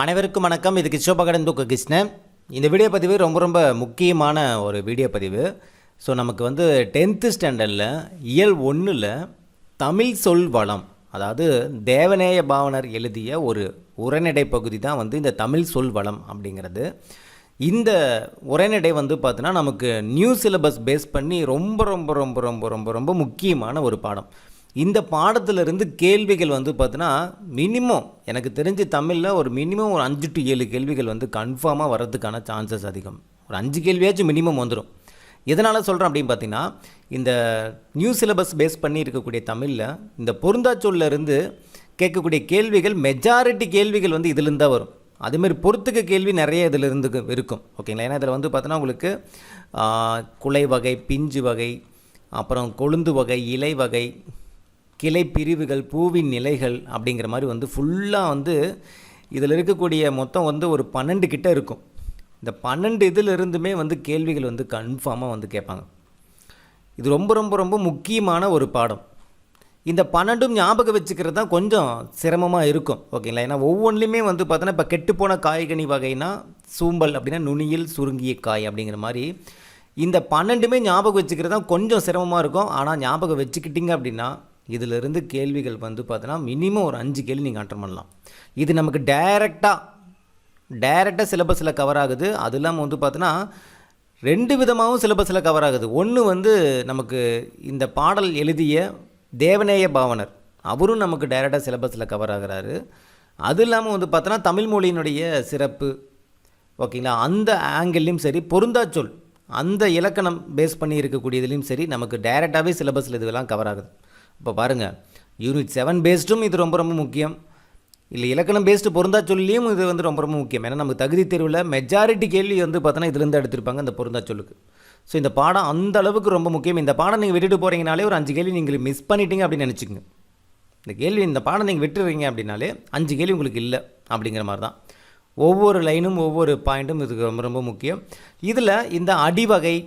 அனைவருக்கும் வணக்கம். இது கிஷோபகடன் தூக்க கிருஷ்ணன். இந்த வீடியோ பதிவு ரொம்ப முக்கியமான ஒரு வீடியோ பதிவு. ஸோ நமக்கு 10th ஸ்டாண்டர்டில் இயல் 1ல் தமிழ் சொல் வளம், அதாவது தேவநேய பாவனர் எழுதிய ஒரு உரைநடை பகுதி தான் இந்த தமிழ் சொல் வளம் அப்படிங்கிறது. இந்த உரைநடை பார்த்தோன்னா நமக்கு நியூ சிலபஸ் பேஸ் பண்ணி ரொம்ப ரொம்ப ரொம்ப ரொம்ப ரொம்ப ரொம்ப முக்கியமான ஒரு பாடம். இந்த பாடத்திலிருந்து கேள்விகள் பார்த்தோன்னா மினிமம் எனக்கு தெரிஞ்சு தமிழில் ஒரு மினிமம் ஒரு 5 to 7 கேள்விகள் கன்ஃபார்மாக வர்றதுக்கான சான்சஸ் அதிகம். ஒரு 5 கேள்வியாச்சும் மினிமம் வந்துடும். எதனால் சொல்கிறேன் அப்படின்னு பார்த்தீங்கன்னா, இந்த நியூ சிலபஸ் பேஸ் பண்ணி இருக்கக்கூடிய தமிழில் இந்த பொருந்தாச்சொல்லிருந்து கேட்கக்கூடிய கேள்விகள் மெஜாரிட்டி கேள்விகள் இதிலிருந்து தான் வரும். அதேமாதிரி பொறுத்துக்க கேள்வி நிறைய இதிலிருந்து இருக்கும். ஓகேங்களா? ஏன்னா இதில் பார்த்தோன்னா உங்களுக்கு குலை வகை, பிஞ்சு வகை, அப்புறம் கொழுந்து வகை, இலை வகை, கிளை பிரிவுகள், பூவின் நிலைகள் அப்படிங்கிற மாதிரி ஃபுல்லாக இதில் இருக்கக்கூடிய மொத்தம் ஒரு 12 கிட்ட இருக்கும். இந்த 12 இதிலிருந்துமே கேள்விகள் கன்ஃபார்மாக கேட்பாங்க. இது ரொம்ப ரொம்ப ரொம்ப முக்கியமான ஒரு பாடம். இந்த 12 ஞாபகம் வச்சுக்கிறது தான் கொஞ்சம் சிரமமாக இருக்கும். ஓகேங்களா? ஏன்னா ஒவ்வொன்றுலையுமே பார்த்தோன்னா இப்போ கெட்டுப்போன காய்கனி வகைனா சூம்பல் அப்படின்னா நுனியில் சுருங்கிய காய் அப்படிங்கிற மாதிரி இந்த 12மே ஞாபகம் வச்சுக்கிறது தான் கொஞ்சம் சிரமமாக இருக்கும். ஆனால் ஞாபகம் வச்சுக்கிட்டிங்க அப்படின்னா இதிலிருந்து கேள்விகள் பார்த்தோன்னா மினிமம் ஒரு 5 கேள்வி நீங்கள் அட்டன் பண்ணலாம். இது நமக்கு டைரெக்டாக சிலபஸில் கவர் ஆகுது. அது இல்லாமல் பார்த்தோன்னா 2 விதமாகவும் சிலபஸில் கவர் ஆகுது. ஒன்று நமக்கு இந்த பாடல் எழுதிய தேவநேய பாவனர், அவரும் நமக்கு டைரெக்டாக சிலபஸில் கவர் ஆகிறாரு. அது இல்லாமல் பார்த்தோன்னா தமிழ் மொழியினுடைய சிறப்பு, ஓகேங்களா, அந்த ஆங்கிள்லேயும் சரி, பொருந்தாச்சொல் அந்த இலக்கணம் பேஸ் பண்ணி இருக்கக்கூடியதுலேயும் சரி நமக்கு டைரெக்டாகவே சிலபஸில் இதுவெல்லாம் கவர் ஆகுது. இப்போ பாருங்கள், யூனிட் 7 பேஸ்டும் இது ரொம்ப ரொம்ப முக்கியம். இல்லை இலக்கணம் பேஸ்டு பொருந்தாச்சொல்லியும் இது ரொம்ப ரொம்ப முக்கியம். ஏன்னா நமக்கு தகுதி தேர்வில் மெஜாரிட்டி கேள்வி பார்த்தோன்னா இதுலேருந்து எடுத்திருப்பாங்க இந்த பொருந்தாச்சொல்லுக்கு. ஸோ இந்த பாடம் அந்த அளவுக்கு ரொம்ப முக்கியம். இந்த பாடம் நீங்கள் விட்டுட்டு போகிறீங்கனாலே ஒரு 5 கேள்வி நீங்கள் மிஸ் பண்ணிட்டீங்க அப்படின்னு நினச்சிக்கோங்க. இந்த பாடம் நீங்கள் விட்டுறீங்க அப்படின்னாலே 5 கேள்வி உங்களுக்கு இல்லை அப்படிங்கிற மாதிரி தான். ஒவ்வொரு லைனும் ஒவ்வொரு பாயிண்ட்டும் இதுக்கு ரொம்ப ரொம்ப முக்கியம். இதில் இந்த அடிவகை,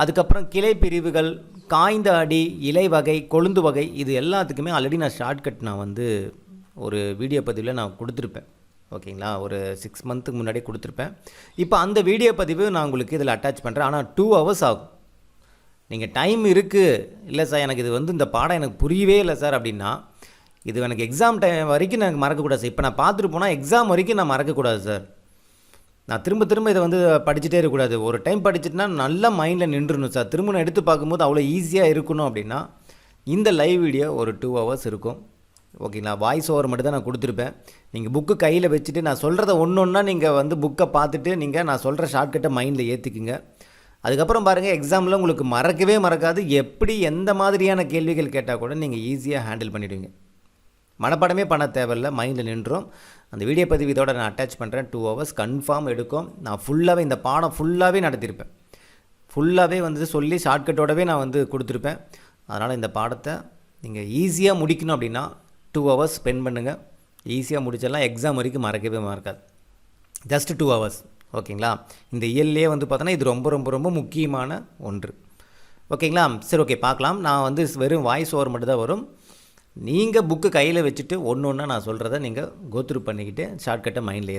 அதுக்கப்புறம் கிளை பிரிவுகள், காய்ந்த அடி, இலை வகை, கொழுந்து வகை, இது எல்லாத்துக்குமே ஆல்ரெடி நான் ஷார்ட்கட் நான் ஒரு வீடியோ பதிவில் நான் கொடுத்துருப்பேன். ஓகேங்களா? ஒரு 6 மந்த்துக்கு முன்னாடி கொடுத்துருப்பேன். இப்போ அந்த வீடியோ பதிவு நான் உங்களுக்கு இதில் அட்டாச் பண்ணுறேன். ஆனால் 2 hours ஆகும். நீங்கள் டைம் இருக்குது, இல்லை சார் எனக்கு இது இந்த பாடம் எனக்கு புரியவே இல்லை சார் அப்படின்னா, இது எனக்கு எக்ஸாம் டைம் வரைக்கும் எனக்கு மறக்கக்கூடாது சார். இப்போ நான் பார்த்துட்டு போனால் எக்ஸாம் வரைக்கும் நான் மறக்கக்கூடாது சார். நான் திரும்ப இதை படிச்சுட்டே இருக்கக்கூடாது. ஒரு டைம் படிச்சுட்டுனா நல்லா மைண்டில் நின்றுணும் சார். திரும்ப நான் எடுத்து பார்க்கும்போது அவ்வளோ ஈஸியாக இருக்கணும் அப்படின்னா இந்த லைவ் வீடியோ ஒரு 2 hours இருக்கும். ஓகேங்களா? வாய்ஸ் ஓவர் மட்டும் தான் நான் கொடுத்துருப்பேன். நீங்கள் புக்கு கையில் வச்சுட்டு நான் சொல்கிறத ஒன்றா நீங்கள் புக்கை பார்த்துட்டு நீங்கள் நான் சொல்கிற ஷார்ட்கட்டை மைண்டில் ஏற்றிக்குங்க. அதுக்கப்புறம் பாருங்கள், எக்ஸாமில் உங்களுக்கு மறக்கவே மறக்காது. எப்படி எந்த மாதிரியான கேள்விகள் கேட்டால் கூட நீங்கள் ஈஸியாக ஹேண்டில் பண்ணிவிடுவீங்க. மனப்பாடமே பண்ண தேவையில்லை, மைண்டில் நின்றும். அந்த வீடியோ பதிவு இதோட நான் அட்டாச் பண்ணுறேன். 2 hours கன்ஃபார்ம் எடுக்கும். நான் ஃபுல்லாகவே இந்த பாடம் ஃபுல்லாகவே நடத்தியிருப்பேன். ஃபுல்லாகவே சொல்லி ஷார்ட்கட்டோடவே நான் கொடுத்துருப்பேன். அதனால் இந்த பாடத்தை நீங்கள் ஈஸியாக முடிக்கணும் அப்படின்னா 2 hours ஸ்பெண்ட் பண்ணுங்கள். ஈஸியாக முடிச்சிடலாம். எக்ஸாம் வரைக்கும் மறக்கவே மறக்காது. Just 2 hours. ஓகேங்களா? இந்த இயல்லே பார்த்தோன்னா இது ரொம்ப ரொம்ப ரொம்ப முக்கியமான ஒன்று. ஓகேங்களா? சரி, ஓகே, பார்க்கலாம். நான் வெறும் வாய்ஸ் ஓவர் மட்டும் தான் வரும். நீங்கள் புக்கு கையில் வச்சுட்டு ஒன்றா நான் சொல்கிறத நீங்கள் கோத்ரூ பண்ணிக்கிட்டு ஷார்ட்கட்டை மைண்டில்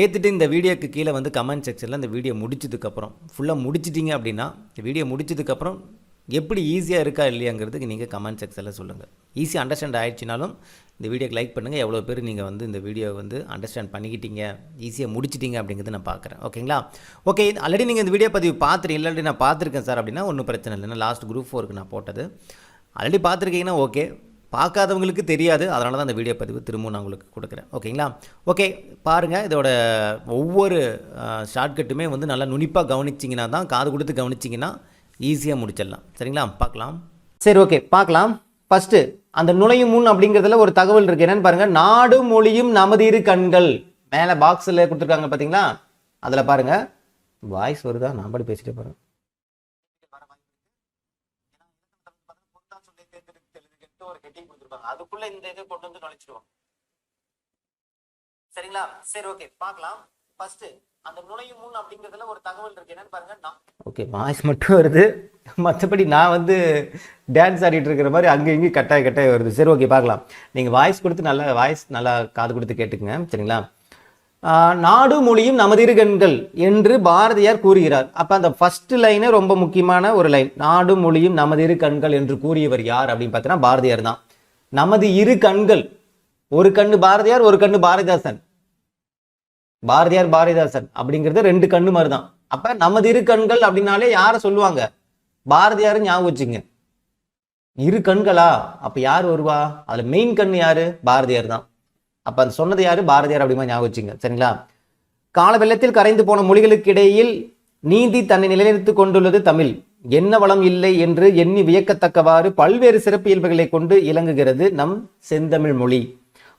ஏற்றிட்டு இந்த வீடியோக்கு கீழே கமெண்ட் செக்ஷனில் இந்த வீடியோ முடிச்சதுக்கப்புறம் ஃபுல்லாக முடிச்சிட்டிங்க அப்படின்னா இந்த வீடியோ முடிச்சதுக்கப்புறம் எப்படி ஈஸியாக இருக்கா இல்லையாங்கிறதுக்கு நீங்கள் கமெண்ட் செக்ஷனில் சொல்லுங்கள். ஈஸியாக அண்டர்ஸ்டாண்ட் ஆகிடுச்சினாலும் இந்த வீடியோக்கு லைக் பண்ணுங்கள். எவ்வளோ பேர் நீங்கள் இந்த வீடியோ அண்டர்ஸ்டாண்ட் பண்ணிக்கிட்டீங்க, ஈஸியாக முடிச்சிட்டிங்க அப்படிங்கிறது நான் பார்க்குறேன். ஓகேங்களா? ஓகே, ஆல்ரெடி நீங்கள் இந்த வீடியோ பதிவு பார்த்துட்டு இல்லாட்டி நான் பார்த்துருக்கேன் சார் அப்படின்னா ஒன்றும் பிரச்சனை இல்லை. லாஸ்ட் குரூப் 4க்கு நான் போட்டது ஆல்ரெடி பார்த்துருக்கீங்கன்னா ஓகே. பார்க்காதவங்களுக்கு தெரியாது, அதனால தான் அந்த வீடியோ பதிவு திரும்பவும் நான் உங்களுக்கு கொடுக்குறேன். ஓகேங்களா? ஓகே, பாருங்கள். இதோட ஒவ்வொரு ஷார்ட்கட்டுமே நல்லா நுனிப்பாக கவனிச்சிங்கன்னா தான், காது கொடுத்து கவனிச்சிங்கன்னா ஈஸியாக முடிச்சிடலாம். சரிங்களா? பார்க்கலாம். சரி, ஓகே, பார்க்கலாம். ஃபஸ்ட்டு அந்த நுழையும் முன் அப்படிங்கிறதுல ஒரு தகவல் இருக்குது. என்னென்னு பாருங்கள். நாடு மொழியும் நமது இரு கண்கள் மேலே பாக்ஸில் கொடுத்துருக்காங்க பார்த்தீங்களா? அதில் பாருங்கள். வாய்ஸ் வருதா? நான் பாடி பேசிட்டே பாருங்கள். அதுக்குள்ள இந்த இதை கொண்டு நுழைச்சிடுவாங்க. சரிங்களா? சரி, ஓகே, பார்க்கலாம். ஃபர்ஸ்ட் அந்த நுழையும் முன் அப்படிங்கிறதுல ஒரு தகவல் இருக்கு. என்னன்னு பாருங்க. ஓகே, வாய்ஸ் மட்டும் வருது, மற்றபடி நான் டான்ஸ் ஆடிட்டு இருக்கிற மாதிரி அங்கே இங்கேயும் கட்டாய வருது. சரி, ஓகே, பார்க்கலாம். நீங்கள் வாய்ஸ் கொடுத்து வாய்ஸ் நல்லா காது கொடுத்து கேட்டுக்குங்க. சரிங்களா? நாடு மொழியும் நமதிரு கண்கள் என்று பாரதியார் கூறுகிறார். அப்ப அந்த ஃபர்ஸ்ட் லைனே ரொம்ப முக்கியமான ஒரு லைன். நாடு மொழியும் நமதிரு கண்கள் என்று கூறியவர் யார் அப்படின்னு பார்த்தீங்கன்னா பாரதியார் தான். நமது இரு கண்கள், ஒரு கண்ணு பாரதியார், ஒரு கண்ணு பாரதிதாசன். பாரதியார் பாரதிதாசன் அப்படிங்கிறது ரெண்டு கண்ணு மாதிரி தான். அப்ப நமது இரு கண்கள் அப்படின்னாலே யார சொல்லுவாங்க? பாரதியார் ஞாபகம் வச்சுங்க. இரு கண்களா, அப்ப யார் வருவா? அதுல மெயின் கண்ணு யாரு? பாரதியார் தான். அப்ப அது சொன்னது யாரு? பாரதியார் அப்படிமா ஞாபகம் வச்சுங்க. சரிங்களா? கால வெள்ளத்தில் கரைந்து போன மொழிகளுக்கு இடையில் நீந்தி தன்னை நிலைநிறுத்திக் கொண்டுள்ளது தமிழ். என்ன வளம் இல்லை என்று எண்ணி வியக்கத்தக்கவாறு பல்வேறு சிறப்பு இயல்புகளை கொண்டு இலங்குகிறது நம் செந்தமிழ் மொழி.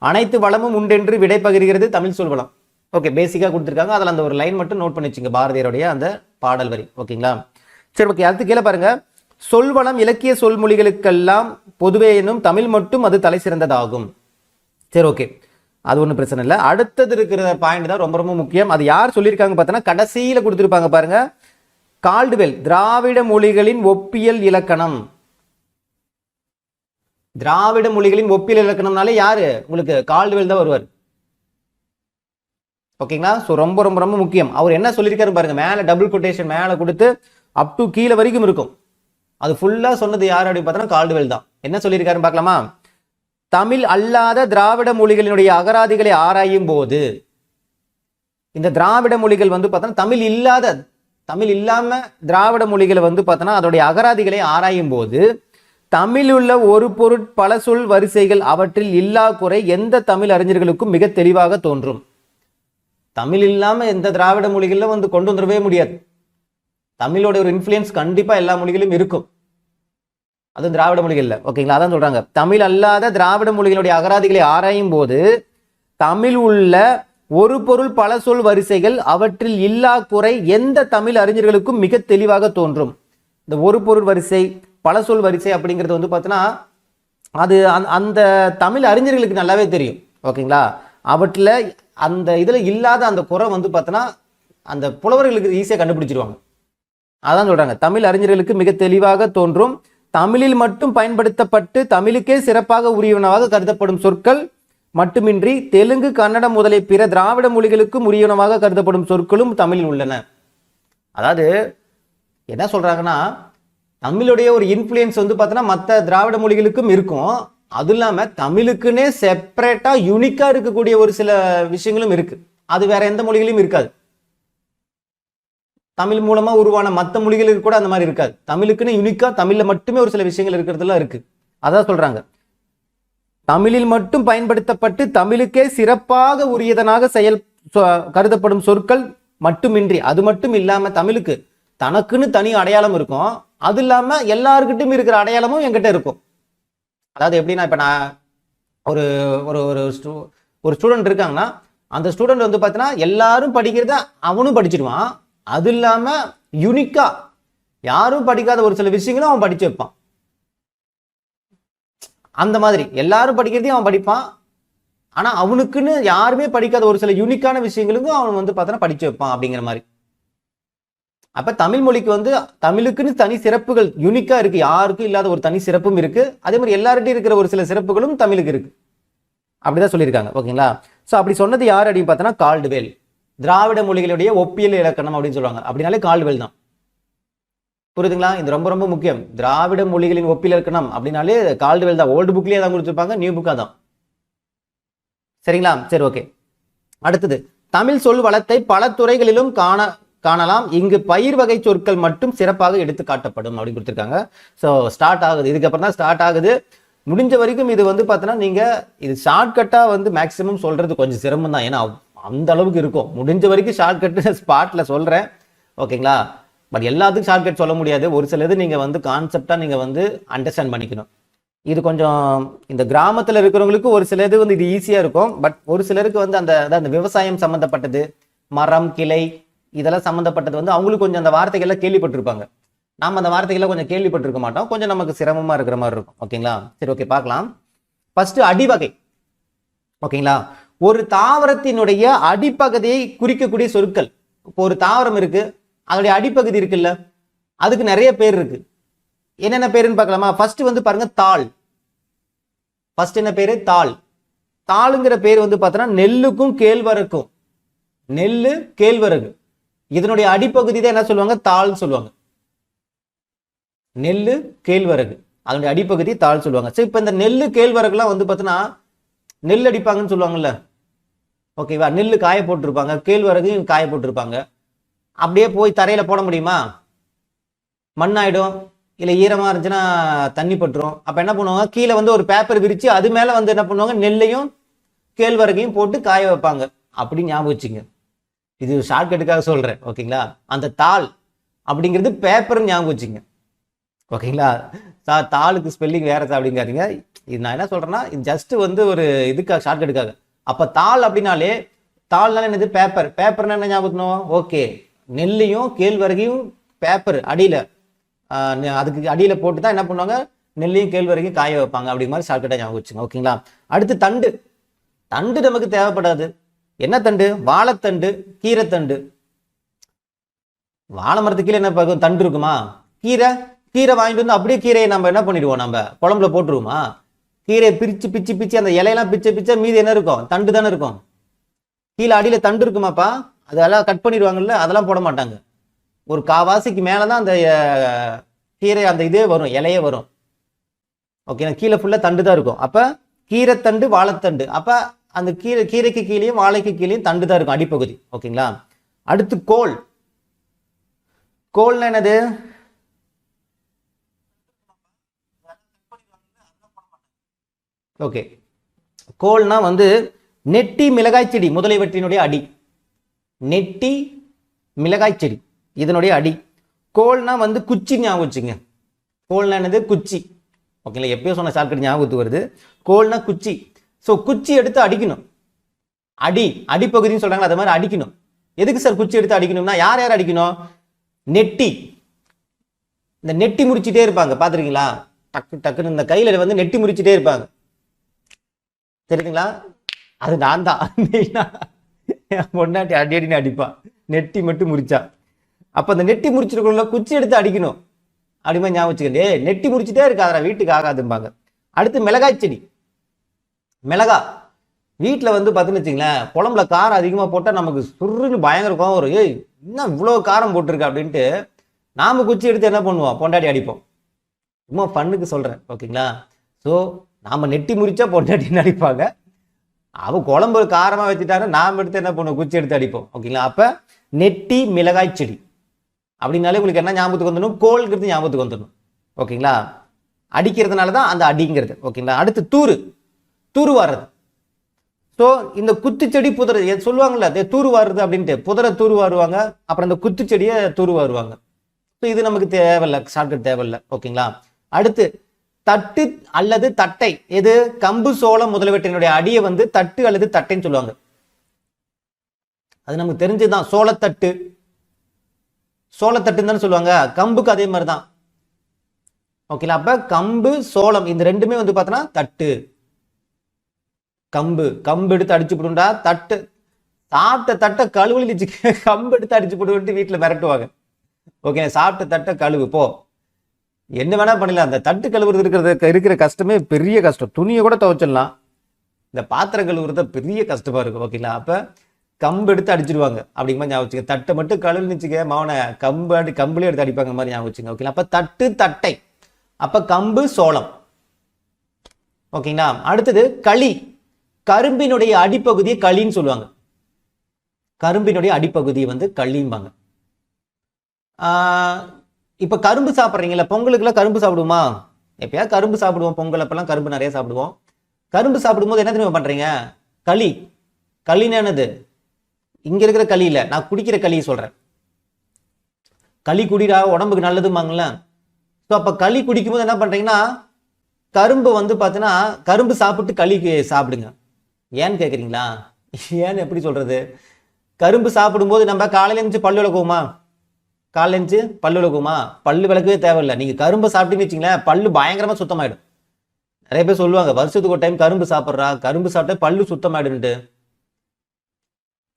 அனைத்து வளமும் உண்டென்று விடை பகிர்கிறது தமிழ் சொல்வளம். ஓகே, பேசிக்கா கொடுத்துருக்காங்க. அதில் அந்த ஒரு லைன் மட்டும் நோட் பண்ணி வச்சுங்க, பாரதியாருடைய அந்த பாடல் வரி. ஓகேங்களா? சரி, ஓகே. அடுத்து கீழே பாருங்க. சொல்வளம் இலக்கிய சொல்மொழிகளுக்கெல்லாம் பொதுவே எனும் தமிழ் மட்டும் அது தலை சிறந்ததாகும். சரி, ஓகே, அது ஒன்றும் பிரச்சனை இல்லை. அடுத்தது இருக்கிற பாயிண்ட் தான் ரொம்ப ரொம்ப முக்கியம். அது யார் சொல்லியிருக்காங்க பார்த்தோன்னா கடைசியில் கொடுத்துருப்பாங்க பாருங்க. கால்டுவெல் திராவிட மொழிகளின் ஒப்பியல் இலக்கணம். திராவிட மொழிகளின் ஒப்பியல் இலக்கணம்னாலே யாரு? உங்களுக்கு கால்டுவெல் தான் வருவார். ஓகேங்களா? ஸோ ரொம்ப ரொம்ப ரொம்ப முக்கியம். அவர் என்ன சொல்லியிருக்காரு பாருங்க. மேலே டபுள் கொட்டேஷன் மேலே கொடுத்து அப் டு கீழே வரைக்கும் இருக்கும். அது ஃபுல்லா சொன்னது யார் அப்படின்னு பார்த்தோன்னா கால்டுவெல் தான். என்ன சொல்லியிருக்காருன்னு பார்க்கலாமா? தமிழ் அல்லாத திராவிட மொழிகளினுடைய அகராதிகளை ஆராயும் போது, இந்த திராவிட மொழிகள் வந்து பார்த்தோன்னா தமிழ் இல்லாம திராவிட மொழிகளை வந்து பார்த்தோன்னா அதோடைய அகராதிகளை ஆராயும் போது தமிழ் உள்ள ஒரு பொருட்பல சொல் வரிசைகள் அவற்றில் இல்லா குறை எந்த தமிழ் அறிஞர்களுக்கும் மிக தெளிவாக தோன்றும். தமிழ் இல்லாம எந்த திராவிட மொழிகள்ல வந்து கொண்டு வந்துடவே முடியாது. தமிழோட ஒரு இன்ஃப்ளூயன்ஸ் கண்டிப்பா எல்லா மொழிகளிலும் இருக்கும், அது திராவிட மொழிகள்ல. ஓகேங்களா? அதான் சொல்றாங்க. தமிழ் அல்லாத திராவிட மொழிகளுடைய அகராதிகளை ஆராயும் போது தமிழ் உள்ள ஒரு பொருள் பல சொல் வரிசைகள் அவற்றில் இல்லா குறை எந்த தமிழ் அறிஞர்களுக்கும் மிக தெளிவாக தோன்றும். இந்த ஒரு பொருள் வரிசை பல சொல் வரிசை அப்படிங்கிறது வந்து பார்த்தீங்கன்னா அது அந்த தமிழ் அறிஞர்களுக்கு நல்லாவே தெரியும். ஓகேங்களா? அவற்றில் அந்த இதில் இல்லாத அந்த குறை வந்து பார்த்தோன்னா அந்த புலவர்களுக்கு ஈஸியாக கண்டுபிடிச்சிருவாங்க. அதான் சொல்றாங்க. தமிழ் அறிஞர்களுக்கு மிக தெளிவாக தோன்றும். தமிழில் மட்டும் பயன்படுத்தப்பட்டு தமிழுக்கே சிறப்பாக உரியவனவாக கருதப்படும் சொற்கள் மட்டுமின்றி தெலுங்கு, கன்னடம் முதலிய பிற திராவிட மொழிகளுக்கும் உரியவனவாக கருதப்படும் சொற்களும் தமிழில் உள்ளன. அதாவது என்ன சொல்றாங்கன்னா, தமிழுடைய ஒரு இன்ஃப்ளூயன்ஸ் வந்து பார்த்தோன்னா மற்ற திராவிட மொழிகளுக்கும் இருக்கும். அது இல்லாம தமிழுக்குன்னே செப்பரேட்டா யூனிக்கா இருக்கக்கூடிய ஒரு சில விஷயங்களும் இருக்கு. அது வேற எந்த மொழிகளையும் இருக்காது. தமிழ் மூலமா உருவான மற்ற மொழிகளுக்கு கூட அந்த மாதிரி இருக்காது. தமிழுக்குன்னு யூனிக்கா தமிழ்ல மட்டுமே ஒரு சில விஷயங்கள் இருக்கிறதுலாம் இருக்கு. அதான் சொல்றாங்க. தமிழில் மட்டும் பயன்படுத்தப்பட்டு தமிழுக்கே சிறப்பாக உரியதனாக கருதப்படும் சொற்கள் மட்டுமின்றி, அது மட்டும் இல்லாம தமிழுக்கு தனக்குன்னு தனி அடையாளம் இருக்கும். அது இல்லாம எல்லாருக்கிட்டும் இருக்கிற அடையாளமும் என்கிட்ட இருக்கும். அதாவது எப்படின்னா, இப்ப நான் ஒரு ஒரு ஒரு ஸ்டூடெண்ட் இருக்காங்கன்னா அந்த ஸ்டூடெண்ட் வந்து பார்த்தீங்கன்னா எல்லாரும் படிக்கிறத அவனும் படிச்சிடுவான். அது இல்லாம யூனிக்கா யாரும் படிக்காத ஒரு சில விஷயங்களும் அவன் படிச்சு வைப்பான். அந்த மாதிரி எல்லாரும் படிக்கிறதையும் அவன் படிப்பான். ஆனா அவனுக்குன்னு யாருமே படிக்காத ஒரு சில யூனிக்கான விஷயங்களுக்கும் அவன் வந்து பார்த்தோன்னா படிச்சு வைப்பான் அப்படிங்கிற மாதிரி. அப்ப தமிழ் மொழிக்கு வந்து தமிழுக்குன்னு தனி சிறப்புகள் யூனிக்கா இருக்கு. யாருக்கும் இல்லாத ஒரு தனி சிறப்பும் இருக்கு. அதே மாதிரி எல்லார்ட்டையும் இருக்கிற ஒரு சில சிறப்புகளும் தமிழுக்கு இருக்கு. அப்படிதான் சொல்லியிருக்காங்க. ஓகேங்களா? ஸோ அப்படி சொன்னது யார் அப்படின்னு பார்த்தோன்னா கால்டுவெல். திராவிட மொழிகளுடைய ஒப்பியல் இலக்கணம் அப்படின்னு சொல்லுவாங்க. அப்படின்னாலே கால்டுவெல் தான். புரியுதுங்களா? இது ரொம்ப ரொம்ப முக்கியம். திராவிட மொழிகளின் ஒப்பியல் இலக்கணம் அப்படின்னாலே கால்டுவெல் தான். ஓல்டு புக்லயே தான் கொடுத்துருப்பாங்க, நியூ புக்கா தான். சரிங்களா? சரி, ஓகே. அடுத்தது, தமிழ் சொல் வளத்தை பல துறைகளிலும் காணலாம். இங்கு பயிர் வகை சொற்கள் மட்டும் சிறப்பாக எடுத்து காட்டப்படும் அப்படின்னு கொடுத்துருக்காங்க. ஸோ ஸ்டார்ட் ஆகுது, இதுக்கப்புறம் தான் ஸ்டார்ட் ஆகுது. முடிஞ்ச வரைக்கும் இது வந்து பார்த்தோன்னா நீங்க இது ஷார்ட்கட்டா வந்து மேக்சிமம் சொல்றது கொஞ்சம் சிரமம் தான். ஏன்னா அந்த அளவுக்கு இருக்கும். முடிஞ்ச வரைக்கும் ஷார்ட்கட்டு ஸ்பாட்ல சொல்றேன். ஓகேங்களா? பட் எல்லாத்துக்கும் ஷார்ட்கட் சொல்ல முடியாது. ஒரு சிலது நீங்க வந்து கான்செப்டா நீங்க வந்து அண்டர்ஸ்டாண்ட் பண்ணிக்கணும். இது கொஞ்சம் இந்த கிராமத்துல இருக்கிறவங்களுக்கு ஒரு சிலது வந்து இது ஈஸியா இருக்கும். பட் ஒரு சிலருக்கு வந்து அந்த விவசாயம் சம்பந்தப்பட்டது, மரம், கிளை இதெல்லாம் சம்மந்தப்பட்டது வந்து அவங்களுக்கு கொஞ்சம் அந்த வார்த்தைகள்லாம் கேள்விப்பட்டிருப்பாங்க. நாம அந்த வார்த்தைகள்லாம் கொஞ்சம் கேள்விப்பட்டிருக்க மாட்டோம். கொஞ்சம் நமக்கு சிரமமா இருக்கிற மாதிரி இருக்கும். ஓகேங்களா? சரி, ஓகே, பார்க்கலாம். ஃபர்ஸ்ட் அடிவகை. ஓகேங்களா? ஒரு தாவரத்தினுடைய அடிப்பகுதியை குறிக்கக்கூடிய சொற்கள். இப்போ ஒரு தாவரம் இருக்கு, அதோடைய அடிப்பகுதி இருக்குல்ல, அதுக்கு நிறைய பேர் இருக்கு. என்னென்ன பேருன்னு பார்க்கலாமா? ஃபர்ஸ்ட் வந்து பாருங்க, தாள். ஃபர்ஸ்ட் என்ன பேரு? தாள். தாளுங்கிற பேர் வந்து பார்த்தோன்னா நெல்லுக்கும் கேழ்வரகும் நெல், கேழ்வரகு இதனுடைய அடிப்பகுதி தான் என்ன சொல்லுவாங்க, தாள் சொல்லுவாங்க. நெல், கேழ்வரகு அதனுடைய அடிப்பகுதி தாள் சொல்லுவாங்க. சரி, இப்போ இந்த நெல் கேழ்வரகுலாம் வந்து பார்த்தீங்கன்னா நெல் அடிப்பாங்கன்னு சொல்லுவாங்கல்ல, ஓகேவா? நெல் காய போட்டிருப்பாங்க, கேழ்வரகு காய போட்டிருப்பாங்க. அப்படியே போய் தரையில போட முடியுமா? மண்ணாயிடும், இல்லை ஈரமாக இருந்துச்சுன்னா தண்ணி பட்டுரும். அப்போ என்ன பண்ணுவாங்க, கீழே வந்து ஒரு பேப்பர் விரித்து அது மேலே வந்து என்ன பண்ணுவாங்க, நெல்லையும் கேழ்வரகையும் போட்டு காய வைப்பாங்க. அப்படி ஞாபகம் வச்சுங்க. இது ஷார்ட்கட்டுக்காக சொல்கிறேன், ஓகேங்களா? அந்த தாள் அப்படிங்கிறது பேப்பர்னு ஞாபகம் வச்சுங்க, ஓகேங்களா? தாளுக்கு ஸ்பெல்லிங் வேற அப்படிங்காதீங்க. இது நான் என்ன சொல்கிறேன்னா, இது ஜஸ்ட் வந்து ஒரு இதுக்காக, ஷார்ட்கட்டுக்காக. அப்போ தாள் அப்படின்னாலே, தாள்னால என்னது, பேப்பர். பேப்பர்னா என்ன ஞாபகம்? ஓகே, நெல்லையும் கேழ்வரகையும் பேப்பர் அடியில், அதுக்கு அடியில் போட்டு தான் என்ன பண்ணுவாங்க, நெல்லையும் கேழ்வரகையும் காய வைப்பாங்க. அப்படி மாதிரி ஷார்ட்கட்டாக ஞாபகம் வச்சுங்க, ஓகேங்களா? அடுத்து தண்டு. தண்டு நமக்கு தேவைப்படாது. என்ன தண்டு? வாழைத்தண்டு, கீரைத்தண்டு. வாழை மரத்துக்கு கீழே என்ன பார்க்கும், தண்டு இருக்குமா? கீரை வாங்கிட்டு வந்து அப்படியே கீரையை நம்ம என்ன பண்ணிடுவோம், நம்ம குழம்புல போட்டுருவோமா? கீரையை பிரிச்சு பிச்சு அந்த இலையெல்லாம் பிச்சை மீதி என்ன இருக்கும், தண்டு தானே இருக்கும். கீழே அடியில் தண்டு இருக்குமாப்பா, அதெல்லாம் கட் பண்ணிடுவாங்கல்ல, அதெல்லாம் போட மாட்டாங்க. ஒரு காவாசிக்கு மேலதான் அந்த கீரை அந்த இதே வரும், இலையே வரும், ஓகே? கீழே ஃபுல்லா தண்டு தான் இருக்கும். அப்ப கீரைத்தண்டு, வாழைத்தண்டு. அப்ப அந்த கீரைக்கு கீழேயும் வாழைக்கு கீழேயும் தண்டு தான் இருக்கும், அடிப்பகுதி, ஓகேங்களா? அடுத்து கோல். கோல்னா என்னது? ஓகே, கோல்னா வந்து நெட்டி மிளகாய் செடி முதலியவற்றினுடைய அடி. நெட்டி மிளகாய் செடி இதனுடைய அடி. கோல்னா வந்து குச்சி ஞாபகம் வச்சுங்க. கோல்னா என்னது? குச்சி, ஓகேங்களா? எப்பயோ சொன்ன ஷார்ட்கட் ஞாபகத்துக்கு வருது. கோல்னா குச்சி. ஸோ குச்சி எடுத்து அடிக்கணும். அடிப்பகுதின்னு சொல்றாங்களா, அது மாதிரி அடிக்கணும். எதுக்கு சார் குச்சி எடுத்து அடிக்கணும்னா, யார் யார் அடிக்கணும்? நெட்டி. இந்த நெட்டி முடிச்சுட்டே இருப்பாங்க, பார்த்துருக்கீங்களா? டக்கு டக்குன்னு இந்த கையில வந்து நெட்டி முடிச்சுட்டே இருப்பாங்க, தெரியுதுங்களா? அது நான் தான். பொண்டாட்டி அடி அடின்னு அடிப்பா, நெட்டி மட்டும் முறிச்சா. அப்ப அந்த நெட்டி முறிச்சிருக்கோம்ல, குச்சி எடுத்து அடிக்கணும். அப்படிமா ஞாபகம் வச்சுக்கே. நெட்டி முறிச்சுட்டே இருக்காதா, வீட்டுக்கு ஆகாதும்பாங்க. அடுத்து மிளகாய் செடி. மிளகா வீட்டில் வந்து பார்த்துன்னு வச்சுங்களேன், குழம்புல காரம் அதிகமாக போட்டால் நமக்கு சுருன்னு பயங்கர கோவம் வரும். ஏய், இன்னும் இவ்வளோ காரம் போட்டிருக்க அப்படின்ட்டு நாம குச்சி எடுத்து என்ன பண்ணுவோம், பொண்டாட்டி அடிப்போம். சும்மா ஃபண்ணுக்கு சொல்கிறேன், ஓகேங்களா? ஸோ நாம் நெட்டி முறிச்சா பொண்டாட்டின்னு அடிப்பாங்க. அவன் குழம்பு காரமாக வச்சுட்டாரு, நாம் எடுத்து என்ன பண்ணுவோம், குச்சி எடுத்து அடிப்போம், ஓகேங்களா? அப்போ நெட்டி மிளகாய் செடி அப்படின்னாலே உங்களுக்கு என்ன ஞாபகத்துக்கு வந்துடணும், கோல்ங்கிறது ஞாபகத்துக்கு வந்துடணும், ஓகேங்களா? அடிக்கிறதுனால தான் அந்த அடிங்கிறது, ஓகேங்களா? அடுத்து தூரு வாடுறது. ஸோ இந்த குத்துச்செடி புதர் சொல்லுவாங்கல்ல, தூரு வாடுறது அப்படின்ட்டு, புதரை தூரு வாருவாங்க, அப்புறம் இந்த குத்துச்செடியை தூரு வாருவாங்க. ஸோ இது நமக்கு தேவையில்லை, ஷார்ட்கட் தேவையில்லை, ஓகேங்களா? அடுத்து தட்டு அல்லது தட்டை. எது? கம்பு, சோளம் முதலியவற்றினுடைய அடியை வந்து தட்டு அல்லது தட்டைன்னு சொல்லுவாங்க. அது நமக்கு தெரிஞ்சுதான். சோளத்தட்டுன்னு தானே சொல்லுவாங்க. கம்புக்கு அதே மாதிரி தான், ஓகேங்களா? அப்ப கம்பு, சோளம் இந்த ரெண்டுமே வந்து பார்த்தோன்னா தட்டு. கம்பு எடுத்து அடிச்சு போடுண்டா, தட்டு சாப்பிட்ட தட்டை கழுவுல கம்பு எடுத்து அடிச்சு போட்டு வீட்டில் மிரட்டுவாங்க, ஓகே? சாப்பிட்ட தட்டை கழுவு போ, என்ன வேணா பண்ணலாம். அந்த தட்டு கழுவுறது இருக்கிற கஷ்டமே பெரிய கஷ்டம். துணியை கூட துவைச்சிடலாம், இந்த பாத்திரம் கழுவுறத பெரிய கஷ்டமா இருக்கும், ஓகேங்களா? அப்ப கம்பு எடுத்து அடிச்சிடுவாங்க அப்படிங்கிற ஞாபகம் வச்சுங்க. தட்டை மட்டும் கழுவுச்சுக்க மவனை கம்புலேயே எடுத்து அடிப்பாங்க மாதிரி ஞாபகம் வச்சுங்க, ஓகேங்களா? அப்ப தட்டு, தட்டை. அப்ப கம்பு, சோளம், ஓகேங்களா? அடுத்தது களி. கரும்பினுடைய அடிப்பகுதியை களின்னு சொல்லுவாங்க. கரும்பினுடைய அடிப்பகுதியை வந்து களிம்பாங்க. இப்ப கரும்பு சாப்பிட்றீங்களா? பொங்கலுக்குலாம் கரும்பு சாப்பிடுவோமா? எப்பயா கரும்பு சாப்பிடுவோம், பொங்கல் அப்பெல்லாம் கரும்பு நிறைய சாப்பிடுவோம். கரும்பு சாப்பிடும்போது என்ன தெரியுமா பண்றீங்க? களின்னு என்னது? இங்க இருக்கிற களி இல்ல, நான் குடிக்கிற களியை சொல்றேன். களி குடிடா, உடம்புக்கு நல்லதுமாங்கள. ஸோ அப்ப களி குடிக்கும் போது என்ன பண்றீங்கன்னா, கரும்பு வந்து பார்த்தீங்கன்னா கரும்பு சாப்பிட்டு களிக்கு சாப்பிடுங்க. ஏன்னு கேட்குறீங்களா? ஏன்னு எப்படி சொல்றது? கரும்பு சாப்பிடும்போது நம்ம காலையில எழுந்து பல்லு விளக்குவோமா? பல்லு விளக்கவே தேவையில்லை. நீங்க கரும்பு சாப்பிட்டுன்னு வச்சிங்களேன், பல்லு பயங்கரமா சுத்தமாயிடும். நிறைய பேர் சொல்லுவாங்க, வருஷத்துக்கு ஒரு டைம் கரும்பு சாப்பிட்டா பல்லு சுத்தமாயிடுன்ட்டு.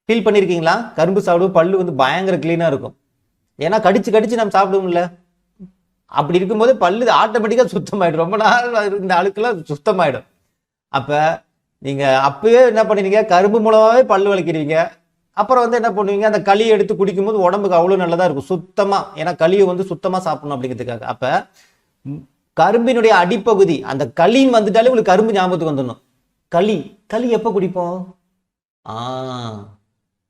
ஃபீல் பண்ணியிருக்கீங்களா? கரும்பு சாப்பிடுவோம், பல்லு வந்து பயங்கர கிளீனா இருக்கும். ஏன்னா கடிச்சு நம்ம சாப்பிடுவோம்ல, அப்படி இருக்கும்போது பல்லு ஆட்டோமேட்டிக்கா சுத்தமாயிடும். ரொம்ப நாள் இந்த அழுக்கெல்லாம் சுத்தமாயிடும். அப்ப நீங்க அப்பவே என்ன பண்ணுவீங்க? கரும்பு மூலமாவே பல்லு விளக்கிடுவீங்க. அப்புறம் வந்து என்ன பண்ணுவீங்க, அந்த களியை எடுத்து குடிக்கும்போது உடம்புக்கு அவ்வளோ நல்லதா இருக்கும் சுத்தமாக. ஏன்னா களியை வந்து சுத்தமாக சாப்பிடணும் அப்படிங்கிறதுக்காக. அப்போ கரும்பினுடைய அடிப்பகுதி அந்த களின்னு வந்துட்டாலே உங்களுக்கு கரும்பு ஞாபகத்துக்கு வந்துடணும். களி களி எப்போ குடிப்போம்?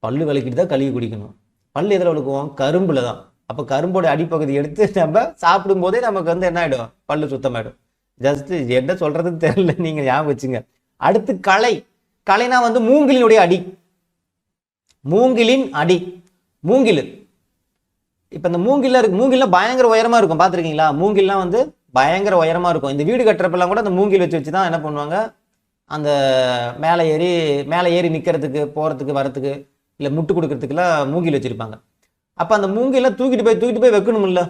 பல்லு விளக்கிட்டு தான் களியை குடிக்கணும். பல்லு எதில் விளக்குவோம்? கரும்புல தான். அப்போ கரும்போட அடிப்பகுதி எடுத்து நம்ம சாப்பிடும் போதே நமக்கு வந்து என்ன ஆகிடும்? பல்லு சுத்தமாயிடும். ஜஸ்ட் என்ன சொல்றதுன்னு தெரியல, நீங்க ஞாபகம் வச்சுங்க. அடுத்து களை. களைனா வந்து மூங்கிலினுடைய அடி. மூங்கிலின் அடி. மூங்கில் இப்ப இந்த மூங்கில்லாம் பயங்கர உயரமா இருக்கும், பார்த்துருக்கீங்களா? மூங்கில்லாம் வந்து பயங்கர உயரமா இருக்கும். இந்த வீடு கட்டுறப்பெல்லாம் கூட அந்த மூங்கில் வச்சு தான் என்ன பண்ணுவாங்க, அந்த மேலே ஏறி நிற்கிறதுக்கு, போகிறதுக்கு, வரத்துக்கு, இல்லை முட்டு கொடுக்கறதுக்குலாம் மூங்கில் வச்சுருப்பாங்க. அப்போ அந்த மூங்கிலாம் தூக்கிட்டு போய் வைக்கணும் இல்லை?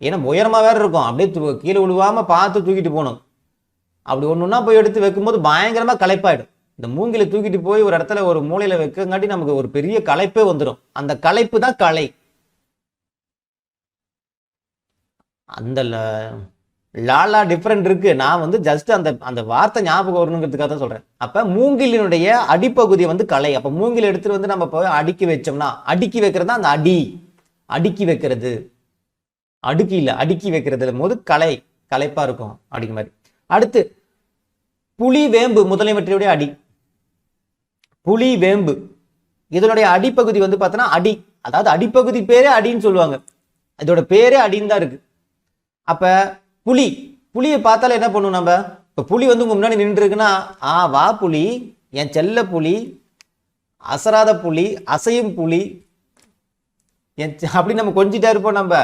ஏன்னா உயரமாக வேறு இருக்கும். அப்படியே கீழே விழுவாமல் பார்த்து தூக்கிட்டு போகணும். அப்படி ஒன்றுன்னா போய் எடுத்து வைக்கும்போது பயங்கரமாக களைப்பாயிடும். இந்த மூங்கிலை தூக்கிட்டு போய் ஒரு இடத்துல ஒரு மூலையில் வைக்கங்காட்டி நமக்கு ஒரு பெரிய களைப்பே வந்துடும். அந்த களைப்பு தான் களை. அந்த லாலா டிஃப்ரெண்ட் இருக்கு. நான் வந்து ஜஸ்ட் அந்த வார்த்தை ஞாபகம் வரணுங்கிறதுக்காக தான் சொல்றேன். அப்ப மூங்கிலினுடைய அடிப்பகுதி வந்து களை. அப்ப மூங்கில் எடுத்துட்டு வந்து நம்ம போய் அடுக்கி வச்சோம்னா, அடுக்கி வைக்கிறது அந்த அடி. அடுக்கி வைக்கிறது, அடுக்கி இல்லை, அடுக்கி வைக்கிறது போது களைப்பா இருக்கும் அப்படிங்கிற மாதிரி. அடுத்து புலி வேம்பு முதலியவற்றையுடைய அடி. புலி வேம்பு இதனுடைய அடிப்பகுதி வந்து பார்த்தோன்னா அடி. அதாவது அடிப்பகுதி பேரே அடின்னு சொல்லுவாங்க. இதோட பேரே அடின்னு தான் இருக்கு. அப்ப புலியை பார்த்தாலே என்ன பண்ணும் நம்ம? இப்ப புலி வந்து உங்க முன்னாடி நின்று இருக்குன்னா, வா புலி, என் செல்ல புலி, அசராத புலி, அசையும் புலி, அப்படி நம்ம கொஞ்சிட்டா இருப்போம். நம்ம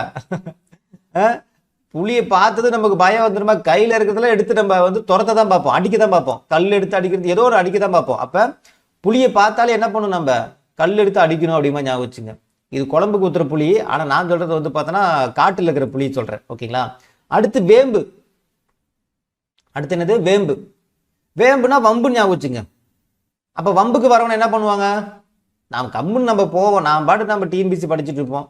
புலியை பார்த்தது நமக்கு பயம் வந்துருமா? கையில இருக்கிறதுல எடுத்து நம்ம வந்து துரத்த தான் பார்ப்போம், அடிக்க தான் பார்ப்போம். கல் எடுத்து அடிக்கிறது, ஏதோ ஒரு அடிக்க தான் பார்ப்போம். அப்ப புலியை பார்த்தாலே என்ன பண்ணும்? நம்ம கல் எடுத்து அடிக்கணும் அப்படிமா ஞாபகம் வச்சுங்க. இது குழம்புக்கு ஊத்துற புலி. ஆனா நான் சொல்றது வந்து பார்த்தோன்னா காட்டுல இருக்கிற புலி சொல்றேன். ஓகேங்களா? அடுத்து வேம்பு. அடுத்து என்னது? வேம்பு. வேம்புனா வம்பு ஞாபகம் வச்சுங்க. அப்ப வம்புக்கு வரவன என்ன பண்ணுவாங்க? நாம் கம்முன்னு நம்ம போவோம். நாம் பாட்டு நம்ம டிஎன்பிசி படிச்சுட்டு இருப்போம்.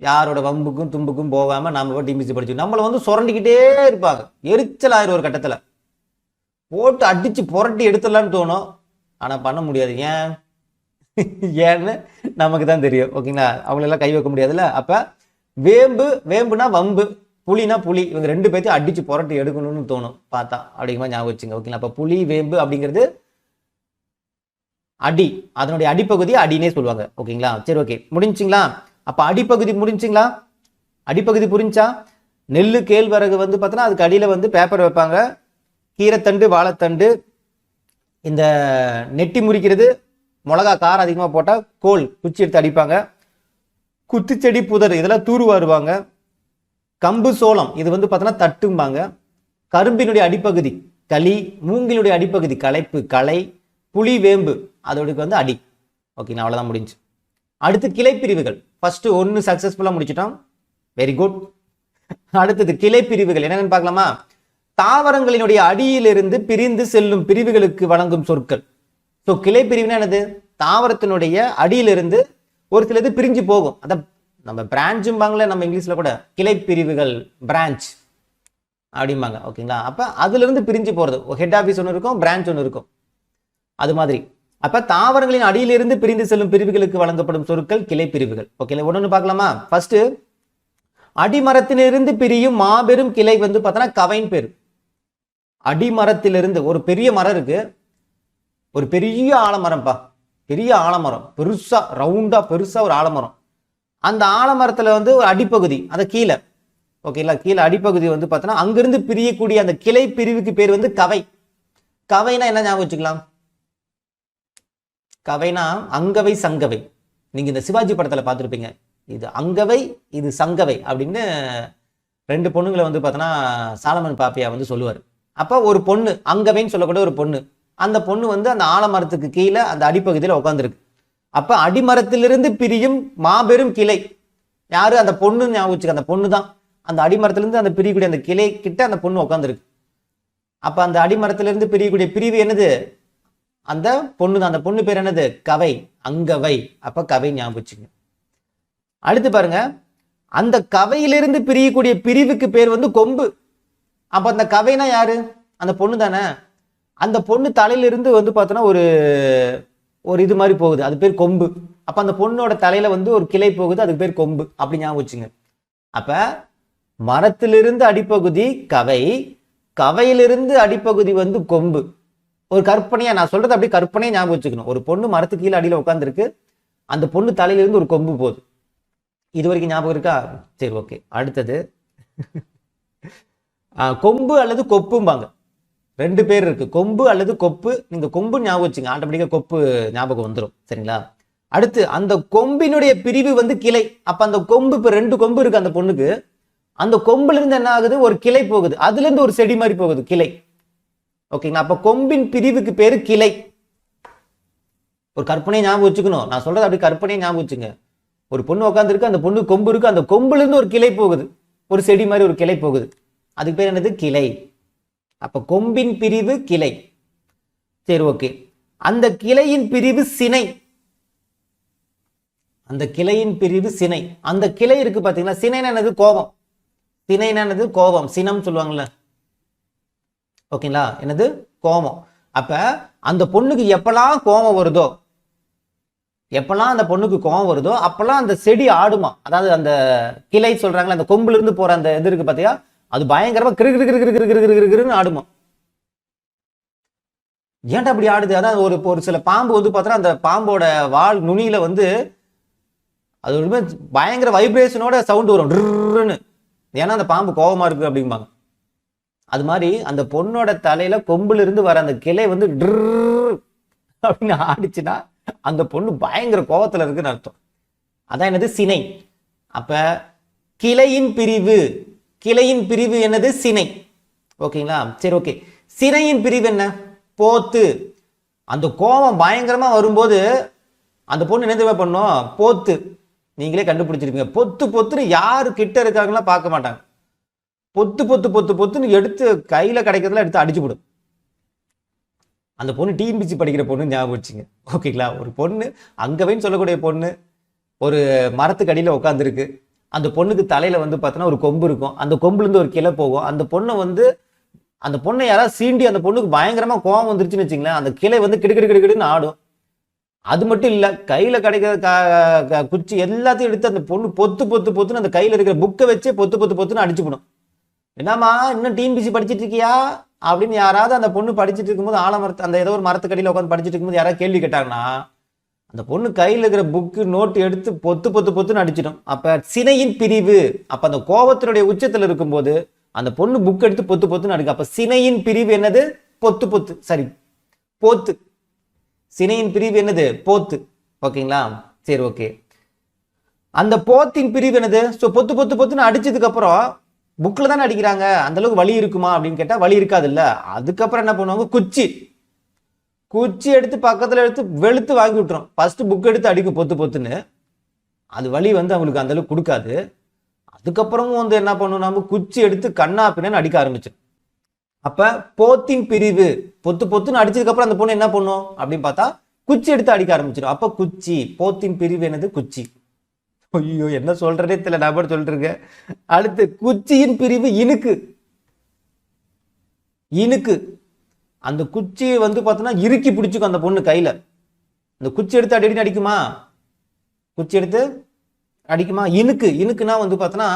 யாரோட வம்புக்கும் தும்புக்கும் போகாம நாம டிஎன்பிசி படிச்சு நம்மளை வந்து சுரண்டிக்கிட்டே இருப்பாங்க. எரிச்சல் ஆயிரும் ஒரு கட்டத்துல. போட்டு அடிச்சு புரட்டி எடுத்துடலான்னு தோணும். ஆனா பண்ண முடியாது. ஏன்னு நமக்கு தான் தெரியும். ஓகேங்களா? அவங்களெல்லாம் கை வைக்க முடியாதுல்ல. அப்ப வேம்புனா வம்பு, புலினா புலி. இவங்க ரெண்டு பேர்த்தையும் அடிச்சு புரட்டி எடுக்கணும்னு தோணும் பார்த்தா. அப்படிங்கிற ஞாபகம் வச்சுங்க. ஓகேங்களா? அப்ப புலி வேம்பு அப்படிங்கிறது அடி. அதனுடைய அடிப்பகுதி அடினே சொல்லுவாங்க. ஓகேங்களா? சரி, ஓகே, முடிஞ்சுங்களா? அப்ப அடிப்பகுதி முடிஞ்சுங்களா? அடிப்பகுதி புரிஞ்சா? நெல்லு கேழ்வரகு வந்து பார்த்தோன்னா அதுக்கு அடியில வந்து பேப்பர் வைப்பாங்க. கீரைத்தண்டு, வாழைத்தண்டு, இந்த நெட்டி முறிக்கிறது, மிளகா காரம் அதிகமாக போட்டால் கோல் குச்சி எடுத்து அடிப்பாங்க. குத்துச்செடி புதர் இதெல்லாம் தூர்வாருவாங்க. கம்பு சோளம் இது வந்து பார்த்தோன்னா தட்டும்பாங்க. கரும்பினுடைய அடிப்பகுதி களி, மூங்கிலுடைய அடிப்பகுதி களைப்பு, களை, புலி வேம்பு அதோடுக்கு வந்து அடி. ஓகே, அவ்வளோதான் முடிஞ்சு. அடுத்து கிளைப்பிரிவுகள். ஃபர்ஸ்ட் ஒன்று சக்சஸ்ஃபுல்லாக முடிச்சிட்டோம். Very good. அடுத்தது கிளைப்பிரிவுகள் என்னென்னு பார்க்கலாமா? தாவரங்களினுடைய அடியிலிருந்து பிரிந்து செல்லும் பிரிவுகளுக்கு வழங்கும் சொற்கள். ஸோ கிளைப்பிரிவுனா என்னது? தாவரத்தினுடைய அடியிலிருந்து ஒரு சிலது பிரிஞ்சு போகும். அதான் நம்ம பிரான்ச்சும்பாங்களே நம்ம இங்கிலீஷ்ல கூட. கிளைப்பிரிவுகள், பிரான்ச் அப்படிம்பாங்க. ஓகேங்களா? அப்ப அதுல இருந்து பிரிஞ்சு போறது. ஹெட் ஆஃபீஸ் ஒன்று இருக்கும், பிரான்ச் ஒன்று இருக்கும். அது மாதிரி அப்ப தாவரங்களின் அடியிலிருந்து பிரிந்து செல்லும் பிரிவுகளுக்கு வழங்கப்படும் சொற்கள் கிளைப்பிரிவுகள். ஓகே, ஒன்று பார்க்கலாமா? ஃபர்ஸ்ட் அடிமரத்திலிருந்து பிரியும் மாபெரும் கிளை வந்து பார்த்தோன்னா கவைன் பேரு. அடிமரத்திலிருந்து ஒரு பெரிய மரம் இருக்கு, ஒரு பெரிய ஆலமரம்ப்பா, பெரிய ஆலமரம், பெருசா ரவுண்டா பெருசா ஒரு ஆலமரம். அந்த ஆலமரத்துல வந்து ஒரு அடிப்பகுதி, அந்த கீழே, ஓகேங்களா? கீழே அடிப்பகுதி வந்து பார்த்தோன்னா அங்கிருந்து பிரியக்கூடிய அந்த கிளை பிரிவுக்கு பேர் வந்து கவை. கவைனா என்ன ஞாபகம் வச்சுக்கலாம்? கவைனா அங்கவை சங்கவை. நீங்க இந்த சிவாஜி படத்துல பார்த்துருப்பீங்க. இது அங்கவை, இது சங்கவை அப்படின்னு ரெண்டு பொண்ணுங்களை வந்து பார்த்தோன்னா சாலமன் பாப்பியா வந்து சொல்லுவார். அப்போ ஒரு பொண்ணு, அங்கவைன்னு சொல்லக்கூடிய ஒரு பொண்ணு, அந்த பொண்ணு வந்து அந்த ஆலமரத்துக்கு கீழே அந்த அடிப்பகுதியில் உட்காந்துருக்கு. அப்ப அடிமரத்திலிருந்து பிரியும் மாபெரும் கிளை யாரு? அந்த பொண்ணு ஞாபகம் வச்சுக்க. அந்த பொண்ணு தான் அந்த அடிமரத்திலிருந்து அந்த பிரியக்கூடிய அந்த கிளை கிட்ட அந்த பொண்ணு உட்காந்துருக்கு. அப்ப அந்த அடிமரத்திலிருந்து பிரியக்கூடிய பிரிவு என்னது? அந்த பொண்ணு தான். அந்த பொண்ணு பேர் என்னது? கவை, அங்கவை. அப்ப கவை ஞாபகம் வச்சுங்க. அடுத்து பாருங்க, அந்த கவையிலிருந்து பிரியக்கூடிய பிரிவுக்கு பேர் வந்து கொம்பு. அப்ப அந்த கவைனா யாரு? அந்த பொண்ணு தானே. அந்த பொண்ணு தலையிலிருந்து வந்து பார்த்தோன்னா ஒரு ஒரு இது மாதிரி போகுது, அது பேர் கொம்பு. அப்ப அந்த பொண்ணோட தலையில வந்து ஒரு கிளை போகுது, அதுக்கு பேர் கொம்பு. அப்படி ஞாபகம் வச்சுங்க. அப்ப மரத்திலிருந்து அடிப்பகுதி கவை, கவையிலிருந்து அடிப்பகுதி வந்து கொம்பு. ஒரு கற்பனையா நான் சொல்றது அப்படியே கற்பனையா ஞாபகம் வச்சுக்கணும். ஒரு பொண்ணு மரத்துக்கு கீழே அடியில உட்காந்துருக்கு, அந்த பொண்ணு தலையிலிருந்து ஒரு கொம்பு போகுது. இது வரைக்கும் ஞாபகம் இருக்கா? சரி, ஓகே. அடுத்தது கொம்பு அல்லது கொப்பும்பாங்க. 2 பேர் இருக்கு, கொம்பு அல்லது கொப்பு. நீங்க கொம்பு ஞாபகம் வச்சுங்க, ஆட்டோமேட்டிக்கா கொப்பு ஞாபகம் வந்துடும். சரிங்களா? அடுத்து அந்த கொம்பினுடைய பிரிவு வந்து கிளை. அப்ப அந்த கொம்பு, இப்ப 2 கொம்பு இருக்கு அந்த பொண்ணுக்கு, அந்த கொம்புல இருந்து என்ன ஆகுது, ஒரு கிளை போகுது, அதுல இருந்து ஒரு செடி மாதிரி போகுது, கிளை. ஓகேங்களா? அப்ப கொம்பின் பிரிவுக்கு பேரு கிளை. ஒரு கற்பனையை ஞாபகம் வச்சுக்கணும். நான் சொல்றது அப்படி கற்பனையை ஞாபகம் வச்சுங்க. ஒரு பொண்ணு உட்காந்துருக்கு, அந்த பொண்ணு கொம்பு இருக்கு, அந்த கொம்புல இருந்து ஒரு கிளை போகுது, ஒரு செடி மாதிரி ஒரு கிளை போகுது, அதுக்கு பேர் என்னது? கிளை. அப்ப கொம்பின் பிரிவு கிளை. சரி, ஓகே. அந்த கிளையின் பிரிவு சினை. அந்த கிளையின் பிரிவு சினை. அந்த கிளை இருக்கு பாத்தீங்களா? சினைனா என்னது? கோபம். சினைனா என்னது? கோபம். சினம் சொல்லுவாங்கல்ல. ஓகேங்களா? என்னது? கோபம். அப்ப அந்த பொண்ணுக்கு எப்பெல்லாம் கோபம் வருதோ, எப்பெல்லாம் அந்த பொண்ணுக்கு கோபம் வருதோ அப்பெல்லாம் அந்த செடி ஆடுமா. அதாவது அந்த கிளை சொல்றாங்களா, அந்த கொம்புல இருந்து போற அந்த இது இருக்கு பாத்தியா, அது பயங்கரமா கிரு கிரு கிரு கிரு கிரு கிரு கிருன்னு ஆடுமா. ஏன்டா அப்படி ஆடுது? அதான் ஒரு சில பாம்பு வந்து பார்த்தா அந்த பாம்போட வால் நுனியில வந்து அது ஒரு பயங்கர வைப்ரேஷனோட சவுண்ட் வரும், ஏன்னா அந்த பாம்பு கோபமா இருக்கு அப்படிம்பாங்க. அது மாதிரி அந்த பொண்ணோட தலையில கொம்புல இருந்து வர அந்த கிளை வந்து அப்படின்னு ஆடிச்சுன்னா அந்த பொண்ணு பயங்கர கோபத்துல இருக்குன்னு அர்த்தம். அதான் என்னது? சினை. அப்ப கிளையின் பிரிவு, கிளையின் பிரிவு என்னது? சினை. ஓகேங்களா? சரி, ஓகே. சினையின் பிரிவு என்ன? போத்து. அந்த கோபம் பயங்கரமா வரும்போது அந்த பொண்ணு என்ன பண்ணும்? போத்து. நீங்களே கண்டுபிடிச்சிருப்பீங்க. பொத்து பொத்துன்னு யாரு கிட்ட இருக்காங்களா பார்க்க மாட்டாங்க. பொத்து பொத்து பொத்து பொத்துன்னு எடுத்து கையில கிடைக்கிறதுல எடுத்து அடிச்சுவிடும். அந்த பொண்ணு டிஎன்பிசி படிக்கிற பொண்ணு ஞாபகம் வச்சுங்க. ஓகேங்களா? ஒரு பொண்ணு அங்கவேன்னு சொல்லக்கூடிய பொண்ணு ஒரு மரத்துக்கு அடியில் உட்காந்துருக்கு. அந்த பொண்ணுக்கு தலையில வந்து பார்த்தோன்னா ஒரு கொம்பு இருக்கும், அந்த கொம்புல இருந்து ஒரு கிளை போகும். அந்த பொண்ணை யாராவது சீண்டி அந்த பொண்ணுக்கு பயங்கரமா கோவம் வந்துருச்சுன்னு வச்சுங்களேன், அந்த கிளை வந்து கிடுக்கிடுன்னு ஆடும். அது மட்டும் இல்ல, கையில கிடைக்கிற குச்சி எல்லாத்தையும் எடுத்து அந்த பொண்ணு பொத்து பொத்து பொத்துன்னு அந்த கையில இருக்கிற புக்கை வச்சே பொத்து பொத்து பொத்துன்னு அடிச்சுவிடும். என்னம்மா இன்னும் டிஎன்பிசி படிச்சுட்டு இருக்கியா அப்படின்னு யாராவது அந்த பொண்ணு படிச்சுட்டு இருக்கும்போது ஆலமரத்து அந்த ஏதோ ஒரு மரத்துக்கடியில் உட்காந்து படிச்சுட்டு இருக்கும்போது யாராவது கேள்வி கேட்டாங்கன்னா அந்த பொண்ணு கையில் இருக்கிற புக்கு நோட்டு எடுத்து பொத்து பொத்து பொத்துன்னு அடிச்சிடும். அப்ப சினையின் பிரிவு. அப்ப அந்த கோபத்தினுடைய உச்சத்தில் இருக்கும்போது அந்த பொண்ணு புக் எடுத்து பொத்து பொத்துன்னு அடிக்கும். அப்ப சினையின் பிரிவு என்னது? பொத்து பொத்து. சரி, போத்து. சினையின் பிரிவு என்னது? போத்து. ஓகேங்களா? சரி, ஓகே. அந்த போத்தின் பிரிவு என்னது? பொத்து பொத்து பொத்துன்னு அடிச்சதுக்கு அப்புறம் புக்ல தானே அடிக்கிறாங்க, அந்த அளவுக்கு வலி இருக்குமா அப்படின்னு கேட்டா வலி இருக்காது இல்ல. அதுக்கப்புறம் என்ன பண்ணுவாங்க? குச்சி எடுத்து பக்கத்துல எடுத்து வெளுத்து வாங்கி விட்டுரும். ஃபர்ஸ்ட் புக் எடுத்து அடிக்கும் பொத்து பொத்துன்னு, அது வலி வந்து அவங்களுக்கு அந்த அளவுக்கு கொடுக்காது. அதுக்கப்புறமும் வந்து என்ன பண்ணுவோம், நம்ம குச்சி எடுத்து கண்ணா பின்னு அடிக்க ஆரம்பிச்சிடும். அப்ப போத்தின் பிரிவு. பொத்து பொத்துன்னு அடிச்சதுக்கு அப்புறம் அந்த பொண்ணு என்ன பண்ணும் அப்படின்னு பார்த்தா குச்சி எடுத்து அடிக்க ஆரம்பிச்சிடும். அப்ப குச்சி. போத்தின் பிரிவு என்னது? குச்சி. ஐயோ, என்ன சொல்றதே தெரியல, நான் சொல்லிட்டு இருக்கேன். அடுத்து குச்சியின் பிரிவு இனுக்கு. இனுக்கு. அந்த குச்சியை வந்து பார்த்தோன்னா இறுக்கி பிடிச்சிக்கும் அந்த பொண்ணு கையில. அந்த குச்சி எடுத்து அடி அடிக்குமா? குச்சி எடுத்து அடிக்குமா? இனுக்கு. இனுக்குன்னா வந்து பார்த்தோன்னா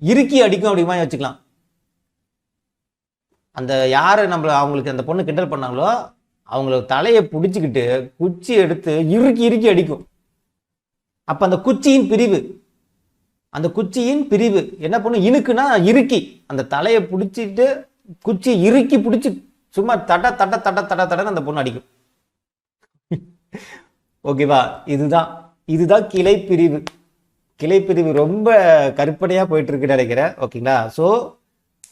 இறுக்கி அடிக்கும் அப்படிமா வச்சுக்கலாம். அந்த யாரை அவங்களுக்கு அந்த பொண்ணு கிண்டல் பண்ணாங்களோ அவங்கள தலையை பிடிச்சிக்கிட்டு குச்சி எடுத்து இறுக்கி அடிக்கும். அப்ப அந்த குச்சியின் பிரிவு, அந்த குச்சியின் பிரிவு என்ன பண்ணும்? இனுக்குன்னா இறுக்கி அந்த தலையை பிடிச்சிட்டு குச்சி இறுக்கி பிடிச்சி சும்மா தட தட தட தட தடன்னு அந்த பொண்ணு அடிக்கும். ஓகேவா? இதுதான் கிளை பிரிவு. கிளை பிரிவு ரொம்ப கற்பனையா போயிட்டு இருக்கு நினைக்கிறேன். ஓகேங்களா? ஸோ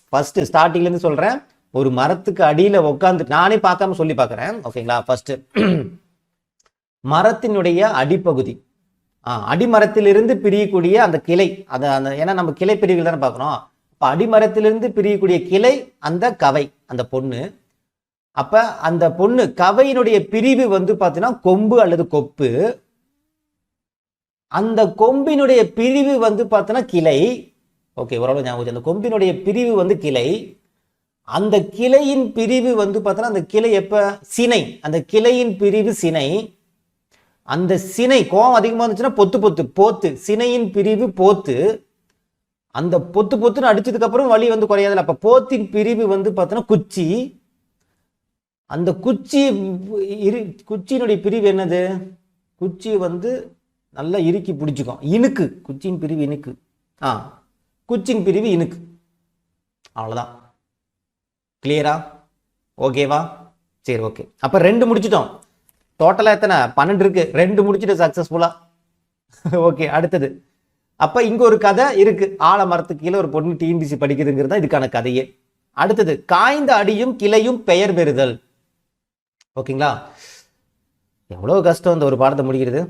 ஃபர்ஸ்ட் ஸ்டார்டிங்ல இருந்து சொல்றேன். ஒரு மரத்துக்கு அடியில உட்காந்து நானே பார்க்காம சொல்லி பார்க்கறேன். ஓகேங்களா? ஃபர்ஸ்ட் மரத்தினுடைய அடிப்பகுதி, அடிமரத்திலிருந்து பிரியக்கூடிய அந்த கிளை, அந்த ஏன்னா நம்ம கிளை பிரிவுகள் தானே பார்க்கணும். அப்ப அடிமரத்திலிருந்து பிரியக்கூடிய கிளை அந்த கவை, அந்த பொண்ணு. அப்ப அந்த பொண்ணு கவையினுடைய பிரிவு வந்து பார்த்தீங்கன்னா கொம்பு அல்லது கொப்பு. அந்த கொம்பினுடைய பிரிவு வந்து பார்த்தீங்கன்னா கிளை. ஓகே, ஓரளவு ஞாபகம். அந்த கொம்பினுடைய பிரிவு வந்து கிளை. அந்த கிளையின் பிரிவு வந்து பார்த்தோன்னா அந்த கிளை எப்போ சினை, அந்த கிளையின் பிரிவு சினை. அந்த சினை கோவம் அதிகமாக இருந்துச்சுன்னா போத்து சினையின் பிரிவு போத்து. அந்த பொத்துன்னு அடிச்சதுக்கு அப்புறம் வலி வந்து குறையாதுல. அப்ப போத்தின் பிரிவு வந்து பார்த்தோன்னா குச்சி. அந்த குச்சியினுடைய பிரிவு என்னது? குச்சி வந்து நல்லா இறுக்கி பிடிச்சிக்கும். இனுக்கு, குச்சியின் பிரிவு இனுக்கு. குச்சியின் பிரிவு இனுக்கு. அவ்வளோதான். கிளியரா? ஓகேவா? சரி, ஓகே. அப்போ 2 முடிச்சிட்டோம். டோட்டலாக எத்தனை? 12 இருக்கு. 2 முடிச்சுட்டு சக்ஸஸ்ஃபுல்லா. ஓகே, அடுத்தது. அப்போ இங்கே ஒரு கதை இருக்கு. ஆலமரத்துக்கு கீழே ஒரு பொண்ணு டிஎன்பிசி படிக்குதுங்கிறது தான் இதுக்கான கதையே. அடுத்தது, காய்ந்த அடியும் கிளையும் பெயர் பெறுதல். ஓகேங்களா? எவ்வளோ கஷ்டம் இந்த ஒரு பாடத்தை முடிக்கிறது.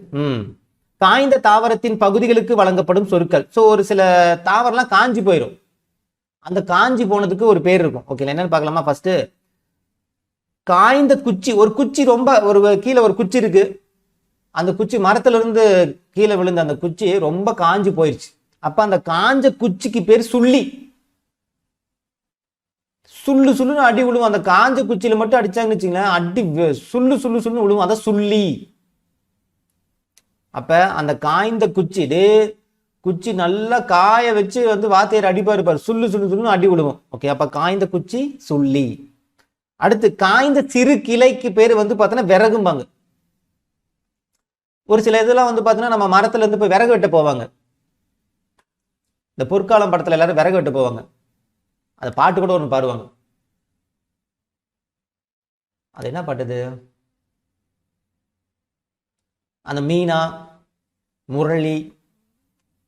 காய்ந்த தாவரத்தின் பகுதிகளுக்கு வழங்கப்படும் சொற்கள். ஸோ ஒரு சில தாவரம்லாம் காஞ்சி போயிடும். அந்த காஞ்சி போனதுக்கு ஒரு பேர் இருக்கும். ஓகே, என்னன்னு பார்க்கலாமா? ஃபர்ஸ்ட் காய்ந்த குச்சி. ஒரு குச்சி ரொம்ப கீழே ஒரு குச்சி இருக்கு. அந்த குச்சி மரத்துல இருந்து கீழே விழுந்த அந்த குச்சி ரொம்ப காஞ்சி போயிடுச்சு. அப்ப அந்த காஞ்ச குச்சிக்கு பேர் சுள்ளி. சுள்ளுன்னு அடி விழுவும். அந்த காஞ்ச குச்சியில மட்டும் அடிச்சாங்கன்னு வச்சுங்களேன், அடி சுள்ளுன்னு விழுவும். அதான் சுள்ளி. அப்ப அந்த காய்ந்த குச்சி, குச்சி நல்லா காய வச்சு வந்து வார்த்தையர் அடிப்பாரு, சுள்ளுன்னு அடி விழுவும். ஓகே, அப்ப காய்ந்த குச்சி சுள்ளி. அடுத்து, காய்ந்த சிறு கிளைக்கு பேர் வந்து பார்த்தோன்னா விறகும்பாங்க. ஒரு சில இதெல்லாம் வந்து பார்த்தோன்னா நம்ம மரத்துல இருந்து போய் விறகு வெட்ட போவாங்க. இந்த பொற்காலம் படத்துல எல்லாரும் விறகு வெட்ட போவாங்க. அந்த பாட்டு கூட ஒன்று பாடுவாங்க. அது என்ன பாட்டுது? அந்த மீனா, முரளி,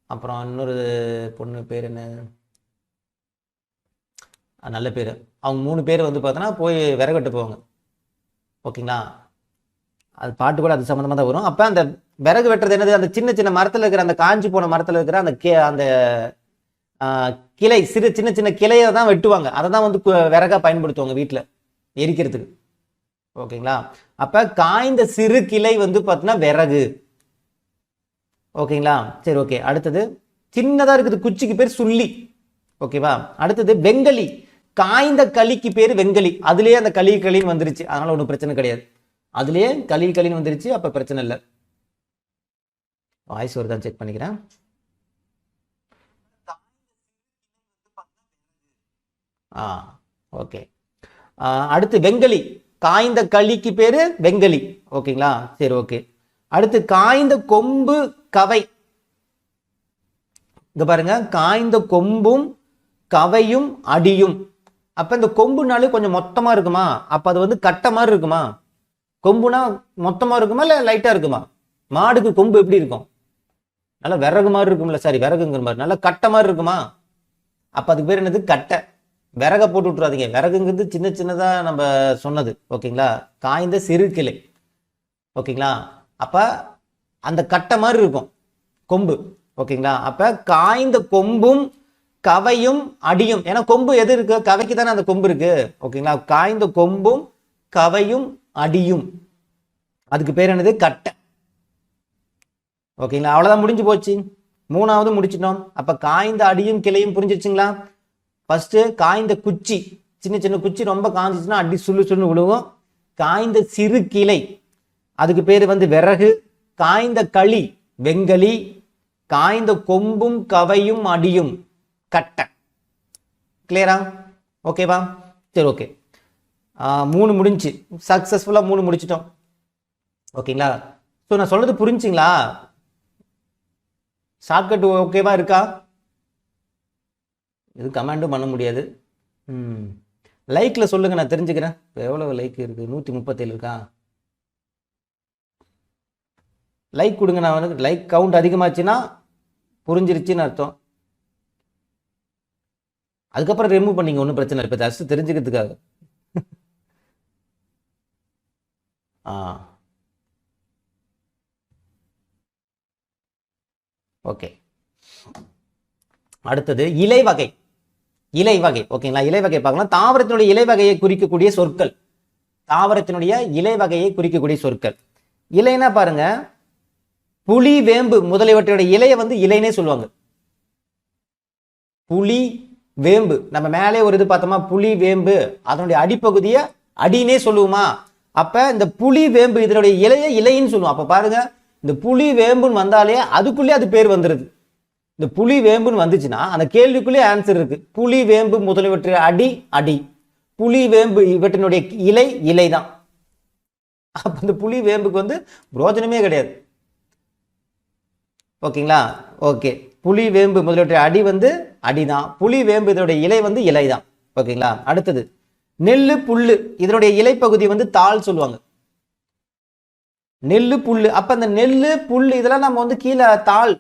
அப்புறம் இன்னொரு பொண்ணு பேர் என்ன, நல்ல பேர். அவங்க 3 பேர் வந்து பார்த்தோன்னா போய் விறகு வெட்ட போவாங்க. ஓகேங்களா? அது பாட்டு கூட அது சம்மந்தமாக தான் வரும். அப்போ அந்த விறகு வெட்டுறது என்னது? அந்த சின்ன சின்ன மரத்தில் இருக்கிற அந்த காஞ்சி போன மரத்தில் இருக்கிற அந்த கிளை, சின்ன கிளையை தான் வெட்டுவாங்க. அதை தான் வந்து விறகா பயன்படுத்துவாங்க வீட்டில் எரிக்கிறதுக்கு. ஓகேங்களா? அப்போ காய்ந்த சிறு கிளை வந்து பார்த்தீங்கன்னா விறகு. ஓகேங்களா? சரி, ஓகே. அடுத்தது, சின்னதாக இருக்குது குச்சிக்கு பேர் சுள்ளி. ஓகேவா? அடுத்தது, வெங்கலி. காய்ந்த களிக்கு பேர் வெங்கலி. அதுலேயே அந்த களின்னு வந்துருச்சு, அதனால ஒன்றும் பிரச்சனை கிடையாது. அதுலேயே களின்னு வந்துருச்சு, அப்போ பிரச்சனை இல்லை. வாய்ஸ் ஒரு தான் செக் பண்ணிக்கிறேன். ஓகே. அடுத்து, வெங்கலி. காய்ந்த களிக்கு பேரு வெங்கலி. ஓகேங்களா? சரி, ஓகே. அடுத்து, காய்ந்த கொம்பு கவை. இங்க பாருங்க, காய்ந்த கொம்பும் கவையும் அடியும். அப்ப இந்த கொம்புனாலே கொஞ்சம் மொத்தமா இருக்குமா? அப்ப அது வந்து கட்டை மாதிரி இருக்குமா? கொம்புனா மொத்தமா இருக்குமா இல்ல லைட்டா இருக்குமா? மாடுக்கு கொம்பு எப்படி இருக்கும்? நல்லா விறகு மாதிரி இருக்கும்ல. சாரி, விறகுங்கிற மாதிரி நல்லா கட்டை மாதிரி இருக்குமா? அப்ப அதுக்கு பேர் என்னது? கட்டை. விறக போட்டு விட்டுறாதீங்க. விறகுங்கிறது சின்னதா நம்ம சொன்னது. ஓகேங்களா? காய்ந்த சிறு கிளை. ஓகேங்களா? அப்ப அந்த கட்டை மாதிரி இருக்கும் கொம்பு. ஓகேங்களா? அப்ப காய்ந்த கொம்பும் கவையும் அடியும். ஏன்னா கொம்பு எது இருக்கு? கவைக்கு தானே அந்த கொம்பு இருக்கு. ஓகேங்களா? காய்ந்த கொம்பும் கவையும் அடியும், அதுக்கு பேர் என்னது? கட்டை. ஓகேங்களா? அவ்வளவுதான், முடிஞ்சு போச்சு. 3வது முடிச்சிட்டோம். அப்ப காய்ந்த அடியும் கிளையும் புரிஞ்சிருச்சுங்களா? ஃபர்ஸ்ட், காய்ந்த குச்சி. சின்ன குச்சி ரொம்ப காஞ்சிச்சுன்னா அடி சுள்ளு விழுவும். காய்ந்த சிறு கிளை, அதுக்கு பேர் வந்து விறகு. காய்ந்த களி வெங்கலி. காய்ந்த கொம்பும் கவையும் அடியும் கட்டை. கிளியரா? ஓகேவா? சரி, ஓகே. 3 முடிஞ்சு சக்சஸ்ஃபுல்லா 3 முடிச்சிட்டோம். ஓகேங்களா? ஸோ நான் சொல்றது புரிஞ்சுங்களா? ஷார்ட்கட் ஓகேவா இருக்கா? இது கமெண்டும் பண்ண முடியாது. லைக்ல சொல்லுங்க, நான் தெரிஞ்சுக்கிறேன். எவ்வளவு லைக் இருக்கு? 137 இருக்கா? லைக் கொடுங்க. நான் வந்து லைக் கவுண்ட் அதிகமாச்சுன்னா புரிஞ்சிருச்சுன்னு அர்த்தம். அதுக்கப்புறம் ரிமூவ் பண்ணிங்க, ஒன்றும் பிரச்சனை இல்லை. இப்போ ஜஸ்ட் தெரிஞ்சுக்கிறதுக்காக. ஓகே. அடுத்தது, இலை வகை. ஓகேங்களா? இலை வகை பார்க்கலாம். தாவரத்தினுடைய இலை வகையை குறிக்கக்கூடிய சொற்கள். தாவரத்தினுடைய இலை வகையை குறிக்கக்கூடிய சொற்கள். இலைனா பாருங்க, புளி, வேம்பு முதலியவற்றுடைய இலையை வந்து இலைனே சொல்லுவாங்க. புளி, வேம்பு, நம்ம மேலே ஒரு இது பார்த்தோமா, புளி வேம்பு, அதனுடைய அடிப்பகுதியை அடினே சொல்லுவோமா. அப்ப இந்த புளி வேம்பு இதனுடைய இலையை இலைன்னு சொல்லுவோம். அப்ப பாருங்க, இந்த புளி வேம்புன்னு வந்தாலே அதுக்குள்ளே அது பேர் வந்துருது. இந்த புளி வேம்புன்னு வந்துச்சுன்னா அந்த கேள்விக்குள்ளே ஆன்சர் இருக்கு. புளி வேம்பு முதலியவற்றை அடி அடி, புளி வேம்பு இவற்றினுடைய இலை இலை தான். அப்ப இந்த புளி வேம்புக்கு வந்து பிரோஜனமே கிடையாது. ஓகேங்களா? ஓகே, புளி வேம்பு முதலியவற்றை அடி வந்து அடிதான், புளி வேம்பு இதனுடைய இலை வந்து இலை தான். ஓகேங்களா? அடுத்தது நெல்லு புல்லு இதனுடைய இலைப்பகுதி வந்து தாள் சொல்லுவாங்க. நெல்லு புல்லு, அப்ப இந்த நெல்லு புல்லு இதெல்லாம் நம்ம வந்து கீழே தாள்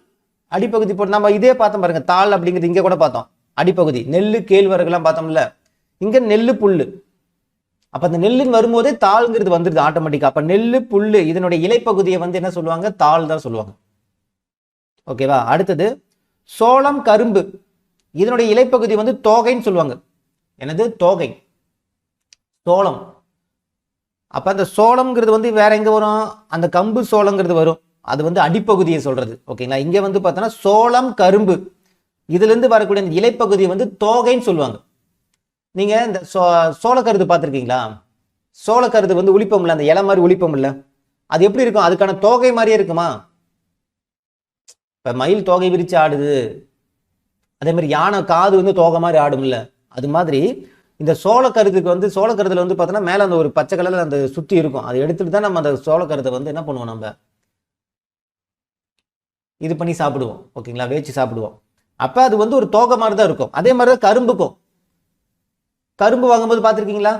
அடிப்பகுதி போட்டு நம்ம இதே பார்த்தோம் பாருங்க. தாள் அப்படிங்கிறது இங்க கூட பார்த்தோம், அடிப்பகுதி. நெல்லு கேழ்வரகுலாம் பார்த்தோம்ல, இங்க நெல்லு புல்லு. அப்ப அந்த நெல்லுன்னு வரும்போதே தாள்ங்கிறது வந்துருது ஆட்டோமேட்டிக்கா. அப்ப நெல்லு புல்லு இதனுடைய இலைப்பகுதியை வந்து என்ன சொல்லுவாங்க, தாள் தான் சொல்லுவாங்க. ஓகேவா? அடுத்தது சோளம் கரும்பு இதனுடைய இலைப்பகுதி வந்து தோகைன்னு சொல்லுவாங்க. என்னது? தோகை, சோளம். அப்ப அந்த சோளம்ங்கிறது வந்து வேற எங்க வரும், அந்த கம்பு சோளங்கிறது வரும், அது வந்து அடிப்பகுதியை சொல்றது. ஓகேங்களா? இங்க வந்து பார்த்தோன்னா சோளம் கரும்பு இதுல இருந்து வரக்கூடிய அந்த இலைப்பகுதியை வந்து தோகைன்னு சொல்லுவாங்க. நீங்க இந்த சோளக்கருது பார்த்துருக்கீங்களா? சோளக்கருது வந்து உளிப்போம்ல, அந்த இலை மாதிரி உளிப்போம்ல, அது எப்படி இருக்கும்? அதுக்கான தோகை மாதிரியே இருக்குமா? இப்ப மயில் தோகை விரிச்சு ஆடுது, அதே மாதிரி யானை காது வந்து தோகை மாதிரி ஆடும்ல, அது மாதிரி இந்த சோளக்கருதுக்கு வந்து சோளக்கருதுல வந்து பார்த்தோன்னா மேலே அந்த ஒரு பச்சை கலர்ல அந்த சுத்தி இருக்கும், அதை எடுத்துட்டு தான் நம்ம அந்த சோளக்கருதை வந்து என்ன பண்ணுவோம், நம்ம இது பண்ணி சாப்பிடுவோம். ஓகேங்களா? வேச்சு சாப்பிடுவோம். அப்ப அது வந்து ஒரு தோகை மாதிரி தான் இருக்கும். அதே மாதிரி தான் கரும்புக்கும். கரும்பு வாங்கும்போது பார்த்துருக்கீங்களா?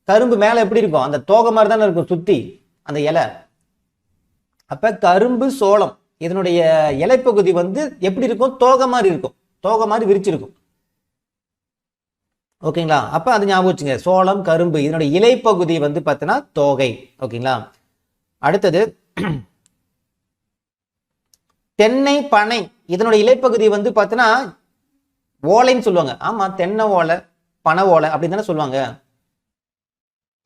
கரும்பு மேலே எப்படி இருக்கும், அந்த தோகை மாதிரி தானே இருக்கும் சுத்தி அந்த இலை. அப்ப கரும்பு சோளம் இதனுடைய இலைப்பகுதி வந்து எப்படி இருக்கும், தோகை மாதிரி இருக்கும், தோகை மாதிரி விரிச்சிருக்கும். ஓகேங்களா? அப்ப அது ஞாபகம் வச்சுங்க, சோளம் கரும்பு இதனுடைய இலைப்பகுதி வந்து பார்த்தீங்கன்னா தோகை. ஓகேங்களா? அடுத்தது தென்னை பனை இதனுடைய இலைப்பகுதி வந்து பார்த்தீங்கன்னா ஓலைன்னு சொல்லுவாங்க. ஆமா, தென்னை ஓலை பனை ஓலை அப்படின்னு தானே சொல்லுவாங்க.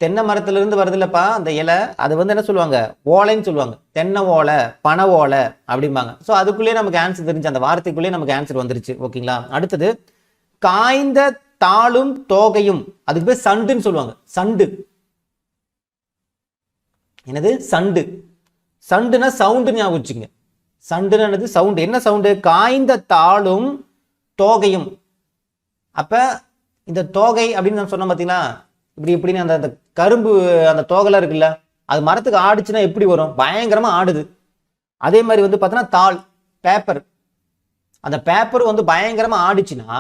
தென்னை மரத்துல இருந்து வருது இல்லப்பா அந்த இலை, அது வந்து என்ன சொல்லுவாங்க, ஓலைன்னு சொல்லுவாங்க. தென்னை ஓலை பனை ஓலை அப்படிம்பாங்க. ஸோ அதுக்குள்ளேயே நமக்கு ஆன்சர் தெரிஞ்சு, அந்த வார்த்தைக்குள்ளேயே நமக்கு ஆன்சர் வந்துருச்சு. ஓகேங்களா? அடுத்தது காய்ந்த தாளும் தோகையும், அதுக்கு பேர் சண்டுன்னு சொல்லுவாங்க. சண்டு, என்னது சண்டு? சண்டுனா சவுண்டு ஞாபகம் வச்சுங்க. சண்டுன்னு சவுண்டு. என்ன சவுண்டு? காய்ந்த தாளும் தோகையும். அப்ப இந்த தோகை அப்படின்னு நான் சொன்ன பார்த்தீங்களா, இப்படி இப்படின்னு அந்த கரும்பு அந்த தோகைலாம் இருக்குல்ல, அது மரத்துக்கு ஆடுச்சுன்னா எப்படி வரும், பயங்கரமா ஆடுது. அதே மாதிரி வந்து பார்த்தீங்கன்னா தாள் பேப்பர், அந்த பேப்பர் வந்து பயங்கரமா ஆடிச்சுன்னா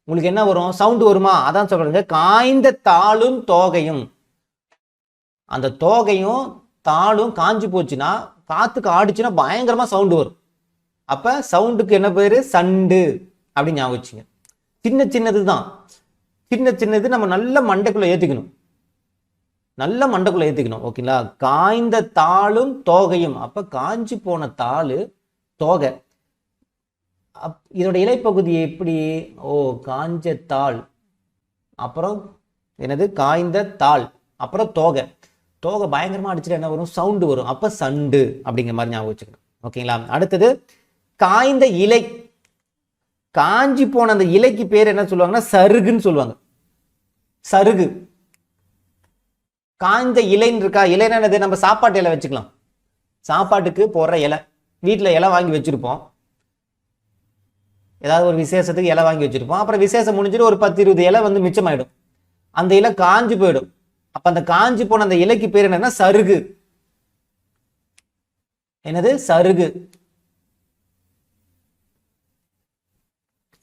உங்களுக்கு என்ன வரும், சவுண்டு வருமா? அதான் சொல்றாங்க காய்ந்த தாளும் தோகையும். அந்த தோகையும் தாளும் காஞ்சி போச்சுன்னா, காத்துக்கு ஆடிச்சுன்னா பயங்கரமா சவுண்டு வரும். அப்ப சவுண்டுக்கு என்ன பேரு, சண்டு அப்படின்னு ஞாபகம் வச்சுங்க. சின்ன சின்னது தான், சின்ன சின்னது நம்ம நல்ல மண்டைக்குள்ள ஏத்திக்கணும், நல்ல மண்டைக்குள்ள ஏத்திக்கணும். ஓகேங்களா? காய்ந்த தாளும் தோகையும், அப்ப காஞ்சி போன தாளு தோகை. இதோட இலைப்பகுதி எப்படி, ஓ காஞ்ச தாள், அப்புறம் என்னது காய்ந்த தாள், அப்புறம் தோகை. தோகை பயங்கரமா அடிச்சுட்டு என்ன வரும், சவுண்டு வரும். அப்ப சண்டு அப்படிங்கிற மாதிரி ஞாபகம் வச்சுக்கணும். ஓகேங்களா? அடுத்தது காய்ந்த இலை, காஞ்சி போன அந்த இலைக்கு பேர் என்ன சொல்லுவாங்கன்னா சருகுன்னு சொல்லுவாங்க. சருகு. காய்ந்த இலைன்னு இருக்கா, இலைன்னா என்னது, நம்ம சாப்பாட்டு இலை வச்சுக்கலாம், சாப்பாட்டுக்கு போடுற இலை. வீட்டுல இலை வாங்கி வச்சிருப்போம், ஏதாவது ஒரு விசேஷத்துக்கு இலை வாங்கி வச்சிருப்போம். அப்புறம் விசேஷம் முடிஞ்சிட்டு ஒரு 10-20 இலை வந்து மிச்சமாயிடும், அந்த இலை காஞ்சி போயிடும். அப்ப அந்த காஞ்சி போன அந்த இலைக்கு பேர் என்னன்னா சருகு. என்னது, சருகு.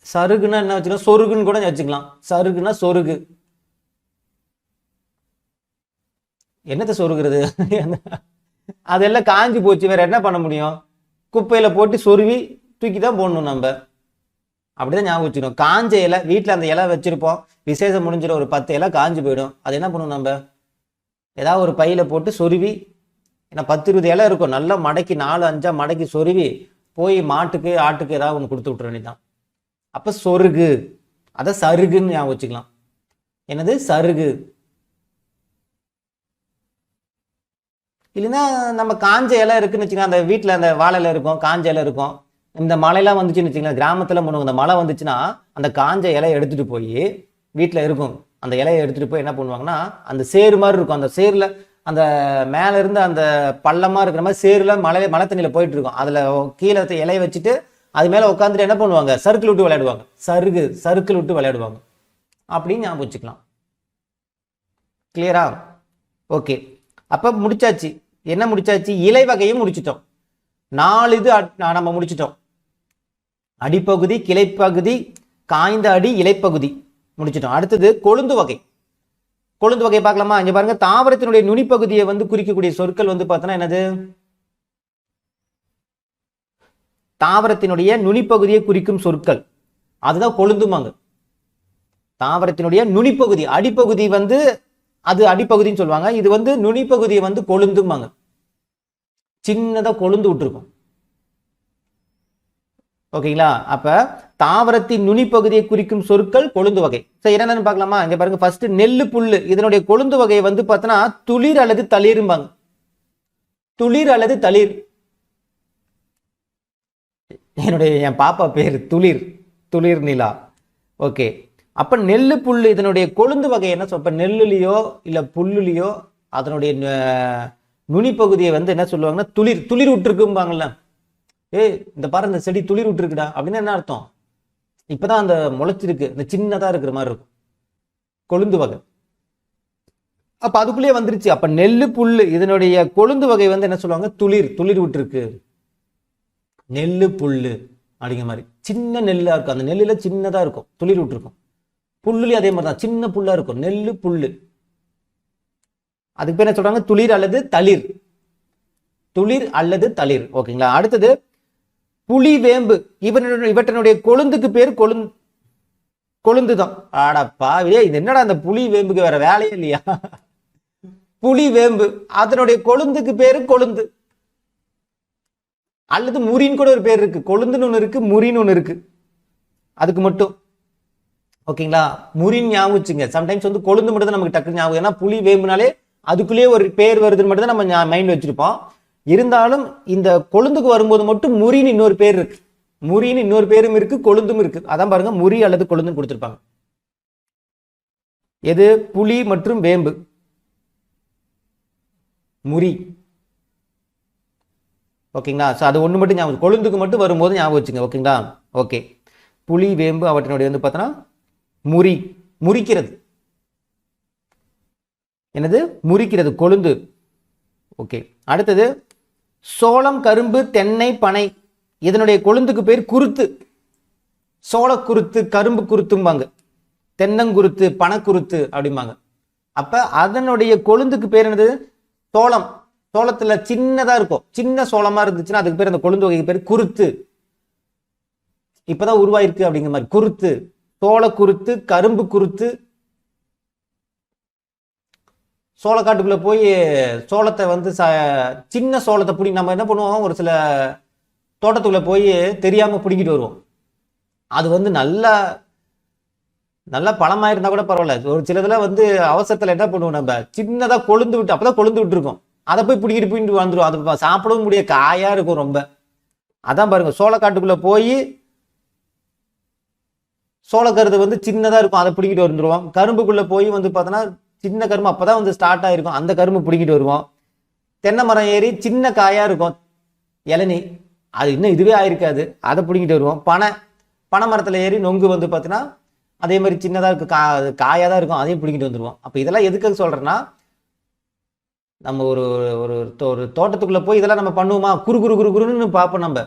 சருகுன்னா என்ன வச்சுக்கலாம், சொருகுன்னு கூட வச்சுக்கலாம். சருகுன்னா சொருகு. என்னத்தை சொருகிறது, அதெல்லாம் காஞ்சி போச்சு, வேற என்ன பண்ண முடியும், குப்பையில போட்டு சொருவி தூக்கி தான் போடணும் நம்ம. அப்படிதான் ஞாபகம் வச்சுக்கணும். காஞ்ச இலை, வீட்டில் அந்த இலை வச்சிருப்போம், விசேஷம் முடிஞ்சிடும், ஒரு 10 இலை காஞ்சி போயிடும். அது என்ன பண்ணுவோம், நம்ம ஏதாவது ஒரு பையில போட்டு சொருவி, ஏன்னா 10-20 இலை இருக்கும், நல்லா மடக்கி 4-5 மடக்கி சொருவி போய் மாட்டுக்கு ஆட்டுக்கு ஏதாவது ஒன்று கொடுத்து விட்டுற வேண்டியதான். அப்ப சொருகு, அதை சருகுன்னு ஞாபகம் வச்சுக்கலாம். என்னது, சருகு. இல்லைன்னா நம்ம காஞ்ச இலை இருக்குன்னு வச்சுக்கலாம், அந்த வீட்டில் அந்த வாழை இலை இருக்கும், காஞ்ச இலை இருக்கும், இந்த மழைலாம் வந்துச்சுன்னு வச்சுங்களேன், கிராமத்தில் முன்னுங்க இந்த மழை வந்துச்சுன்னா அந்த காஞ்ச இலையை எடுத்துகிட்டு போய் வீட்டில் இருக்கும், அந்த இலையை எடுத்துகிட்டு போய் என்ன பண்ணுவாங்கன்னா, அந்த சேறு மாதிரி இருக்கும், அந்த சேரில் அந்த மேலே இருந்து அந்த பள்ளமாக இருக்கிற மாதிரி சேரில் மழை தண்ணியில் போயிட்டு இருக்கும், அதில் கீழே இலையை வச்சுட்டு அது மேலே உட்காந்துட்டு என்ன பண்ணுவாங்க, சர்க்கிள் விட்டு விளையாடுவாங்க, சர்க்கிள் விட்டு விளையாடுவாங்க அப்படின்னு ஞாபகம் வச்சுக்கலாம். கிளியரா? ஓகே, அப்போ முடிச்சாச்சு. என்ன முடிச்சாச்சு? இலை வகையும் முடிச்சிட்டோம். 4 இது நம்ம முடிச்சிட்டோம். அடிப்பகுதி, கிளைப்பகுதி, காய்ந்த அடி, இலைப்பகுதி முடிச்சிட்டோம். அடுத்தது கொழுந்து வகை. கொழுந்து வகை பார்க்கலாமா? இங்க பாருங்க, தாவரத்தினுடைய நுனிப்பகுதியை வந்து குறிக்கக்கூடிய சொற்கள் வந்து பார்த்தோன்னா என்னது? தாவரத்தினுடைய நுனிப்பகுதியை குறிக்கும் சொற்கள் அதுதான் கொழுந்துமாங்க. தாவரத்தினுடைய நுனிப்பகுதி, அடிப்பகுதி வந்து அது அடிப்பகுதின்னு சொல்லுவாங்க, இது வந்து நுனிப்பகுதியை வந்து கொழுந்துமாங்க. சின்னதாக கொழுந்து விட்டுருக்கும். ஓகேங்களா? அப்ப தாவரத்தின் நுனிப்பகுதியை குறிக்கும் சொற்கள் கொழுந்து வகை. சரி, என்னன்னு பார்க்கலாமா? இங்க பாருங்க, ஃபர்ஸ்ட் நெல்லு புல்லு, இதனுடைய கொழுந்து வகை வந்து பார்த்தோன்னா துளிர் அல்லது தளிர்பாங்க. துளிர் அல்லது தளிர். என் பாப்பா பேர் துளிர் நிலா. ஓகே, அப்ப நெல்லு புல்லு இதனுடைய கொழுந்து வகை என்ன சொல்ல? நெல்லுலையோ இல்ல புல்லுலையோ அதனுடைய நுனிப்பகுதியை வந்து என்ன சொல்லுவாங்கன்னா துளிர் விட்டுருக்கும்பாங்கல்ல. இந்த பாரு, இந்த செடி துளிர் விட்டுருக்குடா அப்படின்னு என்ன அர்த்தம்? இப்பதான் அந்த முளைச்சிருக்கு, இந்த சின்னதா இருக்கிற மாதிரி இருக்கும் கொழுந்து வகை. அப்ப அதுக்குள்ளேயே வந்துருச்சு. அப்ப நெல்லு புல்லு இதனுடைய கொழுந்து வகை வந்து என்ன சொல்லுவாங்க? துளிர் விட்டுருக்கு, நெல்லு புல்லு அப்படிங்கிற மாதிரி. சின்ன நெல்லா இருக்கும், அந்த நெல்லுல சின்னதா இருக்கும், துளிர் விட்டுருக்கும். புல்லுலயும் அதே மாதிரி தான், சின்ன புல்லா இருக்கும், நெல்லு புல்லு. அதுக்கு பேர் என்ன சொல்றாங்க? துளிர் அல்லது தளிர். துளிர் அல்லது தளிர். ஓகேங்களா? அடுத்தது புலி வேம்பு. இவற்றினுடைய கொழுந்துக்கு பேர் கொழுந்து தான். ஆடப்பாவே, இது என்னடா அந்த புலி வேம்புக்கு வேற வேலையே இல்லையா? புலி வேம்பு, அதனுடைய கொழுந்துக்கு பேரு கொழுந்து அல்லது முறின்னு கூட ஒரு பேர் இருக்கு. கொழுந்துன்னு ஒன்று இருக்கு, முறின்னு ஒன்று இருக்கு, அதுக்கு மட்டும். ஓகேங்களா? முறின்னு ஞாபகம் வச்சுங்க. சம்டைம்ஸ் வந்து கொழுந்து மட்டும் தான் நமக்கு டக்குன்னு ஞாபகம். ஏன்னா புலி வேம்புனாலே அதுக்குள்ளேயே ஒரு பேர் வருதுன்னு மட்டும் தான் நம்ம மைண்ட் வச்சிருப்போம். இருந்தாலும் இந்த கொழுந்துக்கு வரும்போது மட்டும் முறின்னு இன்னொரு பேர் இருக்கு. முறின்னு இன்னொரு பேரும் இருக்கு, கொழுந்தும் இருக்கு. அதான் பாருங்க, முறி அல்லது கொழுந்துன்னு கொடுத்துருப்பாங்க. எது? புலி மற்றும் வேம்பு. முறி. ஓகேங்களா? ஸோ அது ஒன்று மட்டும் ஞாபகம், கொழுந்துக்கு மட்டும் வரும்போது ஞாபகம் வச்சுங்க. ஓகேங்களா? ஓகே, புலி வேம்பு அவற்றினுடைய வந்து பார்த்தோன்னா முறிக்கிறது. என்னது? முறிக்கிறது, கொழுந்து. ஓகே, அடுத்தது சோளம், கரும்பு, தென்னை, பனை. இதனுடைய கொழுந்துக்கு பேர் குருத்து. சோளக்குருத்து, கரும்பு குருத்தும்பாங்க, தென்னங்குருத்து, பனக்குருத்து அப்படிம்பாங்க. அப்ப அதனுடைய கொழுந்துக்கு பேர் என்னது? சோளம். சோளத்துல சின்னதா இருக்கும், சின்ன சோளமா இருந்துச்சுன்னா அதுக்கு பேர், அந்த கொழுந்து வகைக்கு பேர் குருத்து. இப்பதான் உருவாயிருக்கு அப்படிங்கிற மாதிரி குருத்து. சோளக்குருத்து, கரும்பு குருத்து. சோளக்காட்டுக்குள்ள போய் சோளத்தை வந்து சின்ன சோளத்தை பிடி நம்ம என்ன பண்ணுவோம், ஒரு சில தோட்டத்துக்குள்ள போய் தெரியாம பிடிக்கிட்டு வருவோம். அது வந்து நல்லா பழமா இருந்தா கூட பரவாயில்ல. ஒரு சிலதுல வந்து அவசரத்துல என்ன பண்ணுவோம், நம்ம சின்னதா கொழுந்து விட்டு, அப்பதான் கொழுந்து விட்டு இருக்கோம், அதை போய் பிடிக்கிட்டு வந்துடும். அது சாப்பிடவும் முடியாது, காயா இருக்கும் ரொம்ப. அதான் பாருங்க, சோளக்காட்டுக்குள்ள போய் சோளக்கருது வந்து சின்னதா இருக்கும், அதை பிடிக்கிட்டு வந்துருவோம். கரும்புக்குள்ள போய் வந்து பார்த்தோன்னா சின்ன கரும்பு அப்பதான் வந்து ஸ்டார்ட் ஆயிருக்கும், அந்த கரும்பு பிடிக்கிட்டு வருவோம். தென்னை மரம் ஏறி சின்ன காயா இருக்கும், இளநீ, அது இன்னும் இதுவே ஆயிருக்காது, அதை பிடிக்கிட்டு வருவோம். பனை மரத்துல ஏறி நொங்கு வந்து பார்த்தீங்கன்னா அதே மாதிரி சின்னதா இருக்கு, காயா தான் இருக்கும், அதையும் பிடிக்கிட்டு வந்துருவோம். அப்ப இதெல்லாம் எதுக்கு சொல்றேன்னா, நம்ம ஒரு தோட்டத்துக்குள்ள போய் இதெல்லாம் நம்ம பண்ணுவோமா? குறுன்னு பார்ப்போம். நம்ம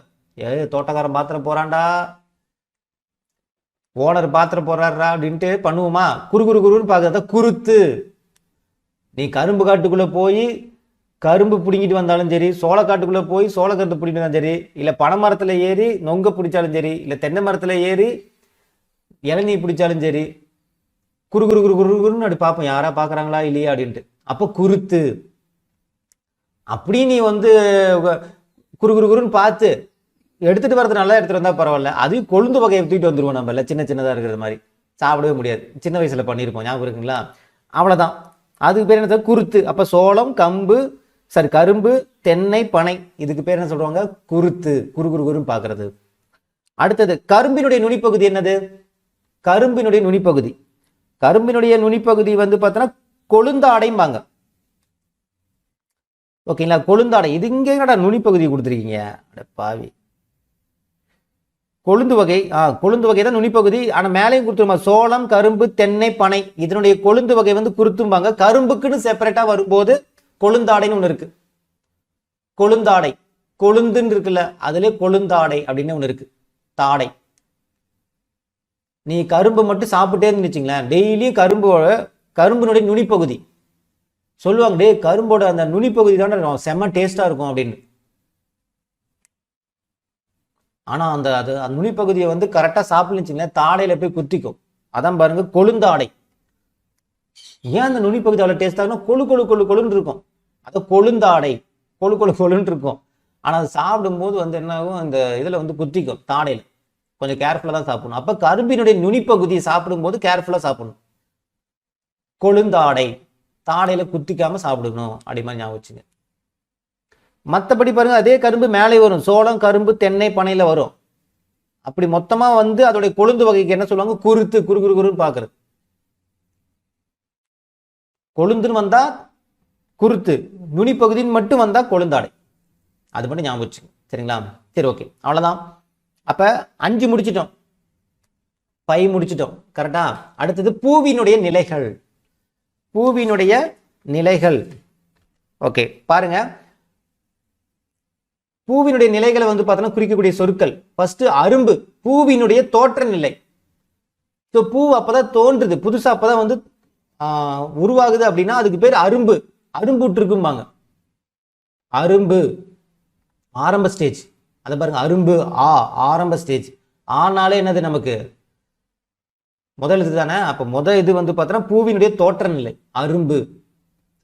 தோட்டக்காரன் பாத்திரம் போறான்டா, ஓனர் பாத்திரம் போறாரா அப்படின்ட்டு பண்ணுவோமா? குறுன்னு பார்க்கறத குருத்து. நீ கரும்பு காட்டுக்குள்ள போய் கரும்பு பிடிங்கிட்டு வந்தாலும் சரி, சோளக்காட்டுக்குள்ள போய் சோளக்கருத்து பிடிக்கிட்டு வந்தாலும் சரி, இல்ல பனை மரத்துல ஏறி நொங்க பிடிச்சாலும் சரி, இல்ல தென்னை மரத்துல ஏறி இளநீ பிடிச்சாலும் சரி, குறுன்னு அப்படி பார்ப்போம், யாரா பாக்குறாங்களா இல்லையா அப்படின்ட்டு. அப்ப குருத்து. அப்படி நீ வந்து குறுன்னு பார்த்து எடுத்துட்டு வரது நல்லா எடுத்துட்டு வந்தா பரவாயில்ல, அதையும் கொழுந்து வகையை தூக்கிட்டு வந்துருவோம். நம்ம சின்னதா இருக்கிறது மாதிரி சாப்பிடவே முடியாது, சின்ன வயசுல பண்ணியிருப்போம், ஞாபகம் இருக்குங்களா? அவ்வளவுதான், அதுக்கு பேர் என்ன? குருத்து. அப்ப சோளம், கரும்பு, தென்னை, பனை, இதுக்கு பேர் என்ன சொல்றாங்க? குருத்து. குறுன்னு பாக்குறது. அடுத்தது கரும்பினுடைய நுனிப்பகுதி என்னது? கரும்பினுடைய நுனிப்பகுதி, கரும்பினுடைய நுனிப்பகுதி வந்து பார்த்தோன்னா கொழுந்தாடைம்பாங்க. ஓகேங்களா? கொழுந்தாடை. இது இங்கே என்னடா நுனிப்பகுதி கொடுத்துருக்கீங்க? பாவி, கொழுந்து வகை. கொழுந்து வகை தான் நுனிப்பகுதி. ஆனால் மேலேயும் கொடுத்துருமா சோளம், கரும்பு, தென்னை, பனை. இதனுடைய கொழுந்து வகை வந்து குருத்தும்பாங்க. கரும்புக்குன்னு செப்பரேட்டாக வரும்போது கொழுந்தாடைன்னு ஒன்று இருக்கு. கொழுந்தாடை, கொழுந்துன்னு இருக்குல்ல, அதுல கொழுந்தாடை அப்படின்னு ஒன்று இருக்கு. தாடை. நீ கரும்பு மட்டும் சாப்பிட்டே இருந்துச்சுங்களேன், டெய்லியும் கரும்பினுடைய நுனிப்பகுதி சொல்லுவாங்க, டே கரும்போட அந்த நுனிப்பகுதி தான் செம்ம டேஸ்டா இருக்கும் அப்படின்னு. ஆனா அந்த நுனிப்பகுதியை வந்து கரெக்டா சாப்பிடுச்சுங்களேன், தாடையில போய் குத்திக்கும். அதான் பாருங்க கொழுந்தாடை. ஏன் அந்த நுனிப்பகுதி அவ்வளவு டேஸ்டா இருக்கும்? கொழு கொழு கொழு கொழுன்னு இருக்கும். அது கொழுந்தாடை, கொழு கொழு கொழுன்னு இருக்கும். ஆனா அது சாப்பிடும்போது வந்து என்ன ஆகும், அந்த இதுல வந்து குத்திக்கும் தாடையில. கொஞ்சம் கேர்ஃபுல்லா தான் சாப்பிடணும். அப்ப கரும்பினுடைய நுனிப்பகுதியை சாப்பிடும்போது கேர்ஃபுல்லா சாப்பிடணும். கொழுந்தாடை, தாடையில குத்திக்காம சாப்பிடணும் அப்படி மாதிரி ஞாபகம் வச்சுங்க. மற்றபடி பாருங்க, அதே கரும்பு மேலே வரும். சோளம், கரும்பு, தென்னை, பனையில வரும். அப்படி மொத்தமா வந்து அதோடைய கொழுந்து வகைக்கு என்ன சொல்லுவாங்க? குருத்து, குறு குறு குருன்னு பாக்குறது. கொழுந்துன்னு வந்தா குருத்து, நுனிப்பகுதின்னு மட்டும் வந்தா கொழுந்தாடை. அது மட்டும் ஞாபகம் வச்சுங்க. சரிங்களா? சரி, ஓகே, அவ்வளவுதான். அப்ப 5 முடிச்சிட்டோம், 5 முடிச்சிட்டோம். கரெக்டா? அடுத்தது பூவினுடைய நிலைகள். பூவினுடைய நிலைகள். ஓகே, பாருங்க. பூவினுடைய நிலைகளை வந்து பார்த்தோன்னா குறிக்கக்கூடிய சொற்கள். ஃபர்ஸ்ட் அரும்பு, பூவினுடைய தோற்ற நிலை. பூ அப்பதான் தோன்றுது, புதுசா அப்பதான் வந்து உருவாகுது அப்படின்னா அதுக்கு பேர் அரும்பு. அரும்புட்டு இருக்கும்பாங்க. அரும்பு ஆரம்ப ஸ்டேஜ். அதை பாருங்க, அரும்பு ஆரம்ப ஸ்டேஜ். ஆனாலே என்னது நமக்கு முதல் இது தானே. அப்ப முதல் இது வந்து பார்த்தோன்னா பூவினுடைய தோற்ற நிலை அரும்பு.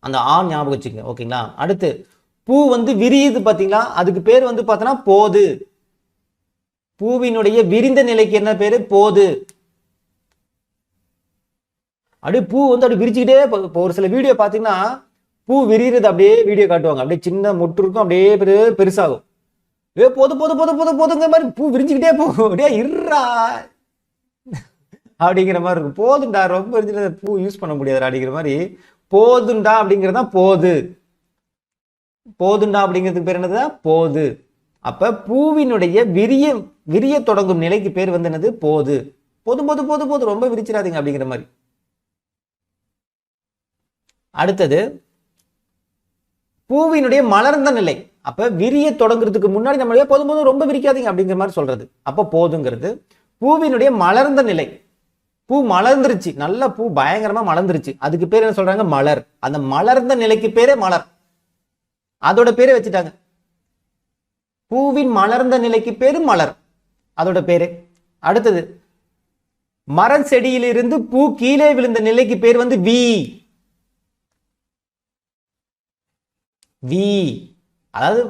அந்த ஞாபகம் வச்சுக்கோங்க. ஓகேங்களா? அடுத்து பூ வந்து விரியுது பாத்தீங்களா, அதுக்கு பேர் வந்து பார்த்தோன்னா போது. பூவினுடைய விரிந்த நிலைக்கு என்ன பேரு? போது. அப்படியே பூ வந்து அப்படி விரிச்சுக்கிட்டே, இப்போ ஒரு சில வீடியோ பார்த்தீங்கன்னா பூ விரிகிறது அப்படியே வீடியோ காட்டுவாங்க. அப்படியே சின்ன மொட்டு இருக்கும், அப்படியே பெருசாகும். போது போது போது போது போதுங்கிற மாதிரி பூ விரிஞ்சுக்கிட்டே போகும். அப்படியே இருறா அப்படிங்கிற மாதிரி இருக்கும். போதுண்டா, ரொம்ப விரிஞ்சு பூ யூஸ் பண்ண முடியாது அப்படிங்கிற மாதிரி போதுண்டா அப்படிங்கிறதா போது. போதுண்டா அப்படிங்கிறதுக்கு பேர் என்னதுதான்? போது. அப்ப பூவினுடைய விரிய தொடங்கும் நிலைக்கு பேர் வந்து என்னது? போது. போதும் போது போது போது ரொம்ப விரிச்சிடாதீங்க அப்படிங்கிற மாதிரி. அடுத்தது பூவினுடைய மலர்ந்த நிலை. அப்ப விரிய தொடங்குறதுக்கு முன்னாடி நம்மளுடைய போதும் போதும் ரொம்ப விரிக்காதீங்க அப்படிங்கிற மாதிரி சொல்றது. அப்ப போதுங்கிறது பூவினுடைய மலர்ந்த நிலை. பூ மலர்ந்துருச்சு, நல்ல பூ பயங்கரமா மலர்ந்துருச்சு, அதுக்கு பேர் என்ன சொல்றாங்க? மலர். அந்த மலர்ந்த நிலைக்கு பேரே மலர். அதோட பேரே வச்சுட்டாங்க. பூவின் மலர்ந்த நிலைக்கு பேரு மலர், அதோட பேரு. அடுத்தது மரம் செடியிலிருந்து பூ கீழே விழுந்த நிலைக்கு பேர் வந்து வி. வி அதாவது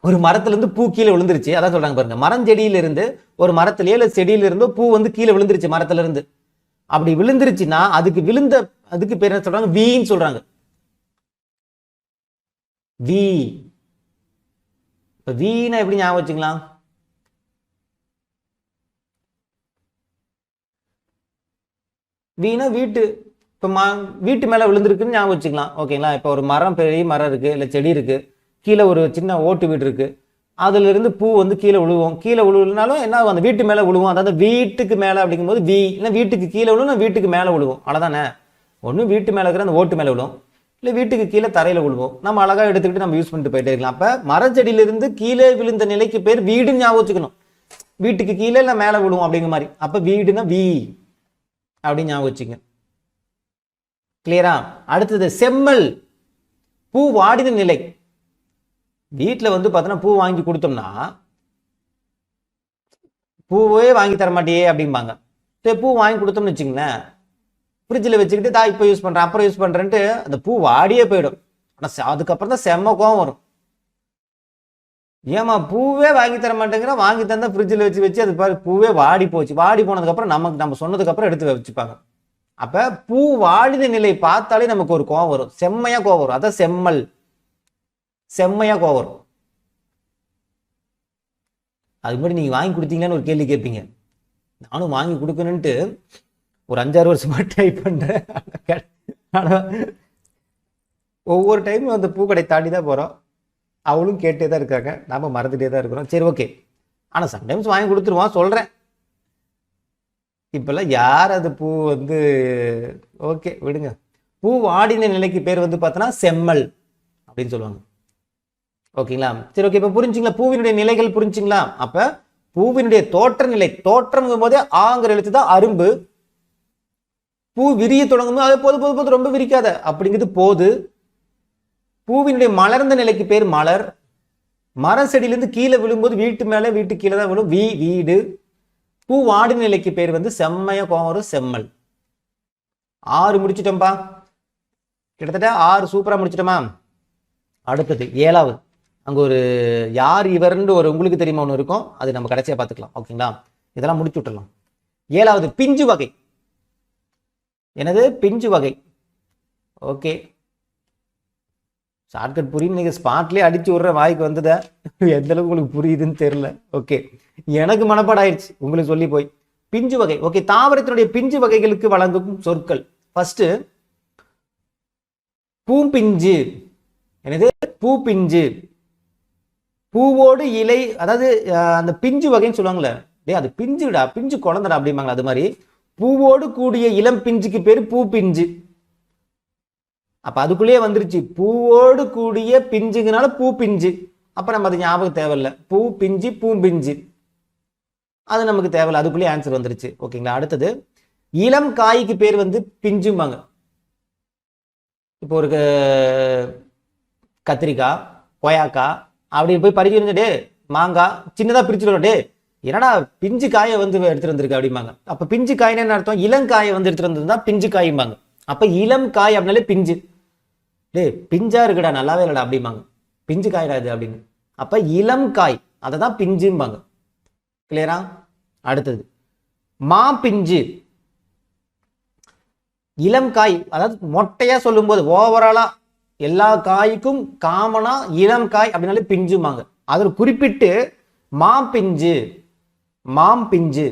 ஒரு மரத்துல இருந்து பூ கீழே விழுந்துருச்சு, அதான் சொல்றாங்க பாருங்க. மரஞ்செடியில இருந்து ஒரு மரத்திலேயே இல்ல செடியில இருந்தோ பூ வந்து கீழே விழுந்துருச்சு மரத்துல இருந்து. அப்படி விழுந்துருச்சுன்னா அதுக்கு பேர் என்ன சொல்றாங்க? வீன்னு சொல்றாங்க. வி. இப்ப வீணா எப்படி ஞாபகம் வச்சுக்கலாம்? வீணா வீட்டு, இப்போ வீட்டு மேலே விழுந்திருக்குன்னு ஞாபகம் வச்சுக்கலாம். ஓகேங்களா? இப்போ ஒரு மரம், பெரிய மரம் இருக்குது, இல்லை செடி இருக்குது, கீழே ஒரு சின்ன ஓட்டு வீடு இருக்குது, அதுலேருந்து பூ வந்து கீழே விழுவோம். கீழே விழுவினாலும் என்ன ஆகும்? அந்த வீட்டு மேலே விழுவோம். அதாவது வீட்டுக்கு மேலே அப்படிங்கும்போது வீ. இல்லை வீட்டுக்கு கீழே விழுவும், வீட்டுக்கு மேலே விழுவோம். அவ்வளோதானே. ஒன்று வீட்டு மேலே இருக்கிற அந்த ஓட்டு மேலே விழுவோம், இல்லை வீட்டுக்கு கீழே தரையில் விழுவோம். நம்ம அழகாக எடுத்துக்கிட்டு நம்ம யூஸ் பண்ணிட்டு போயிட்டே இருக்கலாம். அப்போ மரச்செடியிலிருந்து கீழே விழுந்த நிலைக்கு பேர் வீடுன்னு ஞாபகம் வச்சுக்கணும். வீட்டுக்கு கீழே இல்லை மேலே விழுவோம் அப்படிங்கிற மாதிரி. அப்போ வீடுன்னா வீ அப்படின்னு ஞாபகம் வச்சுங்க. கிளியரா? அடுத்தது செம்மல், பூ வாடின நிலை. வீட்டில் வந்து பார்த்தோன்னா பூ வாங்கி கொடுத்தோம்னா பூவே வாங்கி தர மாட்டியே அப்படிம்பாங்க. சரி, பூ வாங்கி கொடுத்தோம்னு வச்சுங்களேன், ஃப்ரிட்ஜில் வச்சுக்கிட்டு தான் இப்போ யூஸ் பண்ணுறேன் அப்புறம் யூஸ் பண்ணுறேன்ட்டு அந்த பூ வாடியே போயிடும். ஆனால் அதுக்கப்புறம் தான் செம்ம கோவம் வரும். ஏமா பூவே வாங்கி தர மாட்டேங்கிற, வாங்கி தந்தா ஃப்ரிட்ஜில் வச்சு அது பாரு பூவே வாடி போச்சு. வாடி போனதுக்கப்புறம் நம்ம சொன்னதுக்கப்புறம் எடுத்து வச்சுப்பாங்க. அப்ப பூ வாடின நிலை பார்த்தாலே நமக்கு ஒரு கோவம் வரும், செம்மையா கோவம் வரும். அதான் செம்மல், செம்மையா கோவம் வரும். அதுக்கு முன்னாடி நீங்கள் வாங்கி கொடுத்தீங்களான்னு ஒரு கேள்வி கேட்பீங்க. நானும் வாங்கி கொடுக்கணுன்ட்டு ஒரு 5-6 வருஷமாக ட்ரை பண்ணுறேன். ஆனால் ஒவ்வொரு டைமும் அந்த பூக்கடை தாண்டி தான் போகிறோம். அவளும் கேட்டே தான் இருக்காங்க, நாம் மறந்துட்டே தான் இருக்கிறோம். சரி ஓகே, ஆனால் சம்டைம்ஸ் வாங்கி கொடுத்துருவான் சொல்கிறேன். இப்போல்லாம் யார் அது பூ வந்து ஓகே விடுங்க. பூ வாடின நிலைக்கு பேர் வந்து பார்த்தோன்னா செம்மல் அப்படின்னு சொல்லுவாங்க. ஓகேங்களா? சரி ஓகே, இப்போ புரிஞ்சுங்களா? பூவினுடைய நிலைகள் புரிஞ்சுங்களா? அப்போ பூவினுடைய தோற்ற நிலை, தோற்றம்ங்கும் போதே ஆங்கிற எழுத்து தான் அரும்பு. பூ விரிய தொடங்கும் போது அது போது போது போது ரொம்ப விரிக்காத அப்படிங்கிறது போது. பூவினுடைய மலர்ந்த நிலைக்கு பேர் மலர். மர செடியிலேருந்து கீழே விழும்போது வீட்டு மேலே வீட்டு கீழே தான் விழும், வீடு. பூ வாடின நிலைக்கு பேர் வந்து செம்மைய கோவரும் செம்மல். 6 முடிச்சிட்டோம்பா, கிட்டத்தட்ட 6 சூப்பராக முடிச்சிட்டோமா? அடுத்தது 7வது, அங்கே ஒரு யார் இவர்னு ஒரு உங்களுக்கு தெரியுமா ஒன்று இருக்கும், அது நம்ம கடைசியாக பார்த்துக்கலாம். ஓகேங்களா? இதெல்லாம் முடிச்சு விட்டுடலாம். 7வது பிஞ்சு வகை. என்னது? பிஞ்சு வகை. ஓகே, ஷார்ட்கட் புரியும். நீங்கள் ஸ்பாட்லேயே அடிச்சு விட்ற வாய்க்கு வந்ததா? எந்த அளவுக்கு உங்களுக்கு புரியுதுன்னு தெரியல. ஓகே, எனக்கு மனப்பாடம் ஆயிடுச்சு உங்களுக்கு சொல்லி போய். பிஞ்சு வகை. ஓகே, தாவரத்தினுடைய பிஞ்சு வகைகளுக்கு வழங்கும் சொற்கள். ஃபர்ஸ்ட் பூம்பிஞ்சு. என்னது? பூப்பிஞ்சு. பூவோடு இலை, அதாவது அந்த பிஞ்சு வகைன்னு சொல்லுவாங்களே, டே அது பிஞ்சுடா, பிஞ்சு குழந்தடா அப்படிம்பாங்களா, அது மாதிரி பூவோடு கூடிய இளம் பிஞ்சுக்கு பேர் பூ பிஞ்சு. அப்ப அதுக்குள்ளேயே வந்துருச்சு, பூவோடு கூடிய பிஞ்சுங்கனால பூ பிஞ்சு. அப்ப நம்ம அது ஞாபகம் தேவையில்லை, பூ பிஞ்சு பூம்பிஞ்சு அது நமக்கு தேவையில்லை, அதுக்குள்ளேயே ஆன்சர் வந்துருச்சு. ஓகேங்களா? அடுத்தது இளம் காய்க்கு பேர் வந்து பிஞ்சும்பாங்க. இப்போ ஒரு கத்திரிக்காய், கொயாக்காய் அப்படி போய் பறிச்சு டே மாங்காய் சின்னதா பிரிச்சுடுவோம், டே என்னடா பிஞ்சு காயை வந்து எடுத்துட்டு வந்திருக்கு அப்படிம்பாங்க. அப்ப பிஞ்சு காயின்னு என்ன அர்த்தம்? இளங்காயை வந்து எடுத்துட்டு வந்திருந்தா பிஞ்சு காயும்பாங்க. அப்ப இளம் காய் அப்படின்னாலே பிஞ்சு. டே பிஞ்சா இருக்குடா, நல்லாவே இல்லடா அப்படிம்பாங்க, பிஞ்சு காய்டா இது அப்படின்னு. அப்ப இளம் காய் அதை தான் பிஞ்சும்பாங்க. கிளியரா? அடுத்தது மா பிஞ்சு. இளம் காய், அதாவது மொட்டையா சொல்லும் போது ஓவராலா எல்லா காய்க்கும் காமனா இளம் காய் அப்படின்னாலே பிஞ்சுமாங்க. அதில் குறிப்பிட்டு மாம்பிஞ்சு, மாம்பிஞ்சு.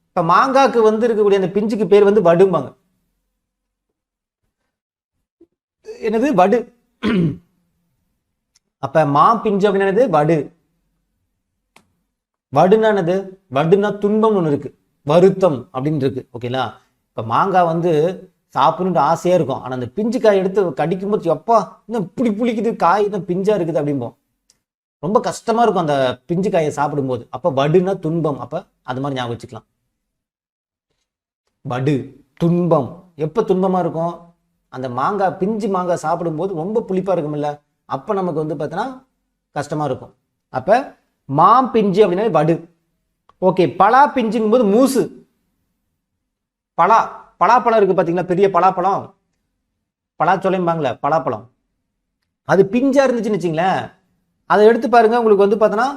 இப்ப மாங்காய்க்கு வந்து இருக்கக்கூடிய அந்த பிஞ்சுக்கு பேர் வந்து வடும்பாங்க. என்னது? வடு. அப்ப மாம்பிஞ்சு அப்படின்னது வடு. வடுனானது? வடுனா துன்பம் ஒன்று இருக்கு, வருத்தம் அப்படின்னு இருக்கு. ஓகேங்களா? இப்ப மாங்காய் வந்து சாப்பிடணும்னு ஆசையா இருக்கும், ஆனா அந்த பிஞ்சு காய் எடுத்து கடிக்கும் போது எப்பா இன்னும் இப்படி புளிக்குது, காய் இன்னும் பிஞ்சா இருக்குது அப்படிம்போம். ரொம்ப கஷ்டமா இருக்கும் அந்த பிஞ்சு காயை சாப்பிடும்போது. அப்ப வடுனா துன்பம். அப்ப அது மாதிரி ஞாபகம் வச்சுக்கலாம். வடு துன்பம். எப்ப துன்பமா இருக்கும்? அந்த மாங்காய், பிஞ்சு மாங்காய் சாப்பிடும்போது ரொம்ப புளிப்பா இருக்கும்ல, அப்ப நமக்கு வந்து பார்த்தீங்கன்னா கஷ்டமா இருக்கும். அப்ப மாம் பிஞ்சு அப்படின்னா வடு. ஓகே, பலா பிஞ்சுங்கும் போது மூசு. பலாப்பழம் இருக்கு பாத்தீங்களா, பெரிய பலாப்பழம், பலாச்சொலைம்பாங்களே பலாப்பழம், அது பிஞ்சா இருந்துச்சுன்னு வச்சுங்களேன், அதை எடுத்து பாருங்க, உங்களுக்கு வந்து பார்த்தோன்னா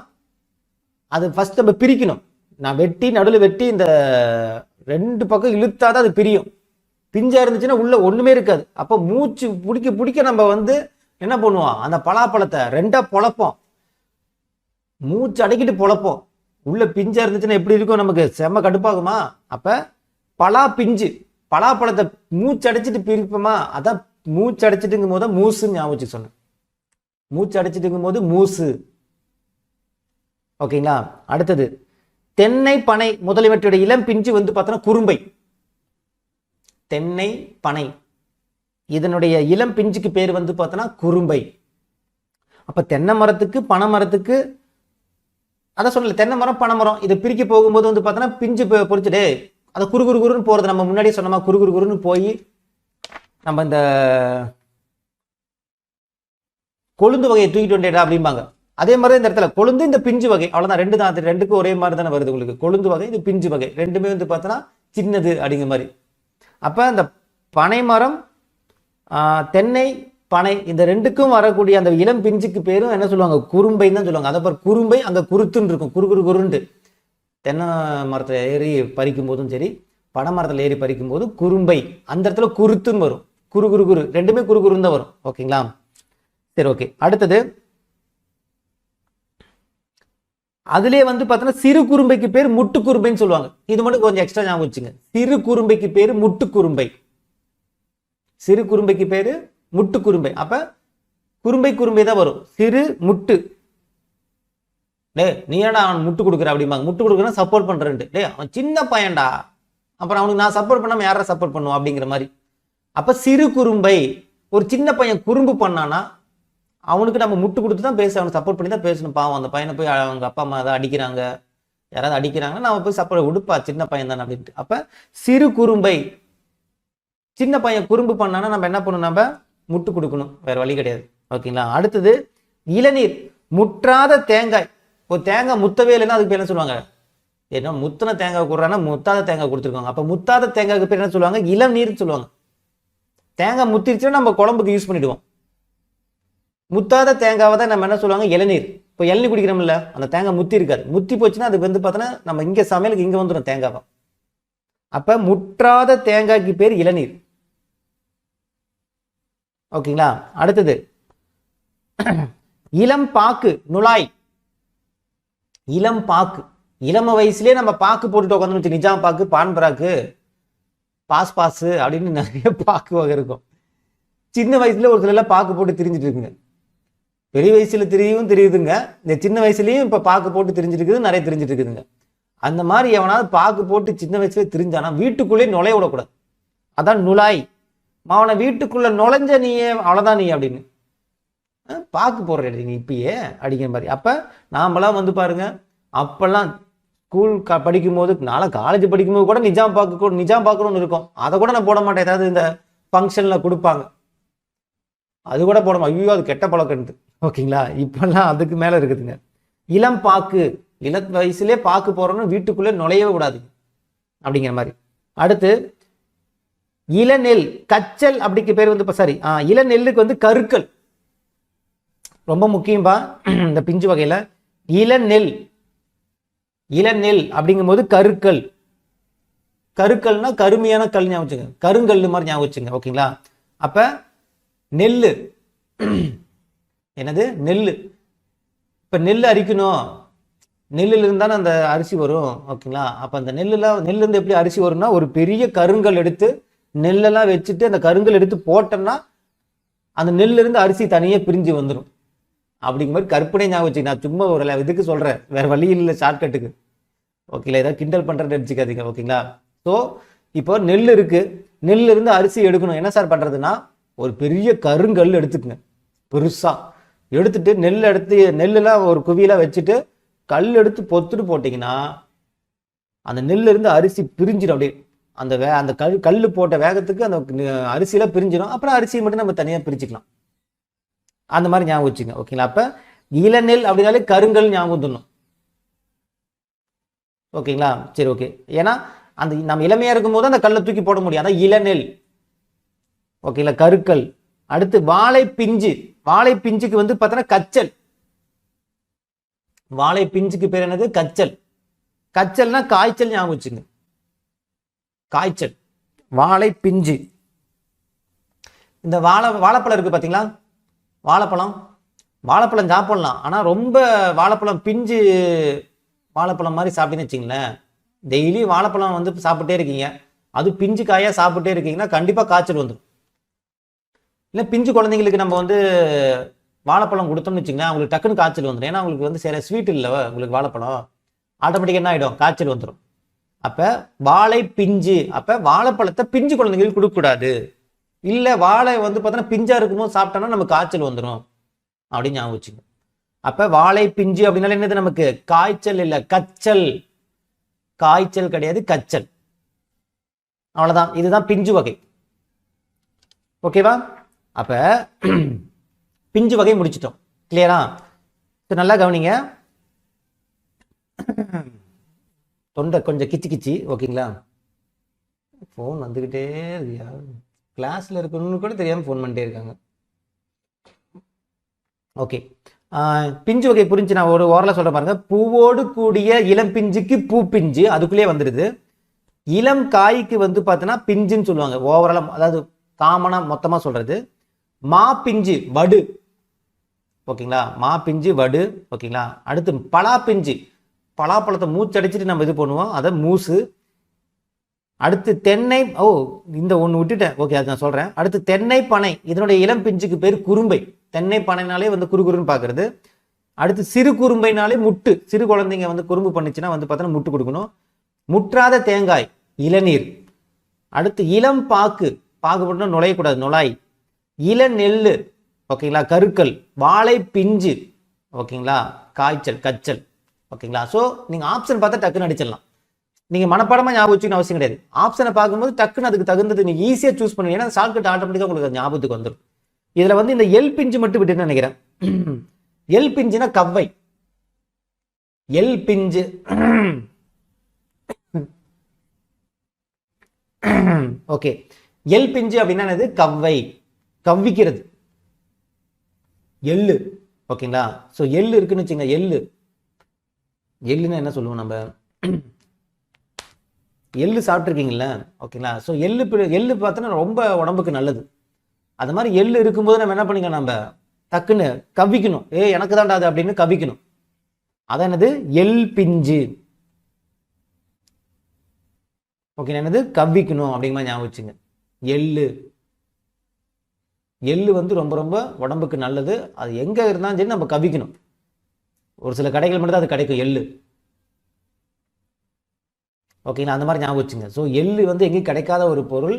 அது ஃபர்ஸ்ட் நம்ம பிரிக்கணும். நான் வெட்டி நடுவில் வெட்டி இந்த 2 பக்கம் இழுத்தாதான் அது பிரியும். பிஞ்சா இருந்துச்சுன்னா உள்ள ஒண்ணுமே இருக்காது. அப்போ மூச்சு பிடிக்க பிடிக்க நம்ம வந்து என்ன பண்ணுவோம், அந்த பலாப்பழத்தை 2ஆ பொழப்போம், மூச்சு அடக்கிட்டு பொழப்போம். உள்ள பிஞ்சா இருந்துச்சுன்னா எப்படி இருக்கும், நமக்கு செம்ம கடுப்பாகுமா? அப்ப பலா பிஞ்சு, பலாப்பழத்தை மூச்சு அடைச்சிட்டு பிரிப்போமா, அதான் மூச்சு அடைச்சிட்டுங்கும் போது மூசுன்னு ஞாபகம் சொன்னேன். மூச்சு அடைச்சிட்டுங்கும் போது மூசு. ஓகேங்களா? அடுத்தது தென்னை பனை முதலியவற்றுடைய இளம் பிஞ்சு வந்து பார்த்தோன்னா குறும்பை. தென்னை பனை இதனுடைய இளம் பிஞ்சுக்கு பேர் வந்து பார்த்தோன்னா குறும்பை. அப்ப தென்னை மரத்துக்கு பனை மரத்துக்கு அதான் சொல்லல, தென்னை மரம் பனை மரம் இதை பிரிக்க போகும்போது வந்து பார்த்தோன்னா பிஞ்சு பொறிச்சுடே அதை குறுகுறுன்னு போறது. நம்ம முன்னாடியே சொன்னோமா, குறுகுறுன்னு போய் நம்ம இந்த கொழுந்து வகையை தூக்கிட்டு வந்துடா அப்படிம்பாங்க. அதே மாதிரி இந்த இடத்துல கொழுந்து, இந்த பிஞ்சு வகை, அவ்வளவுதான். 2 தான், 2க்கும் ஒரே மாதிரி தானே வருது உங்களுக்கு. கொழுந்து வகை, இது பிஞ்சு வகை, ரெண்டுமே வந்து பார்த்தோன்னா சின்னது அப்படிங்கிற மாதிரி. அப்ப இந்த பனை மரம், தென்னை பனை, இந்த 2க்கும் வரக்கூடிய அந்த இளம் பிஞ்சுக்கு பேரும் என்ன சொல்லுவாங்க, குறும்பைன்னு தான் சொல்லுவாங்க. அதை பாரு, குறும்பை அங்க குருத்துன்னு இருக்கும், குறுகுறுன்ட்டு. தென்னை மரத்துல ஏறி பறிக்கும் போதும் சரி, பனை மரத்துல ஏறி பறிக்கும் போது குறும்பை, அந்த இடத்துல குருத்துன்னு வரும். குறு ரெண்டுமே குறுன்னு தான் வரும். ஓகேங்களா? சரி ஓகே. அடுத்தது அதுலேயே வந்து பார்த்தோன்னா சிறு குறும்பைக்கு பேர் முட்டு குறும்பைன்னு சொல்லுவாங்க. இது மட்டும் கொஞ்சம் எக்ஸ்ட்ரா ஞாபகம் வச்சுங்க. சிறு குறும்பைக்கு பேர் முட்டு குறும்பை. சிறு குறும்பைக்கு பேர் முட்டு குறும்பை. அப்போ குறும்பை குறும்பை தான் வரும். சிறு முட்டு. டே நீ ஏடா அவன் முட்டு கொடுக்குற அப்படிம்பாங்க. முட்டு கொடுக்குறா சப்போர்ட் பண்ணுறேன்ட்டு. டே அவன் சின்ன பையன்டா, அப்புறம் அவனுக்கு நான் சப்போர்ட் பண்ணாமல் யாரை சப்போர்ட் பண்ணுவோம் அப்படிங்கிற மாதிரி. அப்போ சிறு குறும்பை, ஒரு சின்ன பையன் குறும்பு பண்ணானா அவனுக்கு நம்ம முட்டு கொடுத்து தான் பேச, அவனுக்கு சப்போர்ட் பண்ணி தான் பேசணும். பாவம் அந்த பையனை போய் அவங்க அப்பா அம்மா ஏதாவது அடிக்கிறாங்க, யாராவது அடிக்கிறாங்கன்னா நம்ம போய் சப்போர்ட் உடுப்பா சின்ன பையன் தானே அப்படின்ட்டு. அப்போ சிறு குறும்பை, சின்ன பையன் குறும்பு பண்ணானா நம்ம என்ன பண்ணணும், நம்ம முட்டு கொடுக்கணும், வேற வழி கிடையாது. ஓகேங்களா. அடுத்தது இளநீர். முற்றாத தேங்காய். ஒரு தேங்காய் முத்தவே இல்லைன்னா அதுக்கு பேர் என்ன சொல்லுவாங்க, ஏன்னா முத்தின தேங்காய் கொடுறான்னா முத்தாத தேங்காய் கொடுத்துருக்காங்க. அப்போ முத்தாத தேங்காய்க்கு பேர் என்ன சொல்லுவாங்க, இளநீர்னு சொல்லுவாங்க. தேங்காய் முத்திருச்சுன்னா நம்ம குழம்புக்கு யூஸ் பண்ணிடுவோம். முத்தாத தேங்காவை தான் நம்ம என்ன சொல்லுவாங்க, இளநீர். இப்போ இளநீர் குடிக்கிறோம்ல, அந்த தேங்காய் முத்தி இருக்காது. முத்தி போச்சுன்னா அது வந்து பார்த்தோன்னா நம்ம இங்கே சமையலுக்கு இங்கே வந்துடும் தேங்காவை. அப்போ முற்றாத தேங்காய்க்கு பேர் இளநீர். ஓகேங்களா. அடுத்தது இளம் பாக்கு, நுழாய். இளம் பாக்கு, இளம வயசுலேயே நம்ம பாக்கு போட்டுட்டு உட்காந்து, நிஜாம் பாக்கு, பான் பராக்கு, பாஸ் பாஸு அப்படின்னு நிறைய பாக்கு வகை இருக்கும். சின்ன வயசுல ஒரு சில பாக்கு போட்டு திரிஞ்சிட்டு இருக்குங்க. பெரிய வயசுல தெரியுதுங்க. இந்த சின்ன வயசுலயும் இப்ப பாக்கு போட்டு தெரிஞ்சிட்டு இருக்குது, நிறைய தெரிஞ்சிட்டு இருக்குதுங்க. அந்த மாதிரி எவனாவது பாக்கு போட்டு சின்ன வயசுல தெரிஞ்சானா வீட்டுக்குள்ளே நுழைய விடக்கூடாது. அதான் நுழாய். அவனை வீட்டுக்குள்ள நுழைஞ்ச நீயே அவ்வளவுதான் நீ அப்படின்னு பாக்கு போடுற நீ இப்பயே அடிக்கிற மாதிரி. அப்ப நாமெல்லாம் வந்து பாருங்க, அப்பெல்லாம் ஸ்கூல் படிக்கும் போது, நானும் காலேஜ் படிக்கும் போது கூட நிஜாம் பார்க்கணும்னு இருக்கும். அதை கூட நான் போட மாட்டேன். ஏதாவது இந்த ஃபங்க்ஷன்ல கொடுப்பாங்க, அது கூட போட மாட்டேன். ஐயோ அது கெட்ட பழக்கம்ட்டு. ஓகேங்களா. இப்பெல்லாம் அதுக்கு மேல இருக்குதுங்க. இளம் பாக்கு, இள வயசுலேயே பாக்கு போறோம்னு வீட்டுக்குள்ளே நுழையவே கூடாது அப்படிங்கிற மாதிரி. அடுத்து இளநெல், கச்சல் அப்படிக்கு பேர் வந்து சாரி இளநெல்லுக்கு வந்து கருக்கல் ரொம்ப முக்கியம்பா இந்த பிஞ்சு வகையில. இளநெல், இளநெல் அப்படிங்கும் போது கருக்கல். கருக்கல்னா கருமையான கல் ஞாபகம் வச்சுங்க, கருங்கல் மாதிரி ஞாபகம் வச்சுங்க. ஓகேங்களா. அப்ப நெல்லு, என்னது நெல்லு. இப்ப நெல் அரிக்கணும், நெல்லுல இருந்தானே அந்த அரிசி வரும். ஓகேங்களா. அப்ப அந்த நெல்லுல இருந்து எப்படி அரிசி வரும்னா, ஒரு பெரிய கருங்கல் எடுத்து நெல்லெல்லாம் வச்சுட்டு அந்த கருங்கல் எடுத்து போட்டோம்னா அந்த நெல்ல இருந்து அரிசி தனியே பிரிஞ்சு வந்துடும். அப்படிங்கிற மாதிரி கற்பனை ஞாபகம் வச்சு, நான் சும்மா ஒரு இதுக்கு சொல்றேன், வேற வழி இல்லை ஷார்ட்கட்டுக்கு. ஓகேங்களா. ஏதாவது கிண்டல் பண்றேன்னு நினைச்சுக்காதீங்க. ஓகேங்களா. ஸோ இப்போ நெல் இருக்கு, நெல்ல இருந்து அரிசி எடுக்கணும். என்ன சார் பண்றதுன்னா, ஒரு பெரிய கருங்கல் எடுத்துக்குங்க, பெருசா எடுத்துட்டு நெல்லுலாம் ஒரு குவியலா வச்சுட்டு கல் எடுத்து பொத்துட்டு போட்டீங்கன்னா அந்த நெல்ல இருந்து அரிசி பிரிஞ்சிடும். அப்படியே அந்த கல் போட்ட வேகத்துக்கு அந்த அரிசியில பிரிஞ்சிடும். அப்புறம் அரிசியை மட்டும் நம்ம தனியா பிரிச்சுக்கலாம். அந்த மாதிரி ஞாபகம் வச்சுங்க. ஓகேங்களா. அப்ப இளநெல் அப்படின்னாலே கருங்கல் ஞாபகம் வந்துடணும். ஓகேங்களா. சரி ஓகே. ஏன்னா அந்த நம்ம இளமையா இருக்கும் போது அந்த கல்லை தூக்கி போட முடியும், அதான் இளநெல். ஓகேங்களா. கருக்கல். அடுத்து வாழை பிஞ்சு. வாழை பிஞ்சுக்கு வந்து பார்த்தோன்னா கச்சல். வாழை பிஞ்சுக்கு பேர் என்னது, கச்சல். கச்சல்னா காய்ச்சல் ஞாபகம் வச்சுங்க, காய்ச்சல். வாழை பிஞ்சு. இந்த வாழைப்பழம் இருக்கு பாத்தீங்களா, வாழைப்பழம் சாப்பிடலாம். ஆனா ரொம்ப வாழைப்பழம் பிஞ்சு வாழைப்பழம் மாதிரி சாப்பிட்டீங்கன்னு வச்சுங்களேன், டெய்லி வாழைப்பழம் வந்து சாப்பிட்டே இருக்கீங்க, அது பிஞ்சு காயா சாப்பிட்டே இருக்கீங்கன்னா கண்டிப்பா காய்ச்சல் வந்துடும். இல்லை பிஞ்சு குழந்தைங்களுக்கு நம்ம வந்து வாழைப்பழம் கொடுத்தோம்னு வச்சுங்களேன், அவங்களுக்கு டக்குன்னு காய்ச்சல் வந்துடும். ஏன்னா அவங்களுக்கு வந்து சரி ஸ்வீட் இல்லை உங்களுக்கு வாழைப்பழம், ஆட்டோமேட்டிக்காக என்ன ஆகிடும், காய்ச்சல் வந்துடும். அப்போ வாழை பிஞ்சு. அப்போ வாழைப்பழத்தை பிஞ்சு குழந்தைங்களுக்கு கொடுக்கக்கூடாது. இல்லை வாழை வந்து பார்த்தோன்னா பிஞ்சா இருக்கும்போது சாப்பிட்டோம்னா நமக்கு காய்ச்சல் வந்துடும் அப்படின்னு ஞாபகம் வச்சுக்கணும். அப்போ வாழை பிஞ்சு அப்படின்னால என்னது, நமக்கு காய்ச்சல் இல்லை, கச்சல். காய்ச்சல் கிடையாது, கச்சல். அவ்வளோதான். இதுதான் பிஞ்சு வகை. ஓகேவா. அப்ப பிஞ்சு வகை முடிச்சிட்டோம். கிளியரா. நல்லா கவனிங்க, தொண்டை கொஞ்சம் கிச்சி கிச்சி. ஓகேங்களா. ஃபோன் வந்துக்கிட்டே இருக்கியா, கிளாஸ்ல இருக்கணும்னு கூட தெரியாமல் ஃபோன் பண்ணிட்டே இருக்காங்க. ஓகே. பிஞ்சு வகை புரிஞ்சு நான் ஒரு ஓரளவு சொல்ற பாருங்க. பூவோடு கூடிய இளம் பிஞ்சுக்கு பூ பிஞ்சு, அதுக்குள்ளேயே வந்துடுது. இளம் காய்க்கு வந்து பார்த்தோன்னா பிஞ்சுன்னு சொல்லுவாங்க ஓவராலா, அதாவது காமனா மொத்தமா சொல்றது. மா பிஞ்சு வடு. ஓகேங்களா. மா பிஞ்சு வடு. ஓகேங்களா. அடுத்து பலா பிஞ்சு. பலாப்பழத்தை மூச்சடிச்சிட்டு நம்ம இது பண்ணுவோம், அதை மூசு. அடுத்து தென்னை, இந்த ஒன்று விட்டுட்டேன், ஓகே அது நான் சொல்கிறேன். அடுத்து தென்னை பனை, இதனுடைய இளம் பிஞ்சுக்கு பேர் குறும்பை. தென்னை பனைனாலே வந்து குறுகுறுன்னு பார்க்குறது. அடுத்து சிறு குறும்பைனாலே முட்டு, சிறு குழந்தைங்க வந்து குறும்பு பண்ணிச்சுன்னா வந்து பார்த்தோன்னா முட்டு கொடுக்கணும். முற்றாத தேங்காய் இளநீர். அடுத்து இளம் பாக்கு, பாக்கு போட்டோம்னா நுழையக்கூடாது, நுழாய். இள நெல்லு, ஓகேங்களா, கருக்கல். வாழை பிஞ்சு, ஓகேங்களா, காய்ச்சல், கச்சல், ஓகேங்களா. ஸோ நீங்கள் ஆப்ஷன் பார்த்தா டக்குன்னு அடிச்சிடலாம். நீங்கள் மனப்பாடமாக ஞாபகம் வச்சுக்கணும் அவசியம் கிடையாது. ஆப்ஷனை பார்க்கும்போது டக்குன்னு அதுக்கு தகுந்தது நீங்கள் ஈஸியாக சூஸ் பண்ணுவீங்க. ஏன்னா ஷார்ட்கட் ஆட்டோமேட்டிக்காக உங்களுக்கு ஞாபகத்துக்கு வந்துடும். இதில் வந்து இந்த எல் பிஞ்சு மட்டும் விட்டுன்னு நினைக்கிறேன். எல் பிஞ்சுனா கவ்வை. எல் பிஞ்சு, ஓகே. எல் பிஞ்சு அப்படின்னா என்னது? கவ்வை, கவ்விக்கிறது. எள்ளு, ஓகேங்களா. ஸோ எள்ளு இருக்குன்னு வச்சுங்க. எள்ளுன்னா என்ன சொல்லுவோம் நம்ம? எள்ளு சாப்பிட்ருக்கீங்களா? ஓகேங்களா. ஸோ எள்ளு பார்த்தோன்னா ரொம்ப உடம்புக்கு நல்லது. அது மாதிரி எள்ளு இருக்கும்போது நம்ம என்ன பண்ணிக்கணும், நம்ம டக்குன்னு கவ்விக்கணும். எனக்கு தான்டா அது அப்படின்னு கவ்விக்கணும். அதான் என்னது? எள் பிஞ்சு. ஓகே, என்னது? கவ்விக்கணும் அப்படிங்கிற ஞாபகம் வச்சுங்க. எள்ளு வந்து ரொம்ப ரொம்ப உடம்புக்கு நல்லது. அது எங்கே இருந்தாலும் சரி நம்ம கவ்விக்கணும். ஒரு சில கடைகள் மட்டும் தான் அது கிடைக்கும் எள்ளு, ஓகேங்களா. அந்த மாதிரி ஞாபகம் வச்சுங்க. ஸோ எள்ளு வந்து எங்கேயும் கிடைக்காத ஒரு பொருள்.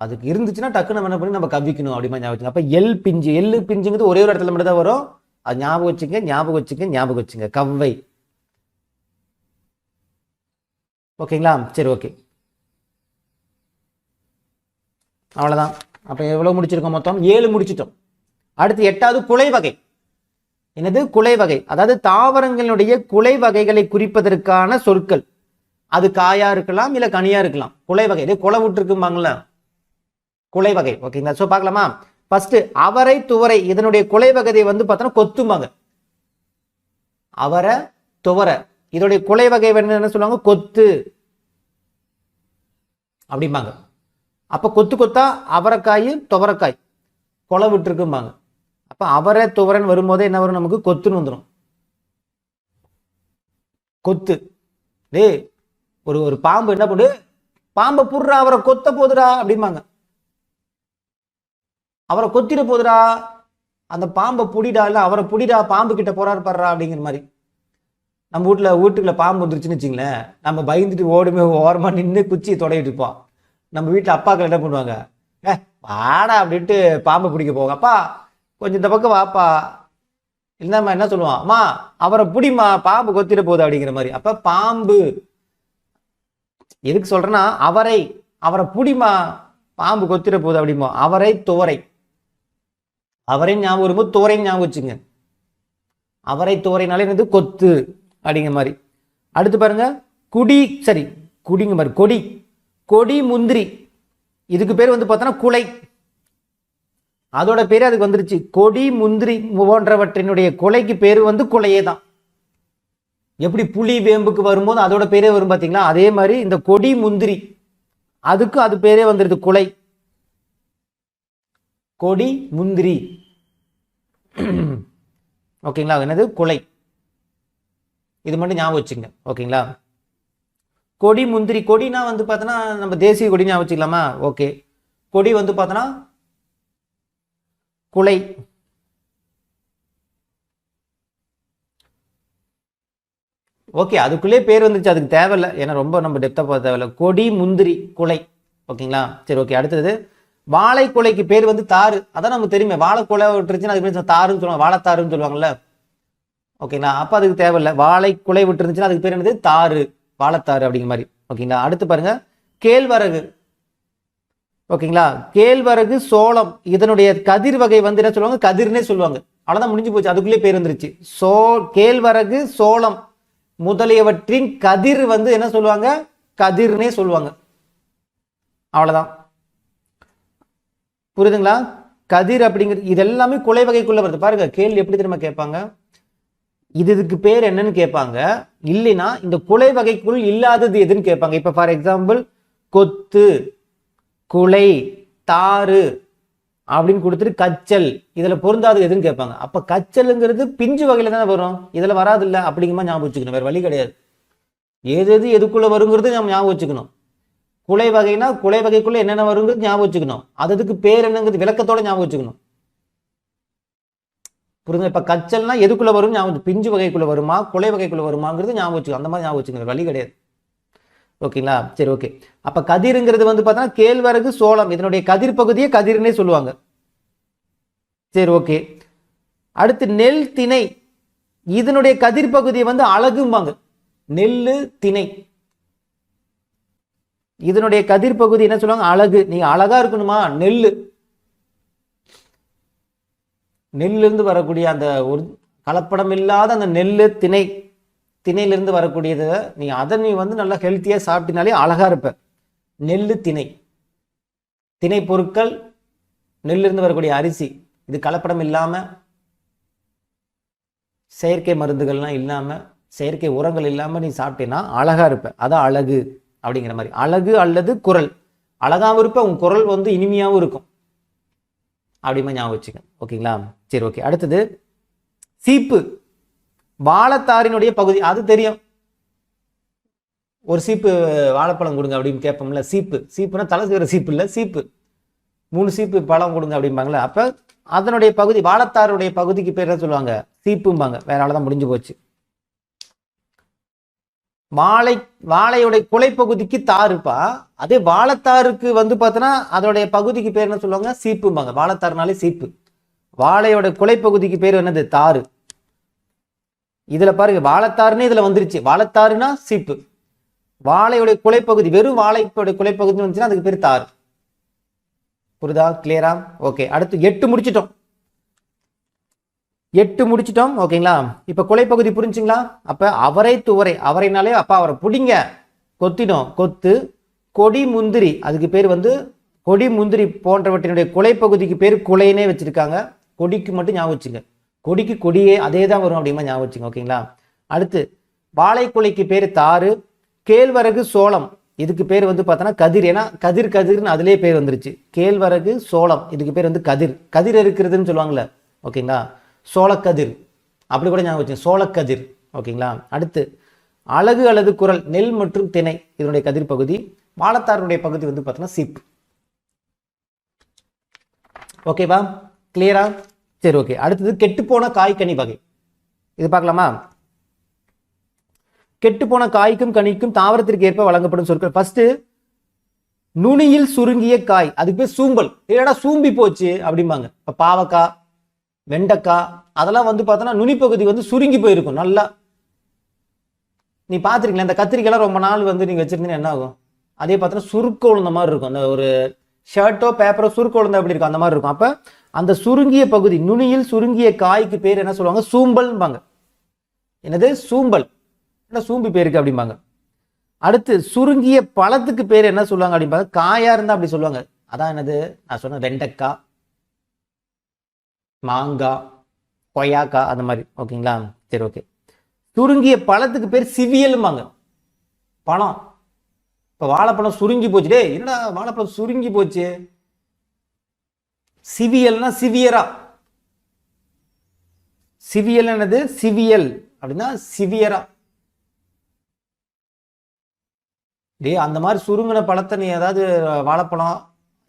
அதுக்கு இருந்துச்சுன்னா டக்குன்னு நம்ம என்ன பண்ணி நம்ம கவ்விக்கணும் அப்படிமா ஞாபகம் வச்சுங்க. அப்போ எள் பிஞ்சு, எள்ளு பிஞ்சுங்கிறது ஒரே ஒரு இடத்துல மட்டும் தான் வரும். அது ஞாபகம் வச்சுங்க. கவ்வை, ஓகேங்களா. சரி, ஓகே, அவ்வளோதான். அப்போ எவ்வளோ முடிச்சிருக்கோம்? மொத்தம் 7 முடிச்சிட்டோம். அடுத்து 8வது குலை வகை. என்னது? குலை வகை. அதாவது தாவரங்களுடைய குலை வகைகளை குறிப்பதற்கான சொற்கள். அது காயா இருக்கலாம், இல்லை கனியா இருக்கலாம். குலை வகை, கொலை விட்டுருக்கும்பாங்களா, குலை வகை, ஓகேங்களா. ஸோ பார்க்கலாமா? ஃபர்ஸ்ட் அவரை, துவரை, இதனுடைய குலை வகை வந்து பார்த்தோன்னா கொத்துமாங்க. அவரை, துவரை, இதோடைய குலை வகை என்ன சொல்லுவாங்க? கொத்து அப்படிம்பாங்க. அப்போ கொத்து கொத்தா அவரைக்காய், துவரைக்காய் கொலை விட்டுருக்கும்பாங்க. அப்போ அவரை துவரன் வரும்போதே என்ன வரும்? நமக்கு கொத்துன்னு வந்துடும். கொத்து. ஒரு பாம்பு என்ன பண்ணு, பாம்பை புடுறா, அவரை கொத்த போதுடா அப்படிம்பாங்க. அவரை கொத்திட போதுடா, அந்த பாம்பை புடிடா, இல்லை அவரை புடிடா, பாம்பு கிட்ட போறாரு பாடுறா அப்படிங்கிற மாதிரி. நம்ம வீட்டுக்குள்ள பாம்பு வந்துருச்சுன்னு வச்சுங்களேன், நம்ம பயந்துட்டு ஓடுமே, ஓரமா நின்று குச்சியை தொடையிட்டு இருப்போம். நம்ம வீட்டில் அப்பாக்கள் என்ன பண்ணுவாங்க? வாடா அப்படின்ட்டு பாம்பை பிடிக்க போவாங்க. அப்பா கொஞ்சம் இந்த பக்கம் வாப்பா, இல்லைம்மா என்ன சொல்லுவான்? அம்மா அவரை பிடிமா, பாம்பு கொத்திட போகுது அப்படிங்கிற மாதிரி. அப்ப பாம்பு எதுக்கு சொல்றேன்னா, அவரை பிடிமா, பாம்பு கொத்திட போகுது அப்படிமா. அவரை, துவரை, அவரை ஞாபகம் வரும்போது துவரை ஞாபகம் வச்சுங்க. அவரை துவரைனாலே என்னது? கொத்து அப்படிங்கிற மாதிரி. அடுத்து பாருங்க, குடிங்க மாதிரி. கொடி முந்திரி, இதுக்கு பேர் வந்து பார்த்தோன்னா குலை. அதோட பேரு அதுக்கு வந்துருச்சு. கொடி முந்திரி போன்றவற்றினுடைய குலைக்கு பேரு வந்து குலையே தான். எப்படி புலி வேம்புக்கு வரும்போது அதோட பேரே வரும் பார்த்தீங்களா, அதே மாதிரி இந்த கொடி முந்திரி அதுக்கு அது பேரே வந்துருது, குலை. கொடி முந்திரி, ஓகேங்களா. என்னது? குலை. இது மட்டும் ஞாபகம் வச்சுங்க, ஓகேங்களா. கொடி முந்திரி. கொடினா வந்து பார்த்தோன்னா நம்ம தேசிய கொடி ஞாபகம் வச்சுக்கலாமா? ஓகே. கொடி வந்து பார்த்தோன்னா குலை. ஓகே, அதுக்குள்ளே பேர் வந்துச்சு, அதுக்கு தேவையில்லை, ஏன்னா ரொம்ப நம்ம டெப்த்தாக போக தேவையில்லை. கொடி முந்திரி குலை, ஓகேங்களா. சரி, ஓகே. அடுத்தது வாழை குலைக்கு பேர் வந்து தாறு. அதான் நமக்கு தெரியுமே, வாழை குலை விட்டுருச்சுன்னா அதுக்கு பேர் தாருன்னு சொல்லுவாங்க, வாழைத்தாருன்னு சொல்லுவாங்கல்ல, ஓகேங்களா. அப்போ அதுக்கு தேவையில்லை. வாழை குலை விட்டுருந்துச்சுன்னா அதுக்கு பேர் என்னது? தாறு, வாழைத்தாறு அப்படிங்கிற மாதிரி, ஓகேங்களா. அடுத்து பாருங்க, கேழ்வரகு, ஓகேங்களா. கேழ்வரகு, சோளம், இதனுடைய கதிர் வகை வந்து என்ன சொல்லுவாங்க? கதிர்னே சொல்லுவாங்க. அவ்வளோதான், முடிஞ்சு போச்சு. அதுக்குள்ளே பேர் வந்துருச்சு. கேழ்வரகு, சோளம் முதலியவற்றின் கதிர் வந்து என்ன சொல்லுவாங்க? கதிர்னே சொல்லுவாங்க. அவ்வளவுதான், புரியுதுங்களா? கதிர் அப்படிங்கிறது இது எல்லாமே குலை வகைக்குள்ள வருது. பாருங்க, கேள்வி எப்படி தெரியுமா கேட்பாங்க? இதுக்கு பேர் என்னன்னு கேட்பாங்க. இல்லைன்னா இந்த குலை வகைக்குள் இல்லாதது எதுன்னு கேட்பாங்க. இப்ப ஃபார் எக்ஸாம்பிள் கொத்து, குலை, தாறு அப்படின்னு கொடுத்துட்டு கச்சல், இதுல பொருந்தாது எதுன்னு கேட்பாங்க. அப்ப கச்சலுங்கிறது பிஞ்சு வகையில தானே வரும், இதுல வராது இல்ல அப்படிங்கமா ஞாபகம் வச்சுக்கணும், வேற வழி கிடையாது. எது எது எதுக்குள்ள வருங்கிறது நம்ம ஞாபகம் வச்சுக்கணும். குலை வகைனா குலை வகைக்குள்ள என்னென்ன வருங்கிறது ஞாபகம் வச்சுக்கணும். அதுக்கு பேர் என்னங்கிறது விளக்கத்தோட ஞாபகம் வச்சுக்கணும். புரியுது? இப்ப கச்சல்னா எதுக்குள்ள வரும் ஞாபகம், பிஞ்சு வகைக்குள்ள வருமா குலை வகைக்குள்ள வருமாங்கிறது ஞாபகம் வச்சுக்கணும். அந்த மாதிரி ஞாபகம் வச்சுக்கணும், வழி கிடையாது. ஓகேங்களா? சரி, ஓகே. அப்ப கதிருங்கிறது வந்து பார்த்தோன்னா கேழ்வரகு சோளம், இதனுடைய கதிர் பகுதியை கதிர்னே சொல்லுவாங்க. சரி, ஓகே. அடுத்து நெல் திணை, இதனுடைய கதிர் பகுதியை வந்து அழகும்பாங்க. நெல்லு திணை இதனுடைய கதிர் பகுதி என்ன சொல்லுவாங்க, அழகு. நீங்க அழகா இருக்கணுமா, நெல்லு, நெல்லிருந்து வரக்கூடிய அந்த ஒரு கலப்படம் இல்லாத அந்த நெல்லு திணை, திணையிலிருந்து வரக்கூடியதை நீ வந்து நல்லா ஹெல்த்தியா சாப்பிட்டினாலே அழகா இருப்ப. நெல்லு திணை, திணை பொருட்கள், நெல்லிருந்து வரக்கூடிய அரிசி, இது கலப்படம் இல்லாம, செயற்கை மருந்துகள்லாம் இல்லாம, செயற்கை உரங்கள் இல்லாம நீ சாப்பிட்டேன்னா அழகா இருப்ப. அதான் அழகு அப்படிங்கிற மாதிரி. அழகு அல்லது குரல், அழகாவும் இருப்ப, உன் குரல் வந்து இனிமையாகவும் இருக்கும். அப்படிமா ஞாபகம் வச்சுக்க. ஓகேங்களா? சரி, ஓகே. அடுத்தது சீப்பு, வாழைத்தாரினுடைய பகுதி, அது தெரியும். ஒரு சீப்பு வாழைப்பழம் கொடுங்க அப்படின்னு கேட்போம்ல, சீப்பு. சீப்புனா தலை செய்கிற சீப்பு இல்லை, சீப்பு. 3 சீப்பு பழம் கொடுங்க அப்படிம்பாங்களே. அப்ப அதனுடைய பகுதி, வாழைத்தாருடைய பகுதிக்கு பேர் என்ன சொல்லுவாங்க, சீப்பும்பாங்க. வேற ஆளதான் முடிஞ்சு போச்சு. வாழையுடைய குலைப்பகுதிக்கு தாருப்பா. அதே வாழைத்தாருக்கு வந்து பார்த்தோன்னா அதோடைய பகுதிக்கு பேர் என்ன சொல்லுவாங்க, சீப்பும்பாங்க. வாழைத்தாருனாலே சீப்பு. வாழையோட குலைப்பகுதிக்கு பேர் என்னது, தாரு. இதுல பாருங்க, வாழைத்தாருன்னு இதுல வந்துருச்சு. வாழைத்தாருனா சீப்பு. வாழையுடைய குலைப்பகுதி, வெறும் வாழைப்போடைய குலைப்பகுதி வந்துச்சுன்னா அதுக்கு பேர் தாரு. புரியுதா? கிளியரா? ஓகே. அடுத்து 8 முடிச்சிட்டோம். 8 முடிச்சிட்டோம். ஓகேங்களா? இப்ப குலைப்பகுதி புரிஞ்சுங்களா? அப்ப அவரை துவரை, அவரைனாலே அப்பா அவரை புடிங்க, கொத்திடும், கொத்து. கொடி முந்திரி, அதுக்கு பேர் வந்து கொடி முந்திரி போன்றவற்றினுடைய குலைப்பகுதிக்கு பேர் குலைனே வச்சிருக்காங்க. கொடிக்கு மட்டும் ஞாபகம் வச்சுங்க, கொடிக்கு கொடியே அதே தான் வரும் அப்படிமா ஞாபகம் வச்சுங்க. ஓகேங்களா? அடுத்து வாழைக்குலைக்கு பேர் தாரு. கேழ்வரகு சோளம், இதுக்கு பேர் வந்து பார்த்தோன்னா கதிர். ஏன்னா கதிர் கதிர்னு அதுலேயே பேர் வந்துருச்சு. கேழ்வரகு சோளம், இதுக்கு பேர் வந்து கதிர். கதிர் இருக்கிறதுன்னு சொல்லுவாங்கல்ல. ஓகேங்களா? சோளக்கதிர், அப்படி கூட ஞாபகம் வச்சுங்க, சோளக்கதிர். ஓகேங்களா? அடுத்து அழகு அல்லது குரல், நெல் மற்றும் திணை, இதனுடைய கதிர் பகுதி. வாழைத்தாருடைய பகுதி வந்து பார்த்தோன்னா சீப்பு. ஓகேவா? கிளியரா? சரி, ஓகே. அடுத்தது கெட்டுப்போன காய்கனி வகை, இது பார்க்கலாமா? கெட்டுப்போன காய்க்கும் கனிக்கும் தாவரத்திற்கு ஏற்ப வழங்கப்படும் சொற்கள். ஃபர்ஸ்ட் நுனியில் சுருங்கிய காய், அதுக்கு பேர் சூம்பல். ஏடா சூம்பி போச்சு அப்படிம்பாங்க. இப்ப பாவக்காய், வெண்டைக்காய், அதெல்லாம் வந்து பார்த்தோன்னா நுனிப்பகுதி வந்து சுருங்கி போயிருக்கும் நல்லா. நீ பார்த்துருக்கீங்களா, இந்த கத்திரிக்காய் ரொம்ப நாள் வந்து நீங்க வச்சிருந்தீங்கன்னா என்ன ஆகும், அதே பார்த்தோன்னா சுருக்க உளுந்த மாதிரி இருக்கும். அந்த ஒரு ஷர்ட்டோ பேப்பரோ சுருக்க உளுந்த எப்படி இருக்கும், அந்த மாதிரி இருக்கும். அப்ப அந்த சுருங்கிய பகுதி, நுனியில் சுருங்கிய காய்க்கு பேர் என்ன சொல்லுவாங்க, சூம்பல்பாங்க. என்னது, சூம்பல். என்ன சூம்பி பேருக்கு அப்படிம்பாங்க. அடுத்து சுருங்கிய பழத்துக்கு பேர் என்ன சொல்லுவாங்க அப்படிம்பாங்க, காயா இருந்தா அப்படி சொல்லுவாங்க. அதான் என்னது நான் சொன்ன வெண்டைக்காய், மாங்காய், கொய்யாக்காய், அந்த மாதிரி. ஓகேங்களா? சரி, ஓகே. சுருங்கிய பழத்துக்கு பேர் சிவியல்பாங்க. பழம், இப்ப வாழைப்பழம் சுருங்கி போச்சு, டே என்னடா வாழைப்பழம் சுருங்கி போச்சு. சிவியல்னா சிவியரா. சிவியல் என்னது, சிவியல் அப்படின்னா சிவியரா. டே அந்த மாதிரி சுருங்கின பழத்தை நீ ஏதாவது வாழைப்பழம்,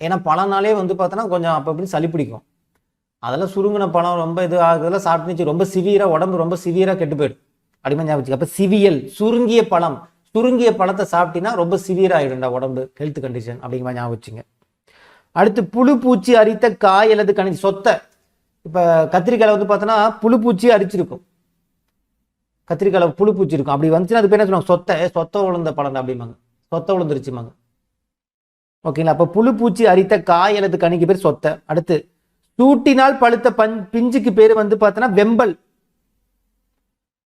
ஏன்னா பழம்னாலே வந்து பார்த்தோன்னா கொஞ்சம் அப்போ அப்படி சளி பிடிக்கும். அதெல்லாம் சுருங்கின பழம் ரொம்ப இது ஆகுதெல்லாம் சாப்பிட்டுச்சு, ரொம்ப சிவியரா, உடம்பு ரொம்ப சிவியரா கெட்டு போயிடும் அப்படிமா ஞாபகம். அப்ப சிவியல், சுருங்கிய பழம். சுருங்கிய பழத்தை சாப்பிட்டீங்கன்னா ரொம்ப சிவியரா ஆயிடும்டா உடம்பு, ஹெல்த் கண்டிஷன் அப்படிங்கிற ஞாபகம் வச்சுங்க. அடுத்து புழு பூச்சி அரித்த காய் அல்லது கனி, சொத்தை. இப்ப கத்திரிக்காய் வந்து பார்த்தோன்னா புழு பூச்சி அரிச்சிருக்கும், கத்திரிக்காய் புழு பூச்சி இருக்கும். அப்படி வந்துச்சுன்னா அது பேர் என்ன சொல்லுவாங்க, சொத்தை விழுந்த பழம் அப்படிம்பாங்க, சொத்தை விழுந்துருச்சுமாங்க. ஓகேங்களா? அப்ப புழு பூச்சி அரித்த காய் அல்லது கனிக்கு பேர் சொத்தை. அடுத்து சூட்டினால் பழுத்த பிஞ்சுக்கு பேர் வந்து பார்த்தோன்னா வெம்பல்,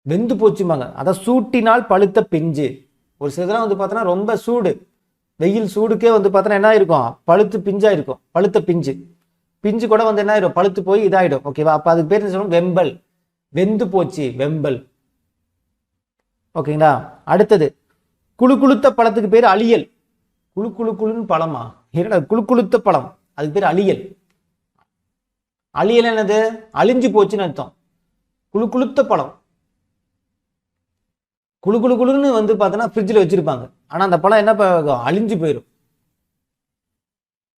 வெந்து போச்சுமாங்க. அதான் சூட்டினால் பழுத்த பிஞ்சு. ஒரு சிலதெல்லாம் வந்து பார்த்தோன்னா ரொம்ப சூடு, வெயில் சூடுக்கே வந்து பார்த்தோன்னா என்ன இருக்கும், பழுத்து பிஞ்சா இருக்கும். பழுத்த பிஞ்சு, பிஞ்சு கூட வந்து என்ன ஆயிடும், பழுத்து போய் இதாயிடும். ஓகேவா? அப்ப அதுக்கு பேர் என்ன சொல்லுவோம், வெம்பல். வெந்து போச்சு, வெம்பல். ஓகேங்களா? அடுத்தது குழு குளுத்த பழத்துக்கு பேர் அழியல். குழு குழுன்னு பழமா, குழு குளுத்த பழம், அதுக்கு பேர் அழியல். அழியல் என்னது? அழிஞ்சு போச்சுன்னு அர்த்தம். குழு குளுத்த பழம். குழு குழு குழுன்னு வந்து பார்த்தோன்னா ஃப்ரிட்ஜில் வச்சுருப்பாங்க. ஆனால் அந்த பழம் என்ன அழிஞ்சு போயிடும்.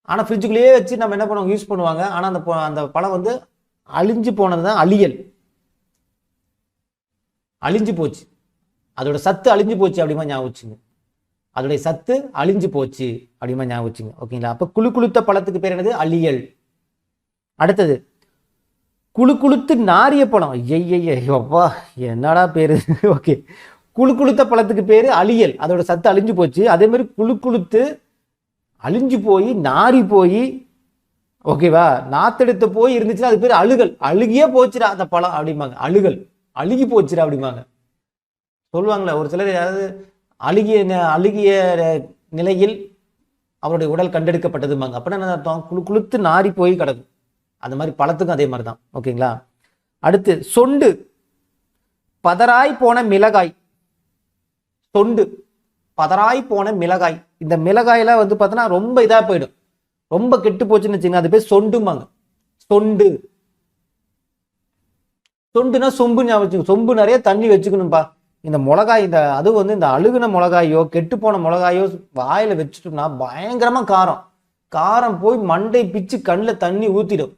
ஆனால் ஃப்ரிட்ஜுக்குள்ளேயே வச்சு நம்ம என்ன பண்ணுவோம், யூஸ் பண்ணுவாங்க. ஆனால் அந்த பழம் வந்து அழிஞ்சு போனது தான் அழியல். அழிஞ்சு போச்சு, அதோட சத்து அழிஞ்சு போச்சு அப்படிமா ஞாபகம் வச்சுங்க. அதோடைய சத்து அழிஞ்சு போச்சு அப்படிமா ஞாபகம் வச்சுங்க. ஓகேங்களா? அப்போ குழு குளுத்த பழத்துக்கு பேர் என்னது? அழியல். அடுத்தது குழு குளுத்து நாரிய பழம். ஐயப்பா என்னடா பேரு. ஓகே, குழு குளுத்த பழத்துக்கு பேரு அழியல், அதோட சத்து அழிஞ்சு போச்சு. அதே மாதிரி குழு குளுத்து அழிஞ்சு போய் நாரி போய், ஓகேவா, நாத்தெடுத்து போய் இருந்துச்சுன்னா அது பேர் அழுகல். அழுகியே போச்சுடா அந்த பழம் அப்படிம்பாங்க. அழுகல், அழுகி போச்சுடா அப்படிம்பாங்க. சொல்லுவாங்களே ஒரு சிலர், ஏதாவது அழுகிய நிலையில் அவருடைய உடல் கண்டெடுக்கப்பட்டதுமாங்க. அப்படின்னா என்ன அர்த்தம்? குழு குளுத்து நாரி போய் கிடக்கும். அந்த மாதிரி பழத்துக்கும் அதே மாதிரி தான். ஓகேங்களா? அடுத்து சொண்டு, பதராய் போன மிளகாய். சொண்டு, பதராய் போன மிளகாய். இந்த மிளகாயெல்லாம் வந்து பார்த்தோன்னா ரொம்ப இதாக போயிடும், ரொம்ப கெட்டு போச்சுன்னு வச்சுங்க, அது பேர் சொண்டுமாங்க. சொண்டு. சொண்டுனா சொம்பு ஞாபகம் வச்சுக்கணும். சொம்பு நிறைய தண்ணி வச்சுக்கணும்பா. இந்த மிளகாய், அதுவும் வந்து இந்த அழுகுன மிளகாயோ கெட்டு போன மிளகாயோ வாயில வச்சுட்டோம்னா பயங்கரமா காரம் போய் மண்டை பிச்சு கண்ணில் தண்ணி ஊத்திடும்.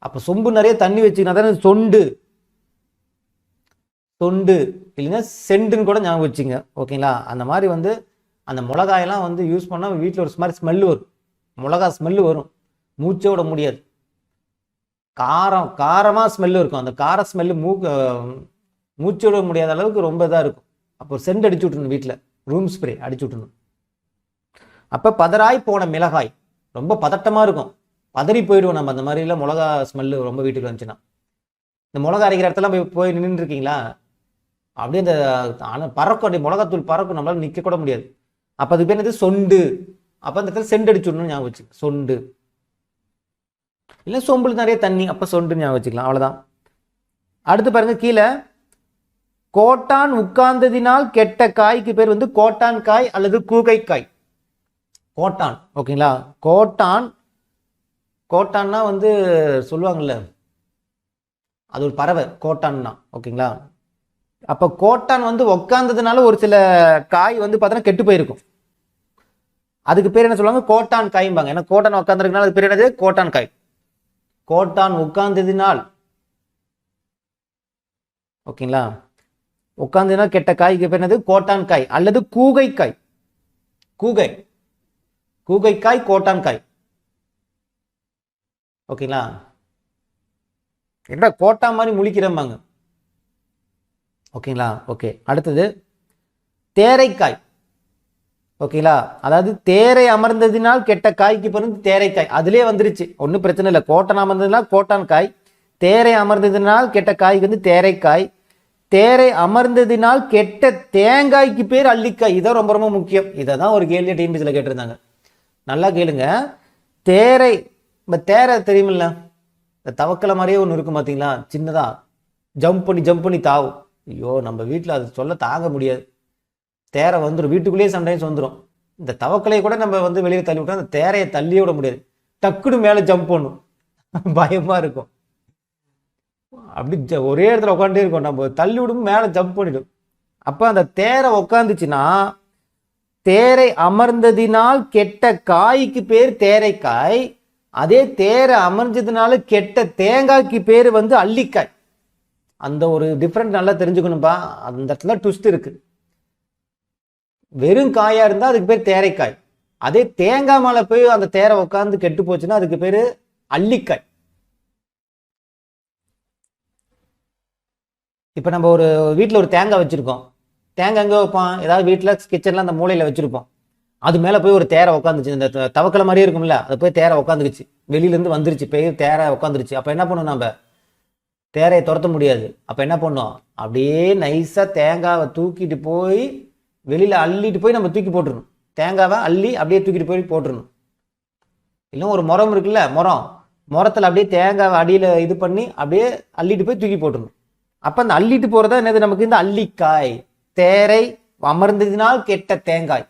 அப்ப சொம்பு நிறைய தண்ணி வச்சுக்கணும். அதான் சொண்டு. தொண்டு இல்லைன்னா செண்டுன்னு கூட ஞாபகம் வச்சுங்க. ஓகேங்களா? அந்த மாதிரி வந்து அந்த மிளகாயெல்லாம் வந்து யூஸ் பண்ணால் வீட்டில் ஒரு மாதிரி ஸ்மெல்லு வரும். மிளகா ஸ்மெல்லு வரும், மூச்சே விட முடியாது. காரமாக ஸ்மெல்லு இருக்கும். அந்த கார ஸ்மெல்லு மூச்சு விட முடியாத அளவுக்கு ரொம்ப இதாக இருக்கும். அப்போ சென்ட் அடிச்சு விட்டுணும், வீட்டில் ரூம் ஸ்ப்ரே அடிச்சு விட்டுணும். அப்போ பதராய் போன மிளகாய் ரொம்ப பதட்டமாக இருக்கும், பதறி போயிடுவோம் நம்ம. அந்த மாதிரிலாம் மிளகா ஸ்மெல்லு ரொம்ப வீட்டுக்கு வந்துச்சுன்னா, இந்த மிளகா அரைக்கிற இடத்துல போய் நின்று இருக்கீங்களா, அப்படியே அந்த பறக்கும், அப்படி மிளகாத்தூள் பறக்கும், நம்மளால நிற்க கூட முடியாது. அப்போ அது பேர் என்னது? சொண்டு. அப்போ அந்த இடத்துல செண்டு அடிச்சு விடணும்னு ஞாபகம் வச்சு, சொண்டு. இல்லை சொம்புல நிறைய தண்ணி, அப்போ சொண்டு ஞாபகம் வச்சுக்கலாம். அவ்வளோதான். அடுத்து பாருங்க கீழே, கோட்டான் உட்கார்ந்ததினால் கெட்ட காய்க்கு பேர் வந்து கோட்டான் காய் அல்லது கூகைக்காய். கோட்டான். ஓகேங்களா? கோட்டான்னா வந்து சொல்லுவாங்கல்ல, அது ஒரு பறவை கோட்டான்னா. ஓகேங்களா? அப்போ கோட்டான் வந்து உட்கார்ந்ததுனால ஒரு சில காய் வந்து பார்த்தோன்னா கெட்டு போயிருக்கும். அதுக்கு பேர் என்ன சொல்லுவாங்க? கோட்டான் காய்பாங்க. ஏன்னா கோட்டான் உட்காந்துருக்கனால அது பேர் என்னது? கோட்டான் காய். கோட்டான் உட்கார்ந்ததினால், ஓகேங்களா, உட்கார்ந்ததுனால் கெட்ட காய்க்கு பேர் என்னது? கோட்டான் காய் அல்லது கூகைக்காய். கூகைக்காய், கோட்டான் காய். ஓகேங்களா? என்ன கோட்டா மாதிரி முழிக்கிறம்பாங்க. ஓகேங்களா? ஓகே. அடுத்தது தேரைக்காய். ஓகேங்களா? அதாவது தேரை அமர்ந்ததினால் கெட்ட காய்க்கு பிறகு தேரைக்காய். அதுலேயே வந்துருச்சு, ஒன்றும் பிரச்சனை இல்லை. கோட்டன் அமர்ந்ததுனால் கோட்டான் காய், தேரை அமர்ந்ததினால் கெட்ட காய்க்கு வந்து தேரைக்காய், தேரை அமர்ந்ததினால் கெட்ட தேங்காய்க்கு பேர் அள்ளிக்காய். இதான் ரொம்ப ரொம்ப முக்கியம். இதை தான் ஒரு கேள்வி டிஎன்பிசியில் கேட்டிருந்தாங்க. நல்லா கேளுங்க. தேரை, இப்போ தேரை தெரியுமில்ல, இந்த தவக்கலை மாதிரியே ஒன்று இருக்கும் பார்த்தீங்களா, சின்னதாக ஜம்ப் பண்ணி தாவும். ஐயோ, நம்ம வீட்டில் அது சொல்ல தாங்க முடியாது. தேரை வந்துடும், வீட்டுக்குள்ளேயே சம்டைம்ஸ் வந்துடும். இந்த தவக்கலையை கூட நம்ம வந்து வெளியே தள்ளி விட்டோம், அந்த தேரையை தள்ளியே விட முடியாது. டக்குன்னு மேலே ஜம்ப் பண்ணும், பயமாக இருக்கும். அப்படி ஒரே இடத்துல உட்காந்துட்டே இருக்கும், நம்ம தள்ளி விடும் மேலே ஜம்ப் பண்ணிடும். அப்போ அந்த தேரை உட்காந்துச்சுன்னா, தேரை அமர்ந்ததினால் கெட்ட காய்க்கு பேர் தேரைக்காய், அதே தேரை அமர்ந்ததுனால கெட்ட தேங்காய்க்கு பேர் வந்து அள்ளிக்காய். அந்த ஒரு டிஃப்ரெண்ட் நல்லா தெரிஞ்சுக்கணும்பா. அந்த இடத்துல ட்விஸ்ட் இருக்கு. வெறும் காயா இருந்தா அதுக்கு பேர் தேரைக்காய், அதே தேங்காய் மேல போய் அந்த தேரை உட்காந்து கெட்டு போச்சுன்னா அதுக்கு பேரு அள்ளிக்காய். இப்ப நம்ம ஒரு வீட்டுல ஒரு தேங்காய் வச்சிருக்கோம். தேங்காய் எங்க வைப்போம்? ஏதாவது வீட்டுல கிச்சன்ல அந்த மூலையில வச்சிருப்போம். அது மேல போய் ஒரு தேரை உட்காந்துச்சு, இந்த தவக்கலை மாதிரியே இருக்கும்ல, அது போய் தேரை உட்காந்துக்குச்சு, வெளியில இருந்து வந்துருச்சு, போய் தேரை உட்காந்துருச்சு. அப்ப என்ன பண்ணும்? நம்ம தேரையை துரத்த முடியாது. அப்ப என்ன பண்ணோம்? அப்படியே நைஸா தேங்காவை தூக்கிட்டு போய் வெளியில அள்ளிட்டு போய் நம்ம தூக்கி போட்டுருணும். தேங்காவை அள்ளி அப்படியே தூக்கிட்டு போய் போட்டுருணும். இல்லை ஒரு முறம் இருக்குல்ல, முறத்துல அப்படியே தேங்காவை அடியில இது பண்ணி அப்படியே அள்ளிட்டு போய் தூக்கி போட்டுருணும். அப்ப அந்த அள்ளிட்டு போறதா என்னது? நமக்கு இந்த அள்ளிக்காய். தேரை அமர்ந்ததினால் கெட்ட தேங்காய்.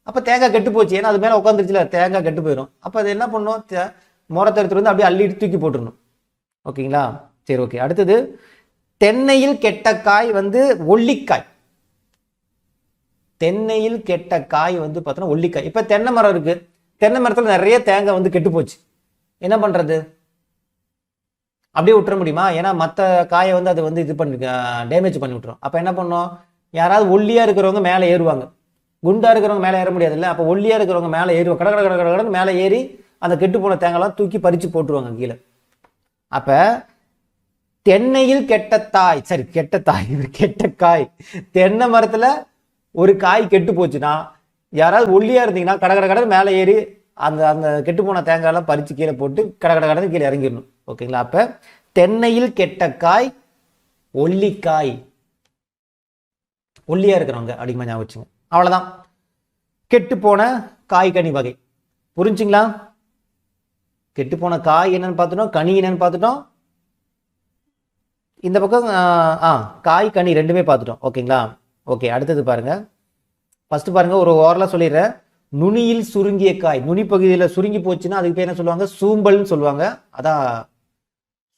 அப்ப தேங்காய் கெட்டு போச்சு, ஏன்னா அது மேல உட்காந்துருச்சுல, தேங்காய் கெட்டு போயிடும். அப்ப அது என்ன பண்ணும்? மோரத்தை எடுத்துகிட்டு வந்து அப்படியே அள்ளி தூக்கி போட்டுடணும். ஓகேங்களா? சரி, ஓகே. அடுத்தது தென்னையில் கெட்ட காய் வந்து ஒல்லிக்காய். தென்னையில் கெட்ட காய் வந்து பார்த்தோன்னா ஒல்லிக்காய். இப்போ தென்னை மரம் இருக்கு, தென்னை மரத்தில் நிறைய தேங்காய் வந்து கெட்டு போச்சு, என்ன பண்ணுறது? அப்படியே விட்டுற முடியுமா? ஏன்னா மற்ற காயை வந்து அது வந்து இது பண்ணி டேமேஜ் பண்ணி விட்டுரும். அப்போ என்ன பண்ணோம்? யாராவது ஒல்லியாக இருக்கிறவங்க மேலே ஏறுவாங்க, குண்டாக இருக்கிறவங்க மேலே ஏற முடியாது இல்லை. அப்போ ஒல்லியாக இருக்கிறவங்க மேலே ஏறுவாங்க, கடை கடை கடை கடைன்னு மேலே ஏறி அந்த கெட்டு போன தேங்காய்லாம் தூக்கி பறித்து போட்டுருவாங்க கீழே. அப்போ தென்னையில் கெட்ட தாய், சரி கெட்ட தாய், கெட்ட காய். தென்னை மரத்தில் ஒரு காய் கெட்டு போச்சுன்னா யாராவது ஒல்லியாக இருந்தீங்கன்னா கடை கடை கடை மேலே ஏறி அந்த அந்த கெட்டு போன தேங்காயெல்லாம் பறித்து கீழே போட்டு கடை கடை கடை கீழே இறங்கிடணும். ஓகேங்களா? அப்போ தென்னையில் கெட்ட காய் ஒல்லிக்காய். ஒல்லியாக இருக்கிறவங்க அப்படிமா ஞாபகம் வச்சுங்க. அவ்வளோதான், கெட்டு போன காய்கனி வகை. புரிஞ்சுங்களா? கெட்டு போன காய் என்னன்னு பார்த்துட்டோம், கனி என்னன்னு பார்த்துட்டோம். இந்த பக்கம் காய் கனி ரெண்டுமே பார்த்துட்டோம். ஓகேங்களா? ஓகே. அடுத்தது பாருங்க, ஃபர்ஸ்ட் பாருங்க, ஒரு ஓரலாக சொல்லிடுறேன். நுனியில் சுருங்கிய காய், நுனி பகுதியில் சுருங்கி போச்சுன்னா அதுக்கு பேர் என்ன சொல்லுவாங்க? சூம்பல்னு சொல்லுவாங்க. அதான்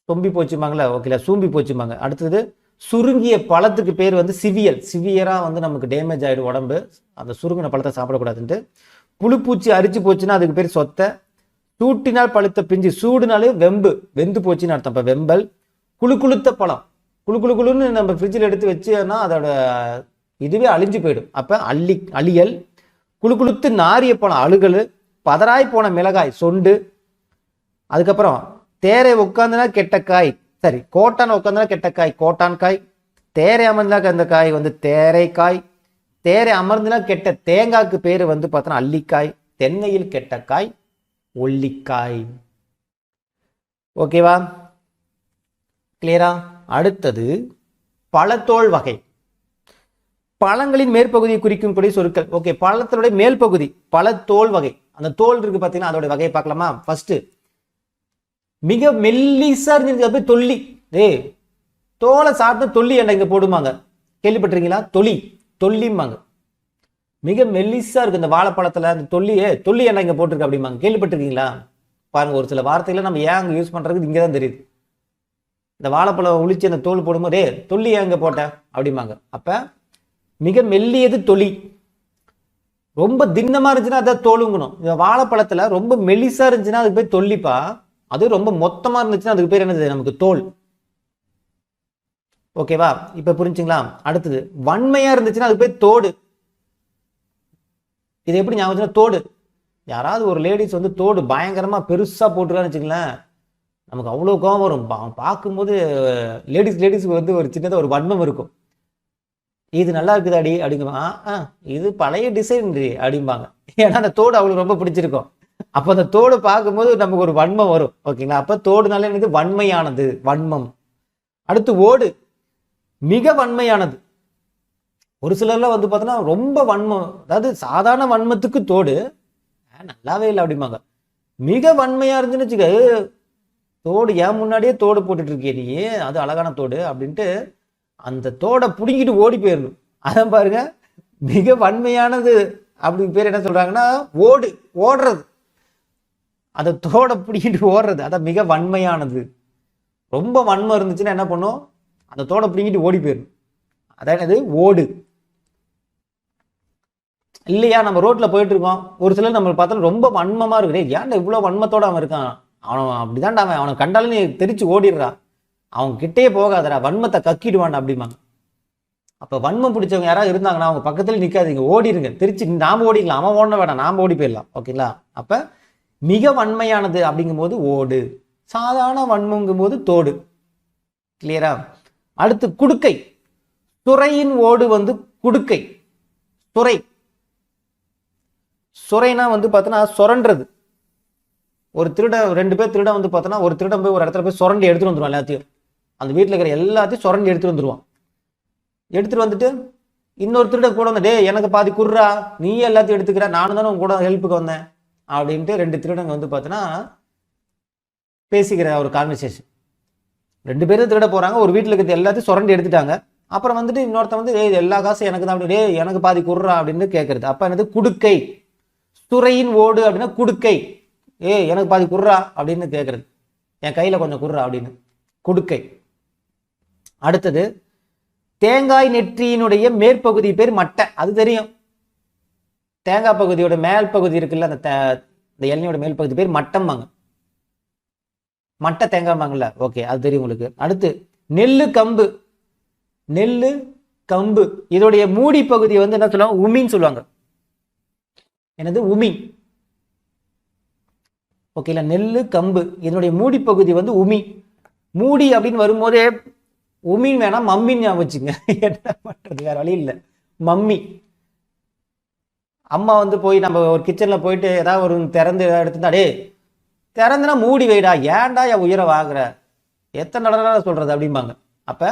சொம்பி போச்சுமாங்களா? ஓகேல, சூம்பி போச்சுமாங்க. அடுத்தது சுருங்கிய பழத்துக்கு பேர் வந்து சிவியல். சிவியராக வந்து நமக்கு டேமேஜ் ஆகிடும் உடம்பு, அந்த சுருங்கின பழத்தை சாப்பிடக்கூடாதுன்ட்டு. புழுப்பூச்சி அரிச்சு போச்சுன்னா அதுக்கு பேர் சொத்தை. சூட்டினால் பழுத்த பிஞ்சு, சூடுனாலே வெம்பு, வெந்து போச்சுன்னு அர்த்தம். இப்போ வெம்பல். குழு குளுத்த பழம், குழு குழு குழுன்னு நம்ம ஃப்ரிட்ஜில் எடுத்து வச்சோன்னா அதோட இதுவே அழிஞ்சு போயிடும். அப்போ அழியல். குழு குளுத்து நாரிய பழம் அழுகல். பதராய் போன மிளகாய் சொண்டு. அதுக்கப்புறம் தேரை உட்காந்துனா கெட்ட காய், சரி கோட்டான் உட்காந்துனா கெட்ட காய் கோட்டான் காய். தேரை அமர்ந்தா அந்த காய் வந்து தேரைக்காய். தேரை அமர்ந்துனா கெட்ட தேங்காய்க்கு பேர் வந்து பார்த்தோன்னா அல்லிக்காய். தென்னையில் கெட்ட காய் ஒல்லிக்காய். ஓகேவா? கிளியரா? அடுத்தது பழத்தோல் வகை. பழங்களின் மேற்பகுதியை குறிக்கும் கூடிய சொற்கள். ஓகே, பழத்தினுடைய மேல் பகுதி பழத்தோல் வகை. அந்த தோல் இருக்கு பார்த்தீங்கன்னா, அதோட வகையை பார்க்கலாமா? ஃபர்ஸ்ட் மிக மெல்லிசா இருந்துச்சு போய் தொல்லி. தோலை சாப்பிட்டு தொல்லி எண்ணெய் இங்கே போடுவாங்க, கேள்விப்பட்டிருக்கீங்களா? தொல்லிம்பாங்க. மிக மெல்லிசா இருக்கு இந்த வாழைப்பழத்தில் அந்த தொல்லி எண்ணெய் இங்கே போட்டிருக்கு அப்படிம்பாங்க, கேள்விப்பட்டிருக்கீங்களா? பாருங்க, ஒரு சில வார்த்தைகளை நம்ம ஏன் அங்கே யூஸ் பண்ணுறதுக்கு இங்கே தான் தெரியுது. இந்த வாழைப்பழம் உளிச்சு அந்த தோல் போடும்போது தொல்லி ஏன் இங்கே போட்ட அப்படிம்பாங்க. அப்போ மிக மெல்லியது தொலி. ரொம்ப திண்ணமாக இருந்துச்சுன்னா அதை தோலுங்கணும். இந்த வாழைப்பழத்தில் ரொம்ப மெல்லிசா இருந்துச்சுன்னா அதுக்கு போய் தொல்லிப்பா. அது ரொம்ப மொத்தமாக இருந்துச்சுன்னா அதுக்கு பேர் என்னது? நமக்கு தோல். ஓகேவா? இப்போ புரிஞ்சுங்களா? அடுத்தது வன்மையாக இருந்துச்சுன்னா அதுக்கு பேர் தோடு. இது எப்படி ஞாபகம்? தோடு. யாராவது ஒரு லேடிஸ் வந்து தோடு பயங்கரமாக பெருசாக போட்டுருக்கான்னு வச்சுங்களேன், நமக்கு அவ்வளோ கோவம் வரும். பார்க்கும்போது லேடிஸ்க்கு வந்து ஒரு சின்னதாக ஒரு வன்மம் இருக்கும். இது நல்லா இருக்குது அடி அப்படிங்க, இது பழைய டிசைன் அப்படிம்பாங்க. ஏன்னா அந்த தோடு அவளுக்கு ரொம்ப பிடிச்சிருக்கும். அப்போ அந்த தோடு பார்க்கும்போது நமக்கு ஒரு வன்மம் வரும். ஓகேங்களா? அப்போ தோடுனால எனக்கு வன்மையானது, வன்மம். அடுத்து ஓடு, மிக வன்மையானது. ஒரு சிலர்லாம் வந்து பார்த்தோன்னா ரொம்ப வன்மம், அதாவது சாதாரண வன்மத்துக்கு தோடு நல்லாவே இல்லை அப்படிம்பாங்க. மிக வன்மையா இருந்துன்னு வச்சுக்க, தோடு ஏன் முன்னாடியே தோடு போட்டுட்டு இருக்கே நீ, அது அழகான தோடு அப்படின்ட்டு அந்த தோடை பிடிங்கிட்டு ஓடி போயிடணும். அதான் பாருங்க, மிக வன்மையானது அப்படி பேர் என்ன சொல்றாங்கன்னா ஓடுறது. அந்த தோடை பிடிக்கிட்டு ஓடுறது, அதான் மிக வன்மையானது. ரொம்ப வன்மம் இருந்துச்சுன்னா என்ன பண்ணும்? அந்த தோடை பிடிங்கிட்டு ஓடி போயிடும். அதான் அது ஓடு. இல்லையா? நம்ம ரோட்ல போயிட்டு இருக்கோம், ஒரு சிலர் நம்ம பார்த்தாலும் ரொம்ப வன்மமா இருக்குது, ஏன்டா இவ்வளவு வன்மத்தோட அவன் இருக்கான், அவன் அப்படிதான்டா, அவனை கண்டாலும் நீ தெரிச்சு ஓடிடுறான், அவன் கிட்டே போகாதடா, வன்மத்தை கக்கிடுவான் அப்படிம்பாங்க. அப்ப வன்மம் பிடிச்சவங்க யாராவது இருந்தாங்கன்னா அவங்க பக்கத்துல நிக்காதீங்க, ஓடிடுங்க. திருச்சி நாம ஓடிக்கலாம், அவன் ஓட வேண்டாம், நாம ஓடி போயிடலாம். ஓகேங்களா? அப்ப மிக வன்மையானது அப்படிங்கும் போது ஓடு, சாதாரண வன்மங்கும் போது தோடு. கிளியரா? அடுத்து குடுக்கை. சுரையின் ஓடு வந்து குடுக்கை. சுரைனா வந்து பார்த்தோன்னா சுரண்டுறது. ஒரு திருடன், ரெண்டு பேர் திருடன் வந்து பார்த்தோன்னா, ஒரு திருடன் போய் ஒரு இடத்துல போய் சுரண்டி எடுத்துட்டு வந்துடுவான் எல்லாத்தையும். அந்த வீட்டில் இருக்கிற எல்லாத்தையும் சுரண்டி எடுத்துட்டு வந்துடுவான். எடுத்துட்டு வந்துட்டு இன்னொரு திருடன் கூட வந்து, எனக்கு பாதி குர்றா, நீ எல்லாத்தையும் எடுத்துக்கிற, நானும் தானே உங்க கூட ஹெல்ப்புக்கு வந்தேன் அப்படின்ட்டு ரெண்டு திருடங்க வந்து பார்த்தோன்னா பேசிக்கிற ஒரு கான்வர்சேஷன். ரெண்டு பேரும் திருட போறாங்க, ஒரு வீட்டில் இருக்கிறது எல்லாத்தையும் சுரண்டி எடுத்துட்டாங்க. அப்புறம் வந்துட்டு இன்னொருத்த வந்து எல்லா காசும் எனக்கு தான், அப்படி எனக்கு பாதி குர்றா அப்படின்னு கேட்கறது. அப்ப என்னது? குடுக்கை. சுரையின் ஓடு அப்படின்னா குடுக்கை. எனக்கு பாதி குர்ரா அப்படின்னு கேட்குறது, என் கையில் கொஞ்சம் குர்ரா அப்படின்னு, குடுக்கை. அடுத்தது தேங்காய் நெற்றியினுடைய மேற்பகுதி பேர் மட்டை, அது தெரியும். தேங்காய் பகுதியோட மேல் பகுதி இருக்குல்ல, அந்த இளநியோட மேல் பகுதி பேர் மட்டம்பாங்க, மட்டை தேங்காய்பாங்கல்ல, ஓகே அது தெரியும் உங்களுக்கு. அடுத்து நெல்லு கம்பு, நெல்லு கம்பு இதோடைய மூடி பகுதி வந்து என்ன சொல்லுவாங்க, உமின்னு சொல்லுவாங்க. என்னது, உமி. ஓகேங்களா, நெல்லு கம்பு இதனுடைய மூடி பகுதி வந்து உமி. மூடி அப்படின்னு வரும்போதே உமின்னு வேணாம் மம்மின்னு ஞாபகம் வச்சுங்க. என்ன பண்றது, வேற வழி இல்லை, மம்மி. அம்மா வந்து போய் நம்ம ஒரு கிச்சனில் போயிட்டு ஏதாவது ஒரு திறந்து எடுத்துட்டா, டே திறந்துனா மூடி வைடா, ஏன்டா என் உயிரை வாங்குற, எத்தனை நடனா சொல்றது அப்படிம்பாங்க. அப்போ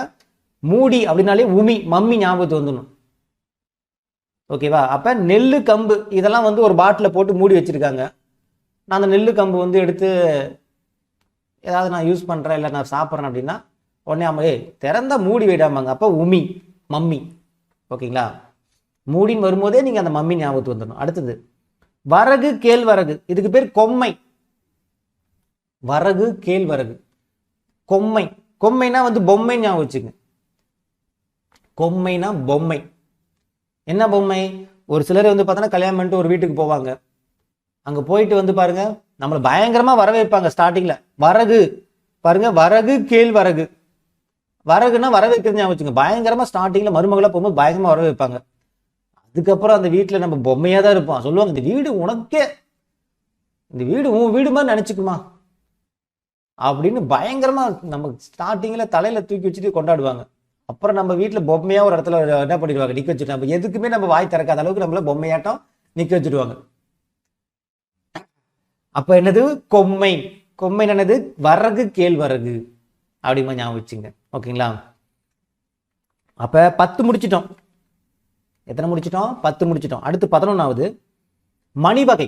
மூடி அப்படின்னாலே உமி, மம்மி ஞாபகத்து வந்துடணும். ஓகேவா. அப்போ நெல்லு கம்பு இதெல்லாம் வந்து ஒரு பாட்டில் போட்டு மூடி வச்சுருக்காங்க. நான் அந்த நெல்லு கம்பு வந்து எடுத்து ஏதாவது நான் யூஸ் பண்ணுறேன் இல்லை நான் சாப்பிட்றேன் அப்படின்னா உடனே அம்மா திறந்தா மூடி வைடாமாங்க. அப்போ உமி, மம்மி. ஓகேங்களா, மூடின்னு வரும்போதே நீங்கள் அந்த மம்மி ஞாபகத்து வந்துடணும். அடுத்தது வரகு கேழ்வரகு, இதுக்கு பேர் கொம்மை. வரகு கேழ்வரகு, கொம்மை. கொம்மைனா வந்து பொம்மை ஞாபகம் வச்சுங்க. கொம்மைனா பொம்மை. என்ன பொம்மை, ஒரு சிலர் வந்து பார்த்தோன்னா கல்யாணம் பண்ணிட்டு ஒரு வீட்டுக்கு போவாங்க, அங்கே போயிட்டு வந்து பாருங்க நம்மளை பயங்கரமா வரவேற்பாங்க. ஸ்டார்டிங்ல வரகு பாருங்க, வரகு கேழ்வரகு, வரகுன்னா வரவேற்கிறது ஞாபகம் வச்சுங்க. பயங்கரமா ஸ்டார்டிங்ல மருமகளா போகும்போது பயங்கரமா வரவேற்பாங்க. அதுக்கப்புறம் அந்த வீட்டில் நம்ம பொம்மையா தான் இருப்போம். சொல்லுவாங்க, இந்த வீடு உனக்கே, இந்த வீடு உன் வீடு மாதிரி நினைச்சுக்குமா அப்படின்னு பயங்கரமா நம்ம ஸ்டார்டிங்ல தலையில தூக்கி வச்சுட்டு கொண்டாடுவாங்க. அப்புறம் நம்ம வீட்டில் பொம்மையா ஒரு இடத்துல என்ன பண்ணிடுவாங்க, நிக்க வச்சுட்டு, நம்ம எதுக்குமே நம்ம வாய் திறக்காத அளவுக்கு நம்மள பொம்மையாட்டம் நிக்க வச்சுடுவாங்க. அப்ப என்னது, கொம்மை. கொம்மை என்னது, வரகு கேழ்வரகு அப்படிமா ஞாபகம் வச்சுங்க. ஓகேங்களா. அப்ப 10 முடிச்சிட்டோம். எத்தனை முடிச்சிட்டோம், 10 முடிச்சிட்டோம். அடுத்து 11வது மணிவகை.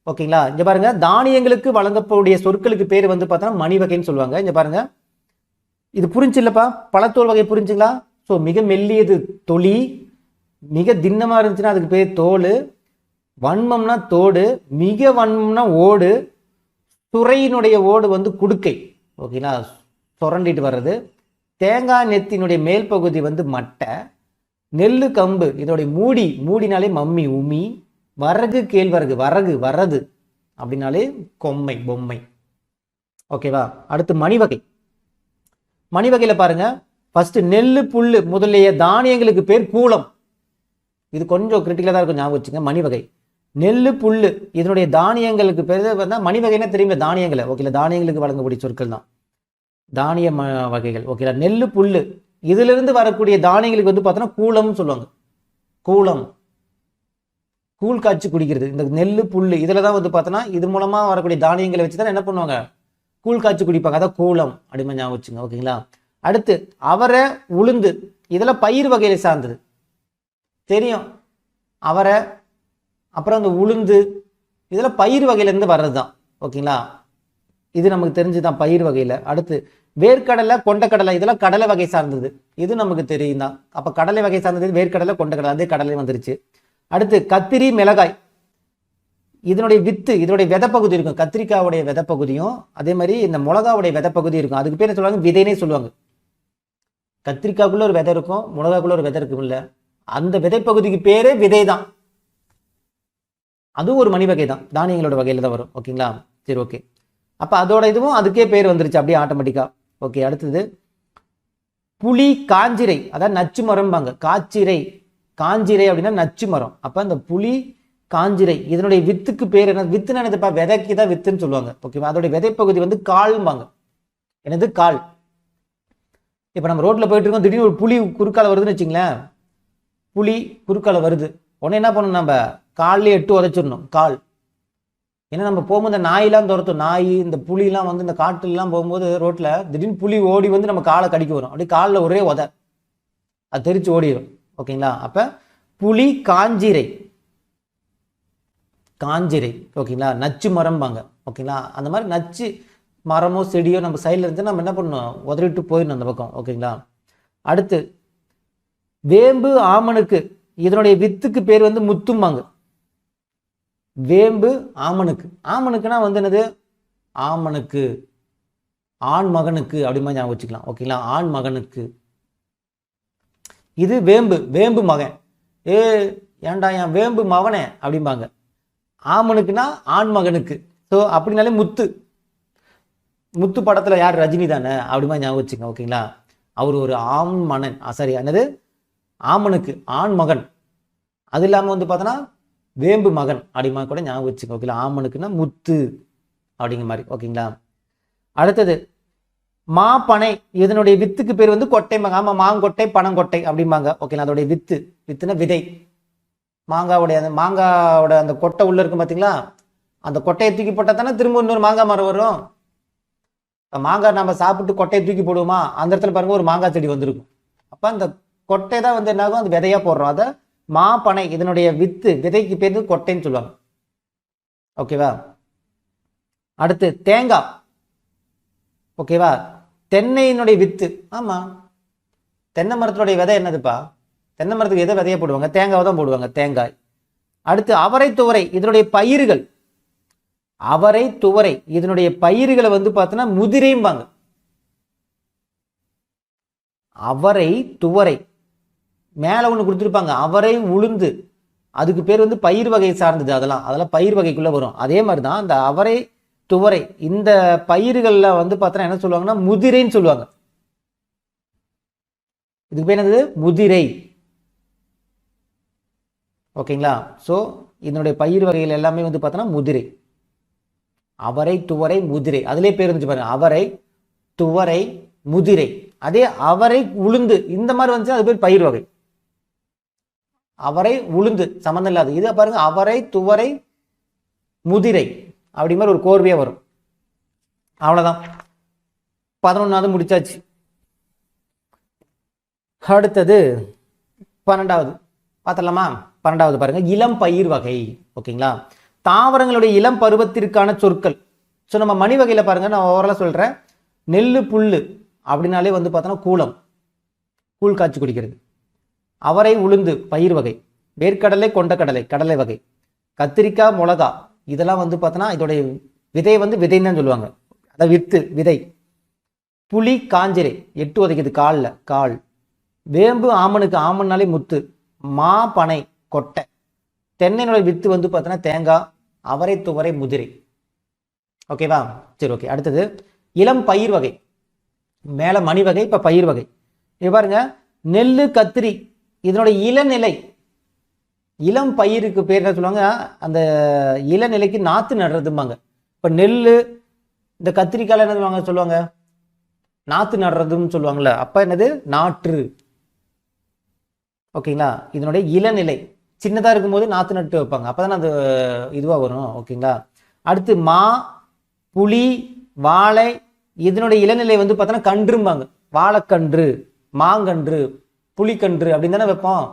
ஓகேங்களா, இங்க பாருங்க, தானியங்களுக்கு வழங்கக்கூடிய சொற்களுக்கு பேர் வந்து பார்த்தோன்னா மணிவகைன்னு சொல்லுவாங்க. இங்க பாருங்க, இது புரிஞ்சு இல்லப்பா, பழத்தோல் வகை புரிஞ்சுங்களா. ஸோ மிக மெல்லியது தொலி, மிக திண்ணமா இருந்துச்சுன்னா அதுக்கு பேர் தோல், வன்மம்னா தோடு, மிக வன்மம்னா ஓடு, துறையினுடைய ஓடு வந்து குடுக்கை. ஓகேங்களா, சுரண்டிட்டு வர்றது. தேங்காய் நெத்தினுடைய மேல் பகுதி வந்து மட்டை, நெல்லு கம்பு இதோடைய மூடி, மூடினாலே மம்மி உமி, வரகு கேழ்வரகு வரகு வரது அப்படின்னாலே கொம்மை பொம்மை. ஓகேவா. அடுத்து மணிவகை. மணிவகையில பாருங்க, ஃபர்ஸ்ட் நெல்லு புல்லு முதலிய தானியங்களுக்கு பேர் கூலம். இது கொஞ்சம் கிரிட்டிக்கலா தான் இருக்கும், ஞாபகம் வச்சுங்க. மணிவகை நெல்லு புல்லு இதனுடைய தானியங்களுக்கு பேர் மணிவகைன்னா தெரியுங்க, தானியங்களை. ஓகேல, தானியங்களுக்கு வழங்கக்கூடிய சொற்கள் தான் தானிய வகைகள். ஓகேலா, நெல்லு புல்லு இதிலிருந்து வரக்கூடிய தானியங்களுக்கு வந்து பார்த்தோன்னா கூலம்னு சொல்லுவாங்க. கூலம், கூழ் காய்ச்சி குடிக்கிறது. இந்த நெல்லு புல்லு இதுல தான் வந்து பார்த்தோன்னா இது மூலமா வரக்கூடிய தானியங்களை வச்சு தான் என்ன பண்ணுவாங்க, கூழ் காய்ச்சி குடிப்பாங்க. அதான் கூலம் அப்படின்னு ஞாபகம் வச்சுங்க. ஓகேங்களா. அடுத்து அவரை உளுந்து இதெல்லாம் பயிர் வகையில சார்ந்தது தெரியும், அவரை. அப்புறம் அந்த உளுந்து இதெல்லாம் பயிர் வகையிலேருந்து வர்றது தான். ஓகேங்களா, இது நமக்கு தெரிஞ்சுதான் பயிர் வகையில. அடுத்து வேர்க்கடலை கொண்டக்கடலை இதெல்லாம் கடலை வகை சார்ந்தது, இது நமக்கு தெரியும் தான். அப்ப கடலை வகை சார்ந்தது வேர்க்கடலை கொண்டக்கடலை, அதே கடலை வந்துருச்சு. அடுத்து கத்திரி மிளகாய் இதனுடைய வித்து, இதனுடைய விதைப்பகுதி இருக்கும். கத்திரிக்காவுடைய விதைப்பகுதியும் அதே மாதிரி இந்த மிளகாவுடைய விதைப்பகுதி இருக்கும். அதுக்கு பேர் சொல்லுவாங்க விதைனே சொல்லுவாங்க. கத்திரிக்காய்க்குள்ள ஒரு விதை இருக்கும், மிளகாக்குள்ள ஒரு விதை இருக்கும் இல்ல, அந்த விதைப்பகுதிக்கு பேரே விதை தான். அதுவும் ஒரு மணி வகை தான், தானியங்களோட வகையில தான் வரும். ஓகேங்களா, சரி ஓகே. அப்ப அதோட இதுவும் அதுக்கே பேர் வந்துருச்சு அப்படியே ஆட்டோமேட்டிக்கா. ஓகே. அடுத்தது புளி காஞ்சிரை, அதாவது நச்சு மரம்பாங்க. காய்ச்சிரை, காஞ்சிரை அப்படின்னா நச்சு மரம். அப்ப அந்த புளி காஞ்சிரை இதனுடைய வித்துக்கு பேர் என்ன, வித்துன்னு என்னதுப்பா, விதைக்கு தான் வித்துன்னு சொல்லுவாங்க. ஓகேவா. அதோடைய விதைப்பகுதி வந்து கால்பாங்க. என்னது, கால். இப்ப நம்ம ரோட்ல போயிட்டு இருக்கோம், திடீர்னு ஒரு புலி குறுக்கால வருதுன்னு வச்சுங்களேன், புலி குறுக்கால வருது, உடனே என்ன பண்ணணும், நம்ம காலிலே எட்டு உதைச்சிடணும் கால். ஏன்னா நம்ம போகும்போது இந்த நாயெல்லாம் துரத்தும், நாய் இந்த புலிலாம் வந்து இந்த காட்டுலாம் போகும்போது ரோட்ல திடீர்னு புலி ஓடி வந்து நம்ம காலை கடிக்க வரும், அப்படி காலில் ஒரே உதை, அது தெரிச்சு ஓடிடும். ஓகேங்களா. அப்ப புலி காஞ்சிரை, காஞ்சிரை. ஓகேங்களா, நச்சு மரம்பாங்க. ஓகேங்களா, அந்த மாதிரி நச்சு மரமோ செடியோ நம்ம சைடில் இருந்து நம்ம என்ன பண்ணணும், உதறிட்டு போயிடணும் அந்த பக்கம். ஓகேங்களா. அடுத்து வேம்பு ஆமணுக்கு இதனுடைய வித்துக்கு பேர் வந்து முத்தும்பாங்க. வேம்பு ஆமனுக்கு. ஆமனுக்குன்னா வந்து என்னது? ஆமனுக்கு, ஆண் மகனுக்கு அப்படிமா ஞாபகம் வச்சுக்கலாம். ஓகேங்களா? ஆண் மகனுக்கு. இது வேம்பு, வேம்பு மகன். ஏன்டா என் வேம்பு மவனே அப்படிம்பாங்க. ஆமனுக்குன்னா ஆண் மகனுக்கு. ஸோ அப்படின்னாலே முத்து. முத்து படத்தில் யார்? ரஜினி தானே, அப்படிமா ஞாபகம் வச்சுங்க. ஓகேங்களா? அவர் ஒரு ஆண் மகன். சரி, என்னது? ஆமனுக்கு ஆண் மகன். அது இல்லாமல் வந்து பார்த்தோன்னா வேம்பு மகன் அப்படிமா கூட ஞாபகம் வச்சுங்க. ஓகேங்களா? ஆமனுக்குன்னா முத்து அப்படிங்கிற மாதிரி. ஓகேங்களா? அடுத்தது மாப்பனை. இதனுடைய வித்துக்கு பேர் வந்து கொட்டை. ஆமாம், மாங்கொட்டை பனங்கொட்டை அப்படிம்பாங்க. ஓகேங்களா? அதோடைய வித்து, வித்துனா விதை. மாங்காவுடைய அந்த மாங்காவோட அந்த கொட்டை உள்ள இருக்கும் பார்த்தீங்களா? அந்த கொட்டையை தூக்கி போட்டால் தானே திரும்ப இன்னொரு மாங்காய் மரம் வரும். மாங்காய் நம்ம சாப்பிட்டு கொட்டையை தூக்கி போடுவோமா? அந்த இடத்துல பாருங்க ஒரு மாங்காய் செடி வந்திருக்கும். அப்போ அந்த கொட்டை தான் வந்து என்னாகும்? அது விதையா போடுறோம். அதை மாப்பனை, இதனுடைய வித்து, விதைக்கு பேர் கொட்டைன்னு சொல்லுவாங்க. ஓகேவா? அடுத்து தேங்காய். ஓகேவா? தென்னையினுடைய வித்து. ஆமா, தென்னை மரத்தினுடைய விதை என்னதுப்பா? தென்னை மரத்துக்கு எதை விதைய போடுவாங்க? தேங்காவை தான் போடுவாங்க, தேங்காய். அடுத்து அவரை துவரை, இதனுடைய பயிர்கள். அவரை துவரை இதனுடைய பயிர்களை வந்து பார்த்தோன்னா முதிரைம்பாங்க. அவரை துவரை மேல ஒண்ணு கொடுத்துருப்பாங்க, அவரை உளுந்து. அதுக்கு பேர் வந்து பயிர் வகை சார்ந்தது. அதெல்லாம் பயிர் வகைக்குள்ள வரும். அதே மாதிரிதான் அந்த அவரை துவரை இந்த பயிர்கள்ல வந்து பார்த்தோன்னா என்ன சொல்லுவாங்கன்னா முதிரைன்னு சொல்லுவாங்க. இதுக்கு பேர் என்னது? முதிரை. ஓகேங்களா? ஸோ இதனுடைய பயிர் வகைகள் எல்லாமே வந்து பார்த்தோன்னா முதிரை. அவரை துவரை முதிரை, அதிலே பேர் இருந்துச்சு பாருங்க, அவரை துவரை முதிரை. அதே அவரை உளுந்து இந்த மாதிரி வந்துச்சு, அது பேர் பயிர் வகை. அவரை உளுந்து சம்மந்தம் இல்லாது. இதை பாருங்க, அவரை துவரை முதிரை அப்படி மாதிரி ஒரு கோர்வையா வரும். அவ்வளவுதான், 11வது முடிச்சாச்சு. அடுத்தது 12வது பார்த்தலாமா? 12வது பாருங்க, இளம் பயிர் வகை. ஓகேங்களா? தாவரங்களுடைய இளம் பருவத்திற்கான சொற்கள். ஸோ நம்ம மணி வகையில பாருங்க, நான் ஓவராலாக சொல்றேன். நெல்லு புல்லு அப்படின்னாலே வந்து பார்த்தோன்னா கூளம், கூழ் காய்ச்சி குடிக்கிறது. அவரை உளுந்து பயிர் வகை. வேர்க்கடலை கொண்டக்கடலை கடலை வகை. கத்திரிக்காய் மிளகா இதெல்லாம் வந்து பார்த்தோன்னா இதோடைய விதையை வந்து விதைன்னு தான் சொல்லுவாங்க, அதை வித்து விதை. புளி காஞ்சிரை 8 உதைக்குது காலில் கால். வேம்பு ஆமனுக்கு, ஆமன்னாலே முத்து. மா பனை கொட்டை. தென்னையினுடைய வித்து வந்து பார்த்தோன்னா தேங்காய். அவரை துவரை முதிரை. ஓகேவா? சரி, ஓகே. அடுத்தது இளம் பயிர் வகை. மேல மணி வகை, இப்ப பயிர் வகை. இது பாருங்க, நெல்லு கத்திரி இதனுடைய இளநிலை. இளம் பயிருக்கு பேர் என்ன சொல்லுவாங்க? அந்த இளநிலைக்கு நாத்து நடுறதும்பாங்க. இப்ப நெல்லு இந்த கத்திரிக்காய் என்ன சொல்லுவாங்க? நாத்து நடுறதுன்னு சொல்லுவாங்கல்ல. அப்ப என்னது? நாற்று. ஓகேங்களா? இதனுடைய இளநிலை சின்னதா இருக்கும்போது நாத்து நட்டு வைப்பாங்க, அப்பதான் அது இதுவா வரும். ஓகேங்களா? அடுத்து மா புளி வாழை இதனுடைய இளநிலை வந்து பார்த்தோன்னா கன்றும்பாங்க. வாழைக்கன்று, மாங்கன்று, புளிக்கன்று அப்படின்னு தானே வைப்போம்.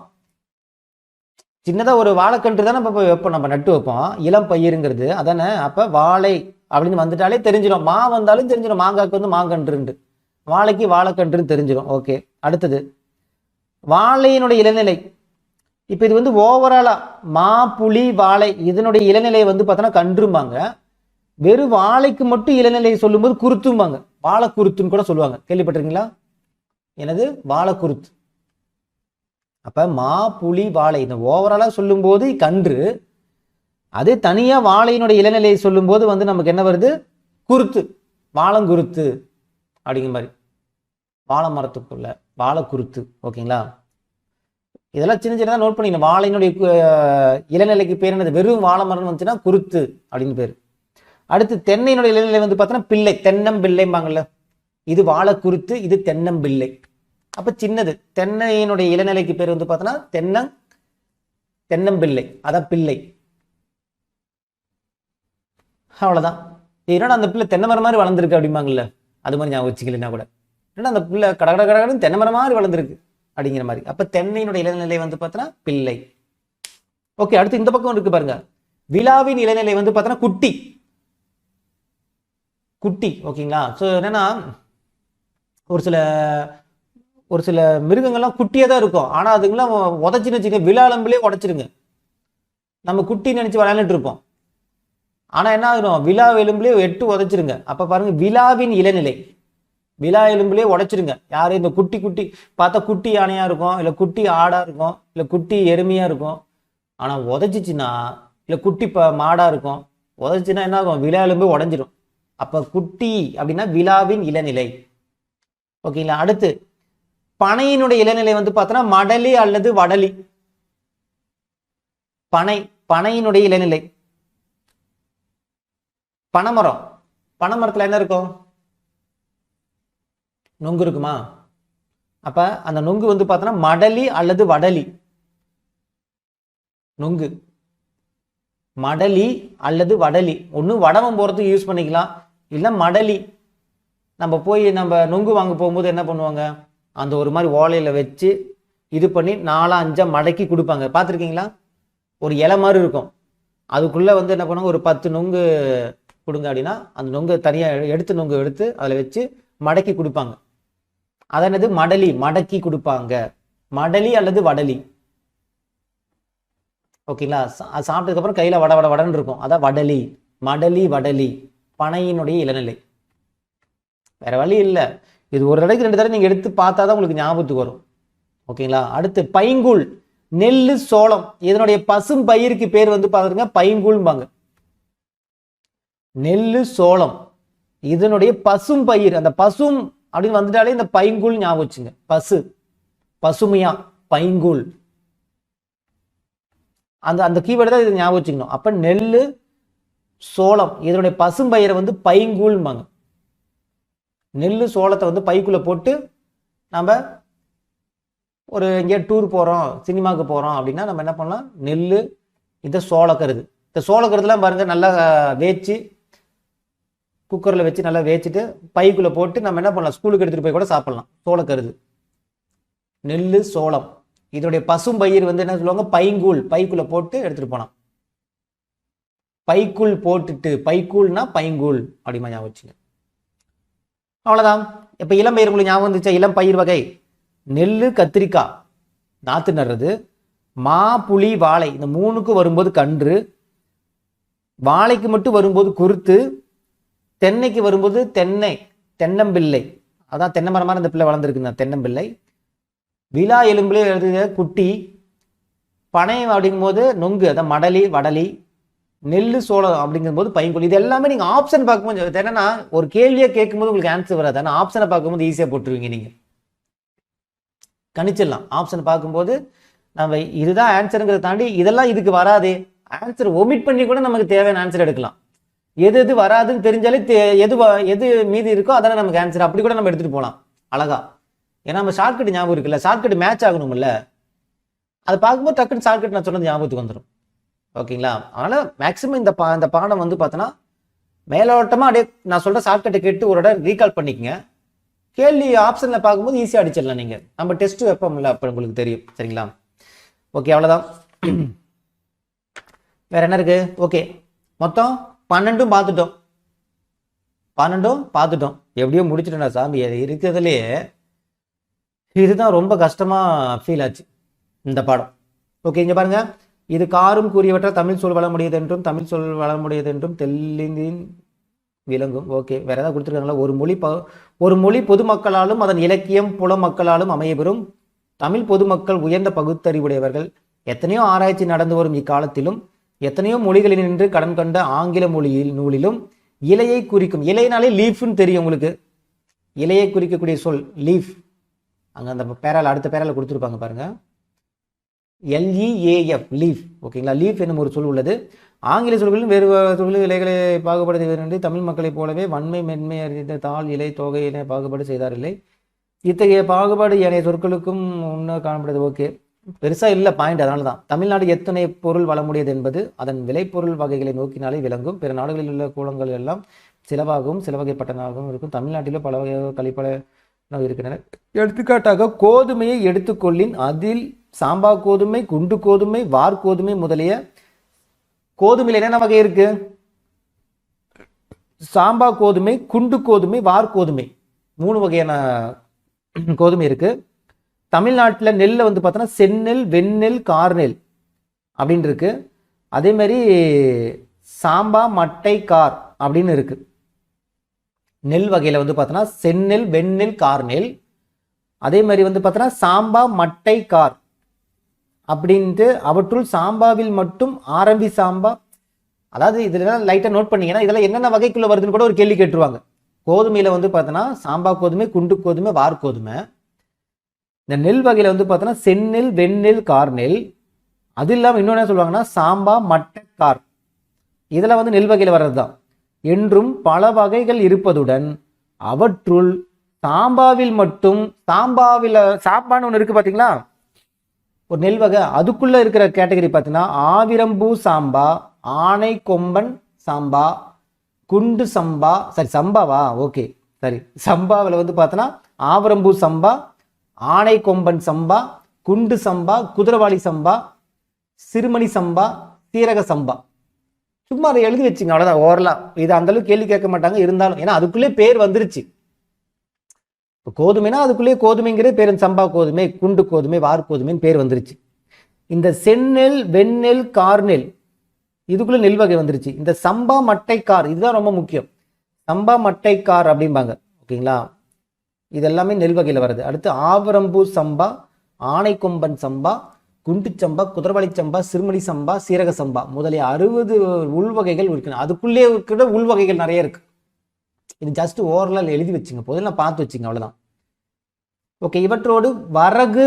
சின்னதா ஒரு வாழைக்கன்று தானே வைப்போம், நம்ம நட்டு வைப்போம். இளம் பயிருங்கிறது அதானே. அப்ப வாழை அப்படின்னு வந்துட்டாலே தெரிஞ்சிடும். மா வந்தாலும் தெரிஞ்சிடும், மாங்காய்க்கு வந்து மாங்கன்று, வாழைக்கு வாழைக்கன்றுன்னு தெரிஞ்சிடும். ஓகே. அடுத்தது வாழையினுடைய இளநிலை. இப்ப இது வந்து ஓவராலா மா புளி வாழை இதனுடைய இளநிலை வந்து பார்த்தோன்னா கன்றும்பாங்க. வெறும் வாழைக்கு மட்டும் இளநிலை சொல்லும்போது குருத்தும்பாங்க. வாழை குருத்துன்னு கூட சொல்லுவாங்க, கேள்விப்பட்டிருக்கீங்களா? எனது வாழை குருத்து. அப்ப மா புளி வாழை இந்த ஓவராலா சொல்லும் போது கன்று. அதே தனியா வாழையினுடைய இளநிலையை சொல்லும் போது வந்து நமக்கு என்ன வருது? குருத்து, வாழங்குருத்து அப்படிங்கிற மாதிரி. வாழை மரத்துக்குள்ள வாழை குருத்து. ஓகேங்களா? இதெல்லாம் சின்ன சின்னதா நோட் பண்ணிக்கணும். வாழையினுடைய இளநிலைக்கு பேர் என்னது? வெறும் வாழை மரம் வந்துச்சுன்னா குருத்து அப்படின்னு பேரு. அடுத்து தென்னையினுடைய இளநிலை வந்து பார்த்தோன்னா பிள்ளை, தென்னம்பிள்ளைம்பாங்கல்ல. இது வாழை குருத்து, இது தென்னம்பிள்ளை. அப்ப சின்னது தென்னையினுடைய இளநிலைக்கு பேர் வந்து பார்த்தோன்னா தென்னம்பிள்ளை, அதான் பிள்ளை. அவ்வளவுதான். என்னடா அந்த பிள்ளை தென்னை மரம் மாதிரி வளர்ந்துருக்கு அப்படிம்பாங்கல்ல, அது மாதிரி ஞாபகம் வச்சுக்கலன்னா கூட. என்னடா அந்த பிள்ளை கடகடன்னு தென்னை மரம் மாதிரி வளர்ந்துருக்கு அப்படிங்கிற மாதிரி. அப்ப தென்னையினுடைய இளநிலை வந்து பார்த்தோன்னா பிள்ளை. ஓகே. அடுத்து இந்த பக்கம் இருக்கு பாருங்க, விழாவின் இளநிலை வந்து பார்த்தோன்னா குட்டி, குட்டி. ஓகேங்களா? ஸோ என்னன்னா ஒரு சில மிருகங்கள்லாம் குட்டியாக தான் இருக்கும், ஆனால் அதுங்களாம் உதச்சின்னு வச்சுக்க விழாலம்புலேயே உடச்சிருங்க. நம்ம குட்டி நினைச்சு விளையாண்டுட்டு இருப்போம், ஆனால் என்ன ஆகணும், விலா எலும்புலேயே 8 உதைச்சிருங்க. அப்போ பாருங்கள், விலாவின் இளநிலை. விலா எலும்புலேயே உடைச்சிருங்க. யார் இந்த குட்டி குட்டி பார்த்தா குட்டி யானையாக இருக்கும், இல்லை குட்டி ஆடாக இருக்கும், இல்லை குட்டி எருமையாக இருக்கும். ஆனால் உதச்சிச்சின்னா, இல்லை குட்டி மாடாக இருக்கும், உதச்சின்னா என்ன ஆகும், விலா எலும்பு உடஞ்சிரும். அப்போ குட்டி அப்படின்னா விலாவின் இளநிலை. ஓகேங்களா. அடுத்து பனையினுடைய இளநிலை வந்து பார்த்தோன்னா மடலி அல்லது வடலி. பனையினுடைய இளநிலை. பனைமரம், பனைமரத்தில் என்ன இருக்கும், நொங்கு இருக்குமா? அப்ப அந்த நொங்கு வந்து பார்த்தோன்னா மடலி அல்லது வடலி. நொங்கு மடலி அல்லது வடலி. ஒன்று வடவம் போகிறதுக்கு யூஸ் பண்ணிக்கலாம், இல்லை மடலி. நம்ம போய் நம்ம நொங்கு வாங்க போகும்போது என்ன பண்ணுவாங்க, அந்த ஒரு மாதிரி ஓலையில் வச்சு இது பண்ணி 4-5 மடக்கி கொடுப்பாங்க, பார்த்துருக்கீங்களா? ஒரு இலை மாதிரி இருக்கும், அதுக்குள்ளே வந்து என்ன பண்ணுவாங்க, ஒரு 10 நொங்கு கொடுங்க அப்படின்னா அந்த நொங்கு தனியாக எடுத்து நொங்கு எடுத்து அதில் வச்சு மடக்கி கொடுப்பாங்க. அதனது மடலி, மடக்கி கொடுப்பாங்க. மடலி அல்லது வடலி. ஓகேங்களா. சாப்பிட்டதுக்கப்புறம் கையில் வட வட வடன்னு இருக்கும், அதான் வடலி. மடலி வடலி பனையினுடைய இளநிலை. வேற வழி இல்லை, இது ஒரு தடவைக்கு 2 தடவை நீங்கள் எடுத்து பார்த்தா தான் உங்களுக்கு ஞாபகத்துக்கு வரும். ஓகேங்களா. அடுத்து பைங்கூழ், நெல் சோளம். இதனுடைய பசும் பயிருக்கு பேர் வந்து பாருங்க பைங்கூழ்பாங்க. நெல் சோளம் இதனுடைய பசும் பயிர். அந்த பசும் அப்படின்னு வந்துட்டாலே இந்த பைங்கூழ் ஞாபகம் வச்சுங்க. பசுமையா பைங்கூழ், அந்த கீவேர்டு தான் இது ஞாபகம் வச்சுக்கணும். அப்ப நெல் சோளம் இதனுடைய பசும் பயிரை வந்து பைங்கூழ்பாங்க. நெல் சோளத்தை வந்து பைக்குள்ள போட்டு நம்ம ஒரு எங்கேயா டூர் போகிறோம், சினிமாவுக்கு போகிறோம் அப்படின்னா நம்ம என்ன பண்ணலாம், நெல், இந்த சோளக்கருது. இந்த சோளக்கருதுலாம் பாருங்கள் நல்லா வேச்சு குக்கரில் வச்சு நல்லா வேச்சிட்டு பைக்குள்ளே போட்டு நம்ம என்ன பண்ணலாம், ஸ்கூலுக்கு எடுத்துகிட்டு போய் கூட சாப்பிட்லாம். சோளக்கருது, நெல் சோளம் இதனுடைய பசும் பயிர் வந்து என்ன சொல்லுவாங்க, பைங்கூழ். பைக்குள்ளே போட்டு எடுத்துகிட்டு போகலாம். பைக்குள் போட்டுட்டு, பைக்கூழ்னா பைங்கூழ் அப்படிமா ஞாபகம் வச்சுங்க. அவ்வளோதான். இப்போ இளம் பயிர் உங்களுக்கு ஞாபகம் வந்துச்சா? இளம் பயிர் வகை நெல், கத்திரிக்காய் நாற்று நடுறது, மா, புளி, வாழை. இந்த 3க்கு வரும்போது கன்று, வாழைக்கு மட்டும் வரும்போது குருத்து, தென்னைக்கு வரும்போது தென்னம்பிள்ளை. அதான் தென்னை மரம் மாதிரி இந்த பிள்ளை வளர்ந்துருக்குங்க, தென்னம்பிள்ளை. விலா எலும்புலே எழுதுக குட்டி. பனை அப்படிங்கும்போது நொங்கு, அதான் மடலி வடலி. நெல் சோளம் அப்படிங்கும்போது பைங்கூழ். இது எல்லாமே நீங்கள் ஆப்ஷன் பார்க்கும்போது என்னன்னா, ஒரு கேள்வியை கேட்கும்போது உங்களுக்கு ஆன்சர் வராது, ஆனால் ஆப்ஷனை பார்க்கும்போது ஈஸியாக போட்டுருவீங்க, நீங்கள் கணிச்சிடலாம். ஆப்ஷன் பார்க்கும்போது நம்ம இதுதான் ஆன்சருங்கிறத தாண்டி இதெல்லாம் இதுக்கு வராது, ஆன்சர் ஒமிட் பண்ணி கூட நமக்கு தேவையான ஆன்சர் எடுக்கலாம். எது வராதுன்னு தெரிஞ்சாலே எது மீதி இருக்கோ அதானே நமக்கு ஆன்சர். அப்படி கூட நம்ம எடுத்துகிட்டு போகலாம் அழகா. ஏன்னா நம்ம ஷார்ட்கட் ஞாபகம் இருக்குல்ல, ஷார்ட்கட் மேட்ச் ஆகணும்ல, அதை பார்க்கும்போது டக்குன்னு ஷார்ட்கட் நான் சொன்னது ஞாபகத்துக்கு வந்துடும். ஓகேங்களா. அதனால் மேக்ஸிமம் இந்த பாடம் வந்து பார்த்தோன்னா மேலோட்டமாக அப்படியே நான் சொல்கிற ஷார்ட்கட்டை கேட்டு ஒரு இடம் ரீகால் பண்ணிக்கங்க. கேள்வி ஆப்ஷனில் பார்க்கும்போது ஈஸியாக அடிச்சிடலாம். நீங்கள் நம்ம டெஸ்ட்டு வைப்போம்ல, அப்போ உங்களுக்கு தெரியும். சரிங்களா. ஓகே, அவ்வளோதான். வேற என்ன இருக்கு? ஓகே, மொத்தம் 12 பார்த்துட்டோம். எப்படியோ முடிச்சுட்டேன்டா சாமி. இருக்கிறதுலையே இதுதான் ரொம்ப கஷ்டமாக ஃபீல் ஆச்சு இந்த பாடம். ஓகே, இங்கே பாருங்க. இது காரும் கூறியவற்ற தமிழ் சொல் வள முடியாது என்றும் தமிழ் சொல் வள முடியாது என்றும் தெளிந்தின் விளங்கும். ஓகே, வேற ஏதாவது கொடுத்துருக்காங்களா? ஒரு மொழி பொதுமக்களாலும் அதன் இலக்கியம் புல மக்களாலும் அமையப்பெறும். தமிழ் பொதுமக்கள் உயர்ந்த பகுத்தறிவுடையவர்கள். எத்தனையோ ஆராய்ச்சி நடந்து வரும் இக்காலத்திலும் எத்தனையோ மொழிகளில் நின்று கடன் கண்ட ஆங்கில நூலிலும் இலையை குறிக்கும், இலையினாலே லீஃப்னு தெரியும் உங்களுக்கு, இலையை குறிக்கக்கூடிய சொல் லீஃப். அங்கே அந்த பேரால் அடுத்த பேரால் கொடுத்துருப்பாங்க பாருங்க, LEAF லீஃப். ஓகேங்களா. லீஃப் என்னும் ஒரு சொல் உள்ளது. ஆங்கில சொல்களிலும் வேறு சொல்களில் இலைகளை பாகுபாடு செய்வதென்று தமிழ் மக்களைப் போலவே வன்மை மென்மை அறிந்த தாள் இலை தொகை என பாகுபாடு செய்தாரில்லை. இத்தகைய பாகுபாடு ஏனைய சொற்களுக்கும் முன்னர் காணப்படுது. ஓகே, பெருசாக இல்லை பாயிண்ட். அதனால தான் தமிழ்நாடு எத்தனை பொருள் வளமுடையது என்பது அதன் விளைபொருள் வகைகளை நோக்கினாலே விளங்கும். பிற நாடுகளில் உள்ள கூலங்கள் எல்லாம் சிலவாகவும் சில வகைப்பட்டனாகவும் இருக்கும். தமிழ்நாட்டிலும் பல வகை கழிப்பட இருக்கின்றன. எடுத்துக்காட்டாக கோதுமையை எடுத்துக்கொள்ளின் அதில் சாம்பா கோதுமை, குண்டு கோதுமை, வார் கோதுமை முதலிய கோதுமையில் என்னென்ன வகை இருக்கு? சாம்பா கோதுமை, குண்டு கோதுமை, வார் கோதுமை, 3 வகையான கோதுமை இருக்கு. தமிழ்நாட்டில் நெல்லை வந்து பார்த்தோன்னா செந்நெல், வெண்ணெல், கார்நெல் அப்படின்னு இருக்கு. அதே மாதிரி சாம்பா மட்டை கார் அப்படின்னு இருக்கு. நெல் வகையில் வந்து பார்த்தோன்னா செந்நெல், வெண்ணெல், கார்நெல். அதே மாதிரி வந்து பார்த்தோன்னா சாம்பா மட்டை கார் அப்படின்ட்டு அவற்றுள் சாம்பாவில் மட்டும் ஆரம்பி சாம்பா. அதாவது இதெல்லாம் லைட்டாக நோட் பண்ணீங்கன்னா இதெல்லாம் என்னென்ன வகைக்குள்ள வருதுன்னு கூட ஒரு கேள்வி கேட்டுருவாங்க. கோதுமையில் வந்து பார்த்தோன்னா சாம்பா கோதுமை, குண்டு கோதுமை, வார் கோதுமை. இந்த நெல் வகையில் வந்து பார்த்தோன்னா செந்நெல், வெண்ணெல், கார்நெல். அது இல்லாமல் இன்னொன்று என்ன சொல்லுவாங்கன்னா சாம்பா மட்டை கார். இதெல்லாம் வந்து நெல் வகையில் வர்றது தான். என்றும் பல வகைகள் இருப்பதுடன் அவற்றுள் சாம்பாவில் மட்டும் சாம்பான்னு ஒன்று இருக்கு பார்த்தீங்களா, ஒரு நெல் வகை. அதுக்குள்ள இருக்கிற கேட்டகரி பார்த்தீங்கன்னா ஆவிரம்பூ சாம்பா, ஆனை கொம்பன் சாம்பா, குண்டு சம்பா. சரி சம்பாவா, ஓகே சரி. சம்பாவில் வந்து பார்த்தோன்னா ஆவரம்பூ சம்பா, ஆனை கொம்பன் சம்பா, குண்டு சம்பா, குதிரவாளி சம்பா, சிறுமணி சம்பா, சீரக சம்பா. சும்மா அதை எழுதி வச்சுங்க, அவ்வளோதான். ஓரலா இது அந்த அளவுக்கு கேள்வி கேட்க மாட்டாங்க. இருந்தாலும் ஏன்னா அதுக்குள்ளே பேர் வந்துருச்சு. இப்போ கோதுமைனா அதுக்குள்ளேயே கோதுமைங்கிறது பேர், சம்பா கோதுமை, குண்டு கோதுமை, வார் கோதுமைன்னு பேர் வந்துருச்சு. இந்த செந்நெல், வெண்ணெல், கார்நெல் இதுக்குள்ள நெல் வகை வந்துருச்சு. இந்த சம்பா மட்டைக்கார் இதுதான் ரொம்ப முக்கியம். சம்பா மட்டைக்கார் அப்படிம்பாங்க, ஓகேங்களா. இது எல்லாமே நெல் வகையில் வருது. அடுத்து ஆவரம்பூ சம்பா, ஆனை கொம்பன் சம்பா, குண்டு சம்பா, குதிரவாளி சம்பா, சிறுமணி சம்பா, சீரக சம்பா முதலிய 60 உள்வகைகள் இருக்கு. அதுக்குள்ளே இருக்கிற உள்வகைகள் நிறைய இருக்கு. இது ஜஸ்ட் ஓரலாக எழுதி வச்சுங்க, போதும் பார்த்து வச்சுங்க, அவ்வளோதான். ஓகே. இவற்றோடு வரகு,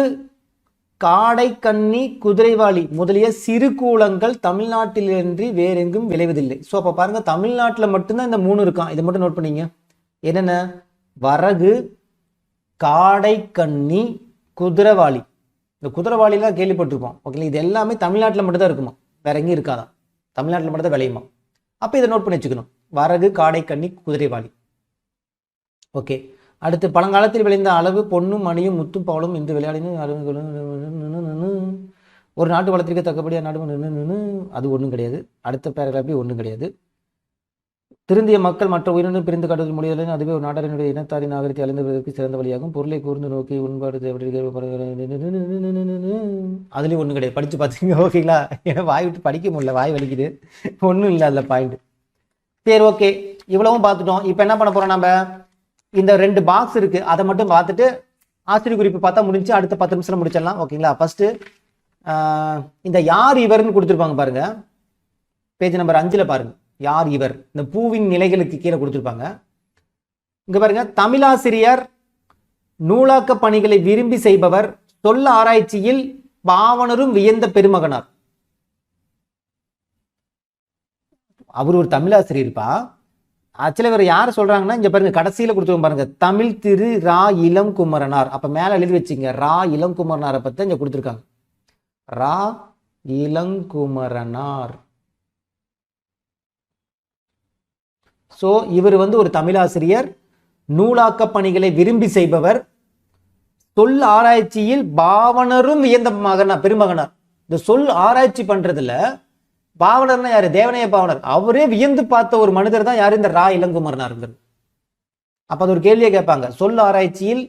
காடை கன்னி, குதிரைவாளி முதலிய சிறு கூலங்கள் தமிழ்நாட்டிலின்றி வேறெங்கும் விளைவதில்லை. ஸோ அப்போ பாருங்க, தமிழ்நாட்டில் மட்டும்தான் இந்த 3 இருக்கான். இதை மட்டும் நோட் பண்ணீங்க. என்னென்ன? வரகு, காடை கன்னி, குதிரவாளி. இந்த குதிரவாளிலாம் கேள்விப்பட்டிருப்போம், ஓகேங்களா. இது எல்லாமே தமிழ்நாட்டில் மட்டும்தான் இருக்குமா, வேற எங்கேயும் இருக்காதான். தமிழ்நாட்டில் மட்டும் தான் விளையுமா. அப்போ இதை நோட் பண்ணி வச்சுக்கணும், வரகு, காடை கன்னி, குதிரைவாளி. ஓகே. அடுத்து பழங்காலத்தில் விளைந்த அளவு பொன்னும் மணியும் முத்தும் பவளும் இன்று விளையாடின ஒரு நாட்டு வளத்திற்கு தக்கபடியாக நாடு அது ஒன்றும் கிடையாது. அடுத்த பேராகிராஃபி ஒன்றும் கிடையாது. திருந்திய மக்கள் மற்ற உயிரினும் பிரிந்து காட்டுதல் முடியலை, அதுவே ஒரு நாடரினுடைய இனத்தாரின் நாகரிகத்தை அழிந்துவதற்கு சிறந்த வழியாகும். பொருளை கூர்ந்து நோக்கி உண்பாடு அதுலேயும் ஒன்றும் கிடையாது. படித்து பார்த்தீங்க, ஓகேங்களா. ஏன்னா வாய் விட்டு படிக்க முடியல, வாய் வலிக்குது. ஒன்றும் இல்லை அதில் பாயிண்ட். சரி, ஓகே. இவ்வளவும் பார்த்துட்டோம். இப்போ என்ன பண்ண போகிறோம், நம்ம இந்த 2 பாக்ஸ் இருக்கு, அதை மட்டும் பார்த்துட்டு ஆசிரியர் குறிப்பு பார்த்தா முடிஞ்சு அடுத்த 10 நிமிஷம் முடிச்சிடலாம், ஓகேங்களா. ஃபர்ஸ்ட் இந்த யார் இவர்னு கொடுத்துருப்பாங்க பாருங்க, பேஜ் நம்பர் 5 பாருங்க. யார் இவர்? இந்த பூவின் நிலைகளுக்கு கீழே கொடுத்துருப்பாங்க. இங்க பாருங்க, தமிழாசிரியர், நூலாக்க பணிகளை விரும்பி செய்பவர், சொல்ல ஆராய்ச்சியில் பாவனரும் வியந்த பெருமகனார். அவர் ஒரு தமிழாசிரியர்ப்பா. ஆக்சுவலி இவர் யார் சொல்றாங்கன்னா, இங்க பாருங்க கடைசியில கொடுத்துருவோம் பாருங்க, தமிழ் திரு ரா இளங்குமரனார். அப்ப மேல எழுதி வச்சுங்க, ரா இளங்குமரனாரை பத்தி இங்க கொடுத்துருக்காங்க. ரா இளங்குமரனார். ஸோ இவர் வந்து ஒரு தமிழாசிரியர், நூலாக்க பணிகளை விரும்பி செய்பவர், சொல் ஆராய்ச்சியில் பாவனரும் வியந்த பெருமகனார். இந்த சொல் ஆராய்ச்சி பண்றதுல பாவனர்னா யாரு? தேவனைய பாவனர். அவரே வியந்து பார்த்த ஒரு மனிதர் தான் யாரு? இந்த ரா இளங்குமரனார். அப்ப அது ஒரு கேள்வியை கேட்பாங்க, சொல் ஆராய்ச்சியில்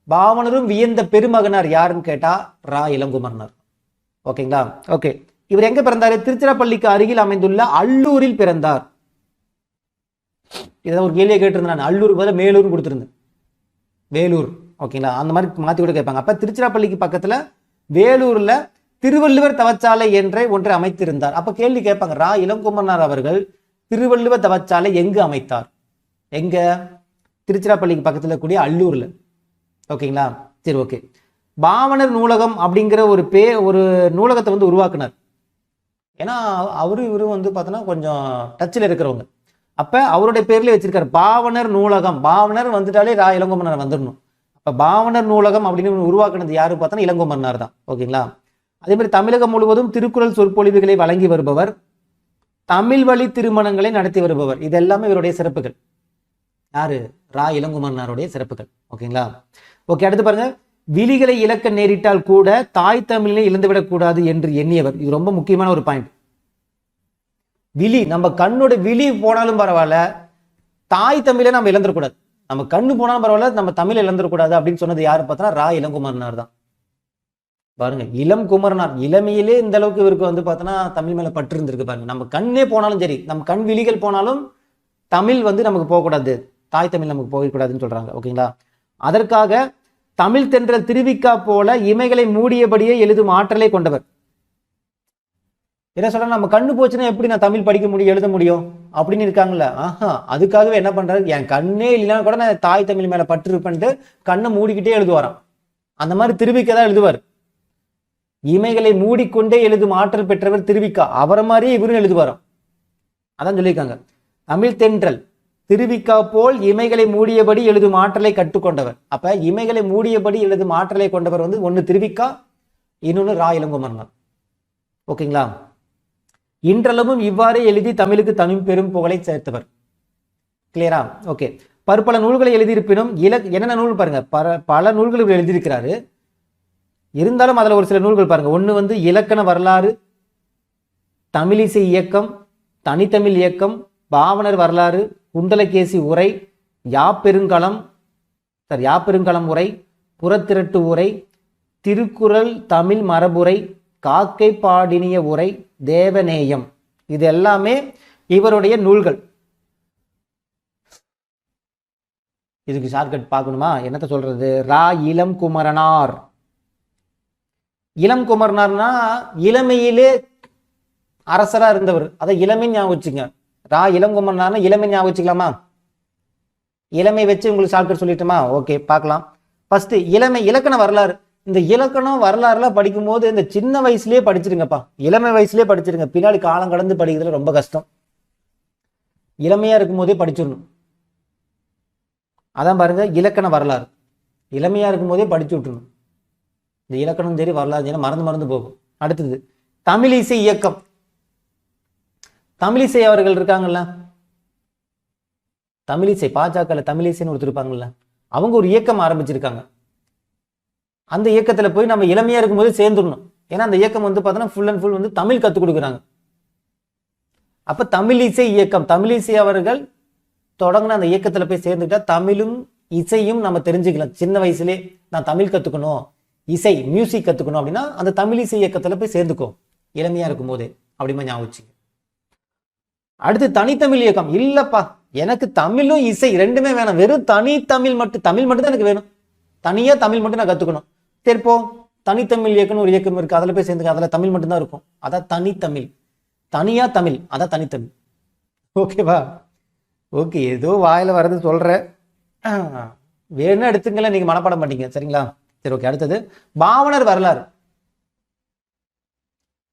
பாவனரும் வியந்த பெருமகனார் யாருன்னு கேட்டா ரா இளங்குமரனார், ஓகேங்களா. ஓகே. இவர் எங்க பிறந்தாரு? திருச்சிராப்பள்ளிக்கு அருகில் அமைந்துள்ள அல்லூரில் பிறந்தார். இதை ஒரு கேள்வியை கேட்டிருந்தேன் நான். அல்லூருக்கு பதில் மேலூர்னு கொடுத்துருந்தேன், வேலூர், ஓகேங்களா. அந்த மாதிரி மாற்றி கூட கேட்பாங்க. அப்ப திருச்சிராப்பள்ளிக்கு பக்கத்துல வேலூர்ல திருவள்ளுவர் தவச்சாலை என்ற ஒன்றை அமைத்திருந்தார். அப்ப கேள்வி கேட்பாங்க, ரா இளங்குமரனார் அவர்கள் திருவள்ளுவர் தவச்சாலை எங்கு அமைத்தார்? எங்க? திருச்சிராப்பள்ளிக்கு பக்கத்துல கூடிய அல்லூர்ல, ஓகேங்களா. சரி, ஓகே. பாவனர் நூலகம் அப்படிங்கிற ஒரு நூலகத்தை வந்து உருவாக்குனார். ஏன்னா இவரும் வந்து பார்த்தோன்னா கொஞ்சம் டச்சில் இருக்கிறவங்க. அப்ப அவருடைய பேர்ல வச்சிருக்காரு பாவனர் நூலகம். பாவனர் வந்துட்டாலே ரா இளங்குமரனார் வந்துடணும். அப்ப பாவனர் நூலகம் அப்படின்னு உருவாக்குனது யாரு பார்த்தோன்னா இளங்குமரனார் தான், ஓகேங்களா. அதே மாதிரி தமிழகம் முழுவதும் திருக்குறள் சொற்பொழிவுகளை வழங்கி வருபவர், தமிழ் வழி திருமணங்களை நடத்தி வருபவர். இது எல்லாமே இவருடைய சிறப்புகள். யாரு? ரா இளங்குமரனாருடைய சிறப்புகள், ஓகேங்களா. ஓகே. அடுத்து பாருங்க, விழிகளை இழக்க நேரிட்டால் கூட தாய் தமிழை இழந்துவிடக் கூடாது என்று எண்ணியவர். இது ரொம்ப முக்கியமான ஒரு பாயிண்ட். விழி, நம்ம கண்ணோட விழி போனாலும் பரவாயில்ல, தாய் தமிழை நம்ம இழந்துடக்கூடாது. நம்ம கண்ணு போனாலும் பரவாயில்ல, நம்ம தமிழை இழந்துடக்கூடாது அப்படின்னு சொன்னது யாரு பார்த்தா ரா இளங்குமரனார் தான். பாருங்க, இளம் குமரனார் இளமையிலே இந்த அளவுக்கு இவருக்கு வந்து பார்த்தோன்னா தமிழ் மேலே பற்று இருந்திருக்கு பாருங்க. நம்ம கண்ணே போனாலும் சரி, நம்ம கண் விழிகள் போனாலும் தமிழ் வந்து நமக்கு போகக்கூடாது, தாய் தமிழ் நமக்கு போகக்கூடாதுன்னு சொல்றாங்க. ஓகேங்களா? அதற்காக தமிழ் தென்றல் திருவிக்கா போல இமைகளை மூடியபடியே எழுதும் ஆற்றலை கொண்டவர். என்ன சொல்ற, நம்ம கண்ணு போச்சுன்னா எப்படி நான் தமிழ் படிக்க முடியும், எழுத முடியும் அப்படின்னு இருக்காங்கல்ல. அதுக்காகவே என்ன பண்றாரு, என் கண்ணே இல்லைன்னா கூட நான் தாய் தமிழ் மேல பற்று இருப்பேன்ட்டு கண்ணை மூடிக்கிட்டே எழுதுவாராம். அந்த மாதிரி திருவிக்கா தான் எழுதுவார். இமைகளை மூடிக்கொண்டே எழுதும் ஆற்றல் பெற்றவர் திருவிக்கா. அவரை மாதிரியே இவரும் எழுதுவாராம். அதான் சொல்லியிருக்காங்க, தமிழ் தென்றல் திருவிக்கா போல் இமைகளை மூடியபடி எழுதும் ஆற்றலை கற்றுக்கொண்டவர். அப்ப இமைகளை மூடியபடி எழுதும் ஆற்றலை கொண்டவர் வந்து ஒன்னு திருவிக்கா, இன்னொன்னு ரா இளங்குமரனார். ஓகேங்களா? இன்றளவும் இவ்வாறே எழுதி தமிழுக்கு தமிழ் பெரும் புகழை சேர்த்தவர். கிளியரா? ஓகே. பற்பல நூல்களை எழுதியிருப்பினும் என்னென்ன நூல் பாருங்க, பல நூல்கள் இவர் எழுதியிருக்கிறாரு. இருந்தாலும் அதுல ஒரு சில நூல்கள் பாருங்க. ஒண்ணு வந்து இலக்கண வரலாறு, தமிழிசை இயக்கம், தனித்தமிழ் இயக்கம், பாவனர் வரலாறு, குண்டலகேசி உரை, யாப்பெருங்களம் உரை, புறத்திரட்டு உரை, திருக்குறள் தமிழ் மரபுரை, காக்கை பாடினிய உரை, தேவநேயம். இது எல்லாமே இவருடைய நூல்கள். இதுக்கு ஷார்ட்கட் பார்க்கணுமா, என்னத்த சொல்றது, ரா இளம் குமரனார். இளம் குமரனார்னா இளமையிலே அரசரா இருந்தவர். அதை இளமை ஞாபகம் வச்சுங்க. ரா இளம் குமரனார்னா இளமை ஞாபகம் வச்சுக்கலாமா? இளமை வச்சு உங்களுக்கு ஷார்ட்கட் சொல்லிட்டுமா? ஓகே, பார்க்கலாம். ஃபர்ஸ்ட் இளமை இலக்கண வரலாறு. இந்த இலக்கணம் வரலாறுலாம் படிக்கும் போது இந்த சின்ன வயசுலயே படிச்சிருங்கப்பா, இளமை வயசுலயே படிச்சிருங்க. பின்னாடி காலம் கடந்து படிக்கிறதுல ரொம்ப கஷ்டம். இளமையா இருக்கும் போதே படிச்சிடணும். அதான் பாருங்க, இலக்கண வரலாறு இளமையா இருக்கும் போதே படிச்சு விட்டுணும். இந்த இலக்கணம் சரி வரலாறு சரி மறந்து போகும். அடுத்தது தமிழிசை இயக்கம். தமிழிசை அவர்கள் இருக்காங்கல்ல, தமிழிசை பாஜக தமிழிசைன்னு ஒருத்தர் இருப்பாங்கல்ல, அவங்க ஒரு இயக்கம் ஆரம்பிச்சிருக்காங்க. அந்த இயக்கத்துல போய் நம்ம இளமையா இருக்கும்போது சேர்ந்துடணும். ஏன்னா அந்த இயக்கம் வந்து பார்த்தோன்னா ஃபுல் அண்ட் ஃபுல் வந்து தமிழ் கற்றுக் கொடுக்குறாங்க. அப்ப தமிழிசை இயக்கம், தமிழிசை அவர்கள் தொடங்கின அந்த இயக்கத்துல போய் சேர்ந்துட்டா தமிழும் இசையும் நம்ம தெரிஞ்சுக்கலாம். சின்ன வயசுலேயே நான் தமிழ் கத்துக்கணும், இசை மியூசிக் கத்துக்கணும் அப்படின்னா அந்த தமிழிசை இயக்கத்துல போய் சேர்ந்துக்கும் இளமையா இருக்கும் போதே. அப்படிமா ஞாபகம். அடுத்து தனித்தமிழ் இயக்கம். இல்லப்பா, எனக்கு தமிழும் இசை ரெண்டுமே வேணாம், வெறும் தனித்தமிழ் மட்டும், தமிழ் மட்டும் தான் எனக்கு வேணும், தனியா தமிழ் மட்டும் நான் கத்துக்கணும். சரிப்போ, தனித்தமிழ் இயக்கம்னு ஒரு இயக்கம் இருக்கு, அதுல போய் சேர்ந்துக்க. அதுல தமிழ் மட்டும்தான் இருக்கும், அதான் தனித்தமிழ். தனியா தமிழ், அதான் தனித்தமிழ். ஓகேவா? ஓகே, ஏதோ வாயில வர்றது சொல்ற, வேணும்னா எடுத்துங்களேன், நீங்க மனப்பாடம் பண்ணீங்க. சரிங்களா? சரி, ஓகே. அடுத்தது பாவனர் வரலாறு.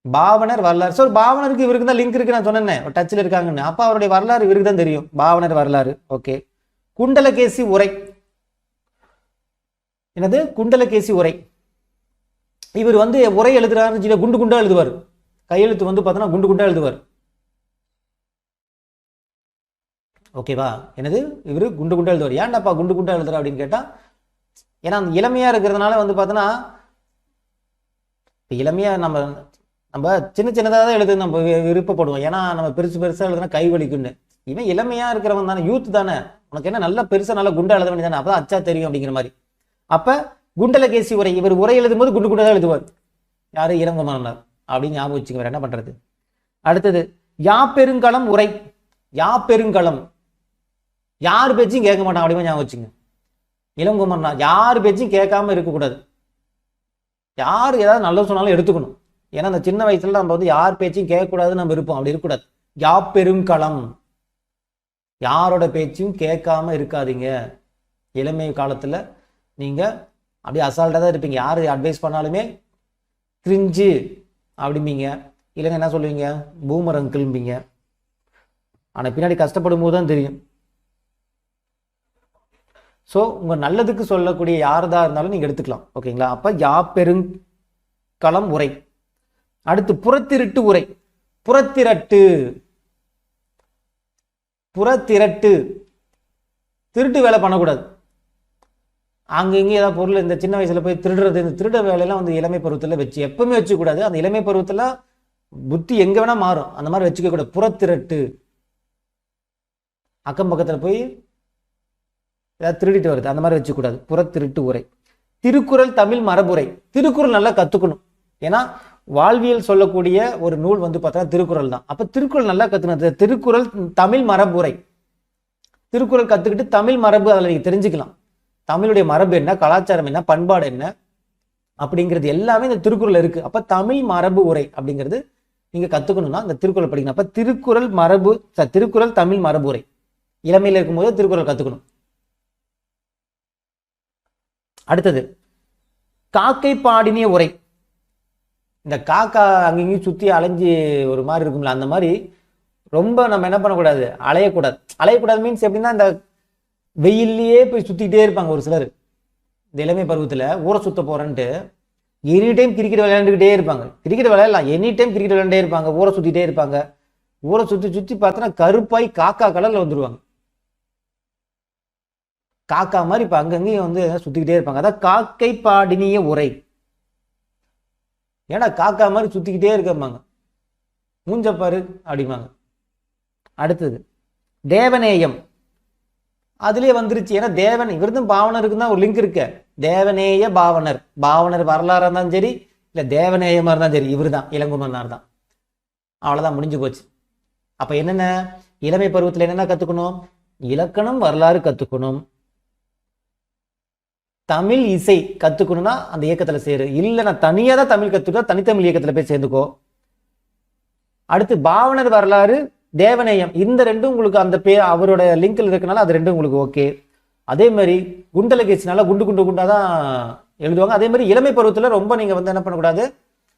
பாவனர் வரலாறு. ஸோ பாவனருக்கு இவருக்கு தான் லிங்க் இருக்கு, நான் சொன்னேன் டச்சில் இருக்காங்கன்னு. அப்ப அவருடைய வரலாறு இவருக்கு தான் தெரியும், பாவனர் வரலாறு. ஓகே. குண்டலகேசி உரை. என்னது குண்டலகேசி உரை? இவர் வந்து உரை எழுதுறாருன்னு குண்டு குண்டா எழுதுவார். கையெழுத்து வந்து பார்த்தோன்னா குண்டு குண்டா எழுதுவார். ஓகேவா? என்னது இவரு குண்டு குண்டா எழுதுவார். ஏன்டாப்பா குண்டு குண்டா எழுதுறா அப்படின்னு கேட்டா, ஏன்னா அந்த இளமையா இருக்கிறதுனால வந்து பார்த்தோன்னா, இளமையா நம்ம சின்ன சின்னதாக தான் எழுது நம்ம விருப்பப்படுவோம். ஏன்னா நம்ம பெருசா எழுதுனா கை வலிக்குன்னு. இவன் இளமையா இருக்கிறவன் தானே, யூத் தானே, உனக்கு என்ன நல்லா பெருசா நல்லா குண்டா எழுத வேண்டியதானே, அப்பதான் அச்சா தெரியும் அப்படிங்கிற மாதிரி. அப்ப குண்டலகேசி உரை, இவர் உரை எழுதும் போது குண்டு குண்டா தான் எழுதுவார். யாரு? இளங்குமரனார் அப்படின்னு ஞாபகம் வச்சுக்க. என்ன பண்றது? அடுத்தது யாப்பெருங்களம் உரை. யாப்பெருங்களம், யார் பேச்சும் கேட்க மாட்டான் அப்படிமா ஞாபகம் வச்சுங்க. இளங்குமரனார் யார் பேச்சும் கேட்காம இருக்கக்கூடாது. யார் ஏதாவது நல்லது சொன்னாலும் எடுத்துக்கணும். ஏன்னா அந்த சின்ன வயசுல நம்ம வந்து யார் பேச்சையும் கேட்கக்கூடாதுன்னு நம்ம இருப்போம், அப்படி இருக்கக்கூடாது. யாப்பெருங்களம், யாரோட பேச்சும் கேட்காம இருக்காதீங்க. இளமை காலத்துல நீங்க அப்படியே அசால்ட்டா தான் இருப்பீங்க. யாரு அட்வைஸ் பண்ணாலுமே கிரிஞ்சு அப்படிம்பீங்க, இல்லைன்னா என்ன சொல்லுவீங்க, பூமர் அங்கிள்ம்பீங்க. ஆனா பின்னாடி கஷ்டப்படும் போது தான் தெரியும். ஸோ உங்க நல்லதுக்கு சொல்லக்கூடிய யாரதா இருந்தாலும் நீங்க எடுத்துக்கலாம். ஓகேங்களா? அப்ப யாப்பெருங்களம் உரை. அடுத்து புறத்திருட்டு உரை. புறத்திரட்டு, திருட்டு வேலை பண்ணக்கூடாது. அங்கே இங்கே ஏதாவது பொருள் இந்த சின்ன வயசுல போய் திருடுறது, இந்த திருட வேலையெல்லாம் வந்து இளமை பருவத்தில் வச்சு எப்பவுமே வச்சுக்கூடாது. அந்த இளமை பருவத்தில் புத்தி எங்க வேணா மாறும், அந்த மாதிரி வச்சுக்க கூடாது. புறத்திரட்டு, அக்கம் பக்கத்தில் போய் ஏதாவது திருடிட்டு வருது, அந்த மாதிரி வச்சுக்கூடாது. புறத்திருட்டு உரை. திருக்குறள் தமிழ் மரபுரை. திருக்குறள் நல்லா கத்துக்கணும். ஏன்னா வாழ்வியல் சொல்லக்கூடிய ஒரு நூல் வந்து பார்த்தா திருக்குறள் தான். அப்ப திருக்குறள் நல்லா கத்துக்கணும். திருக்குறள் தமிழ் மரபுரை. திருக்குறள் கத்துக்கிட்டு தமிழ் மரபு அதில் நீங்க தெரிஞ்சுக்கலாம். தமிழுடைய மரபு என்ன, கலாச்சாரம் என்ன, பண்பாடு என்ன அப்படிங்கிறது எல்லாமே இந்த திருக்குறள் இருக்கு. அப்ப தமிழ் மரபு உரை அப்படிங்கிறது நீங்க கத்துக்கணும்னா இந்த திருக்குறள் படிக்கணும். அப்ப திருக்குறள் தமிழ் மரபு உரை. இளமையில இருக்கும்போது திருக்குறள் கத்துக்கணும். அடுத்தது காக்கை பாடினிய உரை. இந்த காக்கா அங்கேயும் சுத்தி அலைஞ்சு ஒரு மாதிரி இருக்கும்ல, அந்த மாதிரி ரொம்ப நம்ம என்ன பண்ணக்கூடாது, அலையக்கூடாது. அலையக்கூடாது மீன்ஸ் எப்படின்னா, இந்த வெயில்லையே போய் சுத்திக்கிட்டே இருப்பாங்க ஒரு சிலர். இந்த இளமை பருவத்துல ஊரை சுத்த போறேன்ட்டு எனி டைம் கிரிக்கெட் விளையாண்டுக்கிட்டே இருப்பாங்க. கிரிக்கெட் விளையாடலாம், எனி டைம் கிரிக்கெட் விளையாண்டே இருப்பாங்க, ஊரை சுத்திட்டே இருப்பாங்க. ஊரை சுத்தி சுத்தி பார்த்தோன்னா கருப்பாய் காக்கா கலர்ல வந்துருவாங்க. காக்கா மாதிரி இப்ப அங்கங்கேயும் வந்து சுத்திக்கிட்டே இருப்பாங்க. அதான் காக்கை பாடினிய உரை. ஏன்னா காக்கா மாதிரி சுத்திக்கிட்டே இருக்கம்பாங்க, மூஞ்சப்பாரு அப்படிம்பாங்க. அடுத்தது தேவநேயம். அதுலயே வந்துருச்சு. ஏன்னா தேவன் இவருக்கும் பாவனருக்கு தான் ஒரு லிங்க் இருக்கு. தேவநேய பாவனர். பாவனர் வரலாறா இருந்தாலும் சரி, இல்ல தேவநேயமா இருந்தாலும் சரி, இவரு தான், இளங்குமரனார் தான். அவ்வளவுதான், முடிஞ்சு போச்சு. அப்ப என்னென்ன இளமை பருவத்துல என்னென்ன கத்துக்கணும்? இலக்கணம், வரலாறு கத்துக்கணும். தமிழ் இசை கத்துக்கணும்னா அந்த இயக்கத்துல சேரு. இல்ல நான் தனியா தான் தமிழ் கத்துக்கிட்டா தனித்தமிழ் இயக்கத்துல போய் சேர்ந்துக்கோ. அடுத்து பாவனர், வரலாறு, தேவநேயம். இந்த ரெண்டும் உங்களுக்கு அந்த அவரோட லிங்க்ல இருக்கனால அது ரெண்டும் உங்களுக்கு ஓகே. அதே மாதிரி குண்டலகேசினால குண்டா தான் எழுதுவாங்க. அதே மாதிரி இளமை பருவத்துல ரொம்ப நீங்க வந்து என்ன பண்ணக்கூடாது,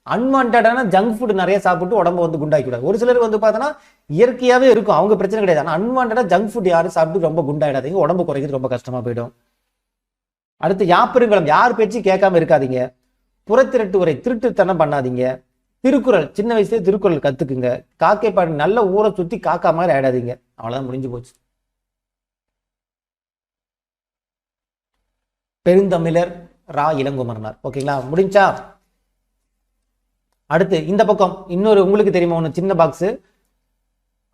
அன்வான்டான ஜங்க் ஃபுட் நிறைய சாப்பிட்டு உடம்பு வந்து குண்டாக்கிக்கூடாது. ஒரு சிலர் வந்து பார்த்தோன்னா இயற்கையாவே இருக்கும், அவங்க பிரச்சனை கிடையாது. ஆனால் அன்வான்டா ஜங்க் ஃபுட் யாரும் சாப்பிட்டு ரொம்ப குண்டாயிடாதீங்க, உடம்பு குறைக்கிறது ரொம்ப கஷ்டமா போயிடும். அடுத்து யாப்பெருங்கலம், யார் பேச்சு கேட்காம இருக்காதீங்க. புறத்திரட்டு உரை, திருட்டுத்தனம் பண்ணாதீங்க. திருக்குறள், சின்ன வயசுல திருக்குறள் கத்துக்குங்க. காக்கை பாடி நல்ல ஊரை சுத்தி காக்கா மாதிரி ஆயிடாதீங்க. அவ்வளவுதான், முடிஞ்சு போச்சு. பெருந்தமிழர் ரா இளங்குமரனார். ஓகேங்களா, முடிஞ்சா? அடுத்து இந்த பக்கம் இன்னொரு உங்களுக்கு தெரியுமா ஒண்ணு சின்ன பாக்ஸ்.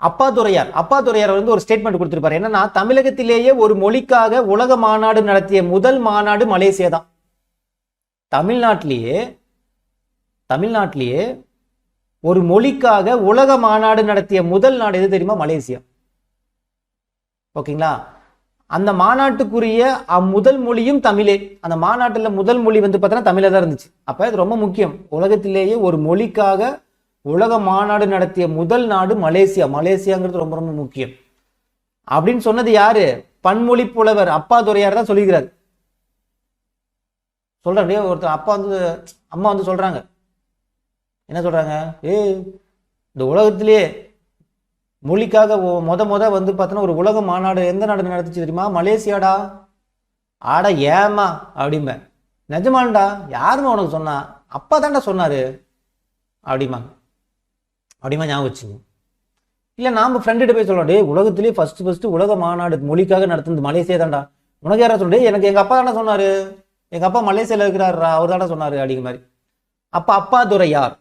அப்பாதுரையார் வந்து ஒரு ஸ்டேட்மெண்ட் கொடுத்திருப்பாரு. என்னன்னா, தமிழகத்திலேயே ஒரு மொழிக்காக உலக மாநாடு நடத்திய முதல் மாநாடு மலேசியா தான். தமிழ்நாட்டிலேயே ஒரு மொழிக்காக உலக மாநாடு நடத்திய முதல் நாடு எது தெரியுமா? மலேசியா. ஓகேங்களா, அந்த மாநாட்டுக்குரிய முதல் மொழியும் தமிழே. அந்த மாநாட்டுல முதல் மொழி வந்து பார்த்தோன்னா தமிழா தான் இருந்துச்சு. அப்ப இது ரொம்ப முக்கியம். உலகத்திலேயே ஒரு மொழிக்காக உலக மாநாடு நடத்திய முதல் நாடு மலேசியா. மலேசியாங்கிறது ரொம்ப ரொம்ப முக்கியம். அப்படின்னு சொன்னது யாரு? பன்மொழி புலவர் அப்பாதுரையார் தான் சொல்லிக்கிறார். சொல்றேன், ஒருத்தர் அம்மா வந்து சொல்றாங்க, என்ன சொல்றாங்க? இந்த உலகத்திலேயே மொழிக்காக முத வந்து பார்த்தோன்னா ஒரு உலக மாநாடு எந்த நாடு நடத்துச்சு தெரியுமா? மலேசியாடா. ஆடா ஏமா அப்படிம்ப. நிஜமாண்டா? யாருன்னு உனக்கு சொன்னா? அப்பா தாண்டா சொன்னாரு அப்படிமா ஞாபகம் வச்சுங்க. இல்ல நாம ஃப்ரெண்டு போய் சொல்றோம், உலகத்திலேயே ஃபர்ஸ்ட் உலக மாநாடு மொழிக்காக நடத்துனது மலேசியா தாண்டா. உனக்கு யாரா சொல்றேன்? எனக்கு எங்க அப்பா தானே சொன்னாரு, எங்க அப்பா மலேசியால இருக்கிறாரா, அவர் தானே சொன்னாரு அப்படிங்கிற மாதிரி. அப்பாதுரையார்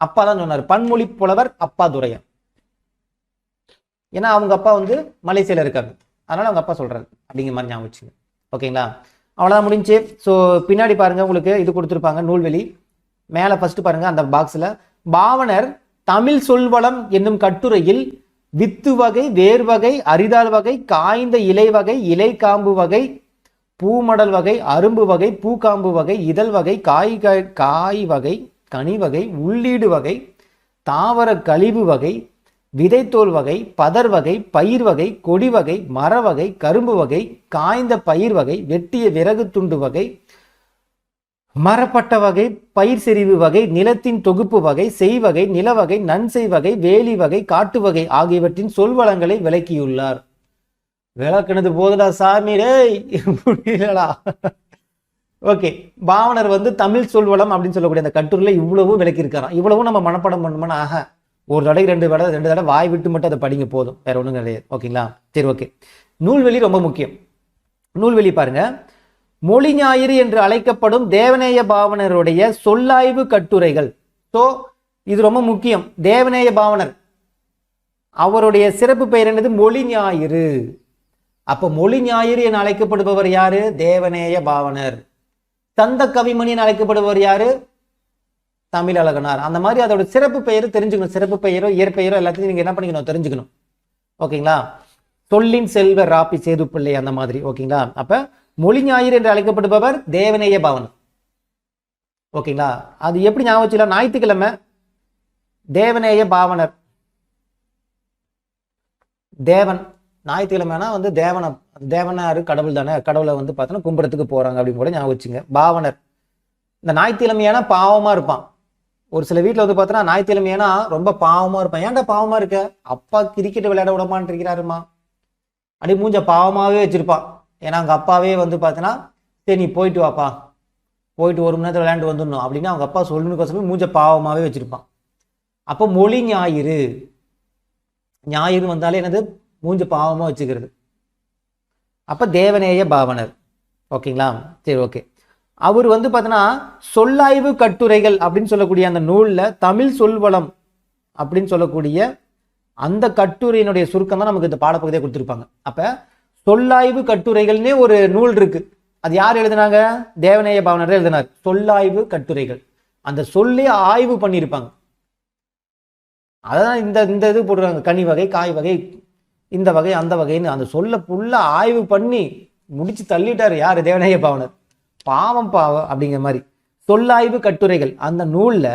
அப்பா தான் சொன்னாரு. பன்மொழி புலவர் அப்பாதுரையார். ஏன்னா அவங்க அப்பா வந்து மலேசியால இருக்காங்க, அதனால அவங்க அப்பா சொல்றாரு அப்படிங்கிற மாதிரி ஞாபகம் வச்சுங்க. ஓகேங்களா, அவ்வளவுதான், முடிஞ்சு. ஸோ பின்னாடி பாருங்க, உங்களுக்கு இது கொடுத்துருப்பாங்க நூல்வெளி. மேல ஃபர்ஸ்ட் பாருங்க, அந்த பாக்ஸ்ல பாவனர் தமிழ் சொல்வளம் என்னும் கட்டுரையில் வித்து வகை, வேர் வகை, அரிதாள் வகை, காய்ந்த இலை வகை, இலை காம்பு வகை, பூமடல் வகை, அரும்பு வகை, பூக்காம்பு வகை, இதழ் வகை, காய் வகை, கனி வகை, உள்ளீடு வகை, தாவர கழிவு வகை, விதைத்தோல் வகை, பதர் வகை, பயிர் வகை, கொடி வகை, மர வகை, கரும்பு வகை, காய்ந்த பயிர் வகை, வெட்டிய விறகு துண்டு வகை, மரப்பட்ட வகை, பயிர் செறிவு வகை, நிலத்தின் தொகுப்பு வகை, செய்வகை, நிலவகை, நன்செய் வகை, வேலி வகை, காட்டு வகை ஆகியவற்றின் சொல்வளங்களை விளக்கியுள்ளார். விளக்குனது போதுடா சாமி, முடியலடா. ஓகே, பாவனர் வந்து தமிழ் சொல்வளம் அப்படின்னு சொல்லக்கூடிய அந்த கட்டுரையில இவ்வளவும் விளக்கி இருக்காராம். இவ்வளவும் நம்ம மனப்பாடம் பண்ணோம்னா ஒரு தடவை ரெண்டு தடவை வாய் விட்டு மட்டும் அதை படிங்க, போதும், வேற ஒன்றும் கிடையாது. ஓகேங்களா, சரி, ஓகே. நூல்வெளி ரொம்ப முக்கியம். நூல்வெளி பாருங்க. மொழி ஞாயிறு என்று அழைக்கப்படும் தேவநேய பாவனருடைய சொல்லாய்வு கட்டுரைகள். ஸோ இது ரொம்ப முக்கியம். தேவநேய பாவனர் அவருடைய சிறப்பு பெயர் என்னது? மொழி ஞாயிறு. அப்ப மொழி ஞாயிறு என அழைக்கப்படுபவர் யாரு? தேவநேய பாவனர். சந்த கவிமணின்னு அழைக்கப்படுபவர் யாரு? தமிழழகனார். அந்த மாதிரி அதோட சிறப்பு பெயரை தெரிஞ்சுக்கணும். சிறப்பு பெயரோ இயற்பெயரோ எல்லாத்தையும் நீங்க என்ன பண்ணிக்கணும், தெரிஞ்சுக்கணும். ஓகேங்களா? சொல்லின் செல்வ ராப்பி சேது பிள்ளை அந்த மாதிரி. ஓகேங்களா? அப்ப மொழி ஞாயிறு என்று அழைக்கப்படுபவர் தேவநேய பாவனர். ஓகேங்களா? அது எப்படி ஞாபகம் வச்சுக்கலாம்? ஞாயிற்றுக்கிழமை தேவநேய பாவனர், தேவன். ஞாயிற்றுக்கிழமைனா வந்து தேவனாரு கடவுள் தானே, கடவுளை வந்து பார்த்தோன்னா கும்புறத்துக்கு போறாங்க அப்படின்னு கூட ஞாபகம் வச்சுங்க. பாவனர் இந்த ஞாயிற்றுக்கிழமையானா பாவமா இருப்பான். ஒரு சில வீட்டில் வந்து பார்த்தோன்னா ஞாயிற்றுக்கிழமையானா ரொம்ப பாவமா இருப்பான். ஏன்டா பாவமா இருக்க? அப்பா கிரிக்கெட் விளையாட விடமான்னு இருக்கிறாருமா அப்படி மூஞ்ச பாவமாவே வச்சிருப்பான். ஏன்னா அவங்க அப்பாவே வந்து பார்த்தோன்னா சரி நீ போயிட்டு வாப்பா, போயிட்டு ஒரு மணி நேரத்தில் விளையாண்டு வந்துடணும் அப்படின்னு அவங்க அப்பா சொல்லணுக்கோசமே மூஞ்ச பாவமாவே வச்சிருப்பான். அப்போ மொழி ஞாயிறு, ஞாயிறு வந்தாலே என்னது, மூஞ்ச பாவமா வச்சுக்கிறது. அப்ப தேவநேய பாவனர். ஓகேங்களா? சரி, ஓகே. அவர் வந்து பார்த்தோன்னா சொல்லாய்வு கட்டுரைகள் அப்படின்னு சொல்லக்கூடிய அந்த நூல்ல தமிழ் சொல்வளம் அப்படின்னு சொல்லக்கூடிய அந்த கட்டுரையினுடைய சுருக்கம் தான் நமக்கு இந்த பாடப்பகுதியை கொடுத்துருப்பாங்க. அப்ப சொல்லாய்வு கட்டுரைகள்னே ஒரு நூல் இருக்கு. அது யார் எழுதினாங்க? தேவநேய பாவனர் எழுதினார். சொல்லாய்வு கட்டுரைகள். அந்த சொல்லி ஆய்வு பண்ணியிருப்பாங்க. அதான் இந்த இது போடுறாங்க, கனி வகை, காய் வகை, இந்த வகை அந்த வகைன்னு அந்த சொல்ல புள்ள ஆய்வு பண்ணி முடிச்சு தள்ளிட்டாரு யாரு? தேவநேய பாவனர். பாவம் அப்படிங்கிற மாதிரி சொல்லாய்வு கட்டுரைகள் அந்த நூல்ல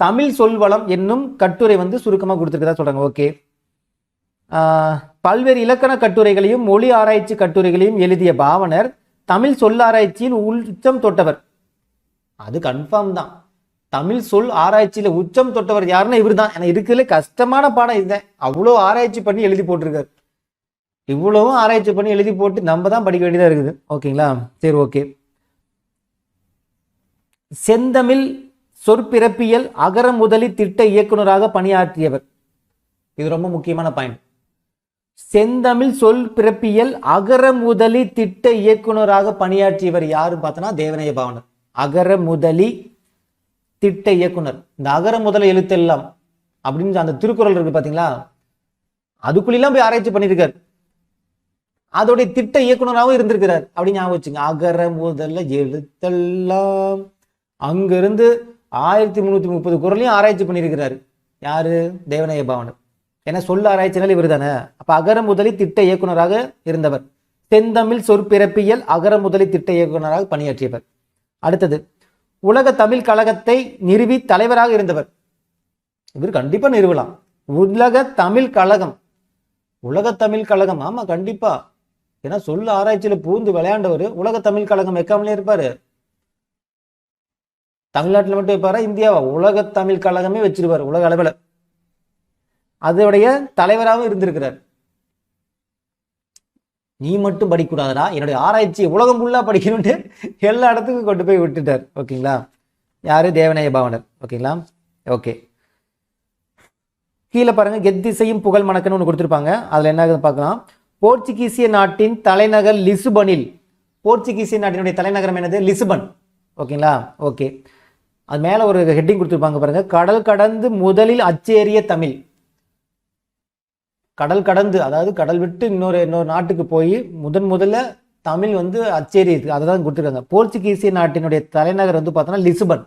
தமிழ் சொல்வளம் என்னும் கட்டுரை வந்து சுருக்கமா கொடுத்துருக்கதா சொல்றாங்க. ஓகே. பல்வேறு இலக்கண கட்டுரைகளையும் மொழி ஆராய்ச்சி கட்டுரைகளையும் எழுதிய பாவனர் தமிழ் சொல்லாராய்ச்சியில் உச்சம் தொட்டவர். அது கன்ஃபார்ம் தான். தமிழ் சொல் ஆராய்ச்சியில உச்சம் தொட்டவர் யாருன்னா இவர் தான். ஏன்னா இருக்குதுல கஷ்டமான பாடம் இதுதான். அவ்வளோ ஆராய்ச்சி பண்ணி எழுதி போட்டிருக்காரு. இவ்வளவும் ஆராய்ச்சி பண்ணி எழுதி போட்டு நம்ம தான் படிக்க வேண்டியதா இருக்குது. ஓகேங்களா? சரி, ஓகே. செந்தமிழ் சொற்பிறப்பியல் அகர முதலி திட்ட இயக்குனராக பணியாற்றியவர். இது ரொம்ப முக்கியமான பாயிண்ட். செந்தமிழ் சொல் பிறப்பியல் அகர முதலி திட்ட இயக்குனராக பணியாற்றியவர் யாருன்னு பார்த்தோன்னா தேவநேய பாவனர். அகர முதலி திட்ட இயக்குனர். இந்த அகர முதல எழுத்தெல்லாம் அப்படின்னு அந்த திருக்குறள் இருக்கு பாத்தீங்களா, அதுக்குள்ளெல்லாம் போய் ஆராய்ச்சி பண்ணியிருக்காரு. அதோடைய திட்ட இயக்குனராகவும் இருந்திருக்கிறார். அப்படின்னு ஞாபகம் வச்சுங்க. அகர முதல எழுத்தெல்லாம் அங்கிருந்து 1330 குறளையும் ஆராய்ச்சி பண்ணியிருக்கிறாரு. யாரு? தேவநேய பாவனர். ஏன்னா சொல்ல ஆராய்ச்சினால இவர் தானே. அப்ப அகர முதலி திட்ட இயக்குனராக இருந்தவர். செந்தமிழ் சொற்பிறப்பியல் அகர முதலி திட்ட இயக்குனராக பணியாற்றியவர். அடுத்தது உலக தமிழ் கழகத்தை நிறுவி தலைவராக இருந்தவர். இவர் கண்டிப்பா நிறுவலாம். உலக தமிழ் கழகம், உலக தமிழ் கழகம். ஆமா, கண்டிப்பா. ஏன்னா சொல்ல ஆராய்ச்சியில பூந்து விளையாண்டவர். உலக தமிழ் கழகம் வைக்காமலே இருப்பாரு. தமிழ்நாட்டில் மட்டும் இருப்பாரா, இந்தியாவா? உலக தமிழ் கழகமே வச்சிருப்பாரு உலக அளவில். அதோடைய தலைவராகவும் இருந்திருக்கிறார். நீ மட்டும் படிக்கூடாதா, என்னுடைய ஆராய்ச்சி உலகம் ஃபுல்லா படிக்கணும்ட்டு எல்லா இடத்துக்கும் கொண்டு போய் விட்டுட்டார். ஓகேங்களா? யாரு? தேவநேய பாவனர். ஓகேங்களா? ஓகே. கீழே பாருங்க, கெத்திசையும் புகழ் மணக்கன்னு ஒன்று கொடுத்துருப்பாங்க. அதுல என்ன பார்க்கலாம். போர்ச்சுகீசிய நாட்டின் தலைநகர் லிசுபனில். போர்ச்சுகீசிய நாட்டினுடைய தலைநகரம் என்னது? லிசுபன். ஓகேங்களா? ஓகே. அது மேல ஒரு ஹெட்டிங் கொடுத்துருப்பாங்க பாருங்க. கடல் கடந்து முதலில் அச்சேரிய தமிழ். கடல் கடந்து, அதாவது கடல் விட்டு இன்னொரு நாட்டுக்கு போய் முதல்ல தமிழ் வந்து அச்சேரி இருக்கு, அதை தான் கொடுத்துருக்காங்க. போர்ச்சுகீசிய நாட்டினுடைய தலைநகர் வந்து பார்த்தோன்னா லிசுபன்.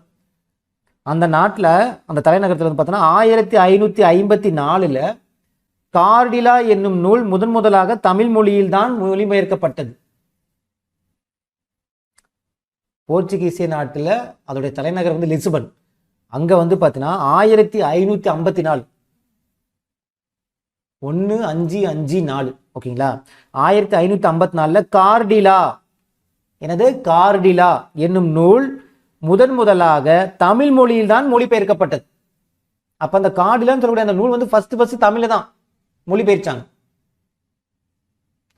அந்த நாட்டில் அந்த தலைநகரத்தில் வந்து பார்த்தோன்னா 1554 கார்டிலா என்னும் நூல் முதலாக தமிழ் மொழியில் தான் மொழிபெயர்க்கப்பட்டது. போர்ச்சுகீசிய நாட்டில் அதோடைய தலைநகர் வந்து லிசுபன். அங்க வந்து பார்த்தீங்கன்னா 1554 1554. ஓகேங்களா? 1554 கார்டிலா, எனது கார்டிலா என்னும் நூல் முதலாக தமிழ் மொழியில் தான் மொழிபெயர்க்கப்பட்டது. அப்ப அந்த கார்டிலான்னு சொல்லக்கூடிய அந்த நூல் வந்து ஃபர்ஸ்ட் தமிழ்ல தான் மொழிபெயர்ச்சாங்க.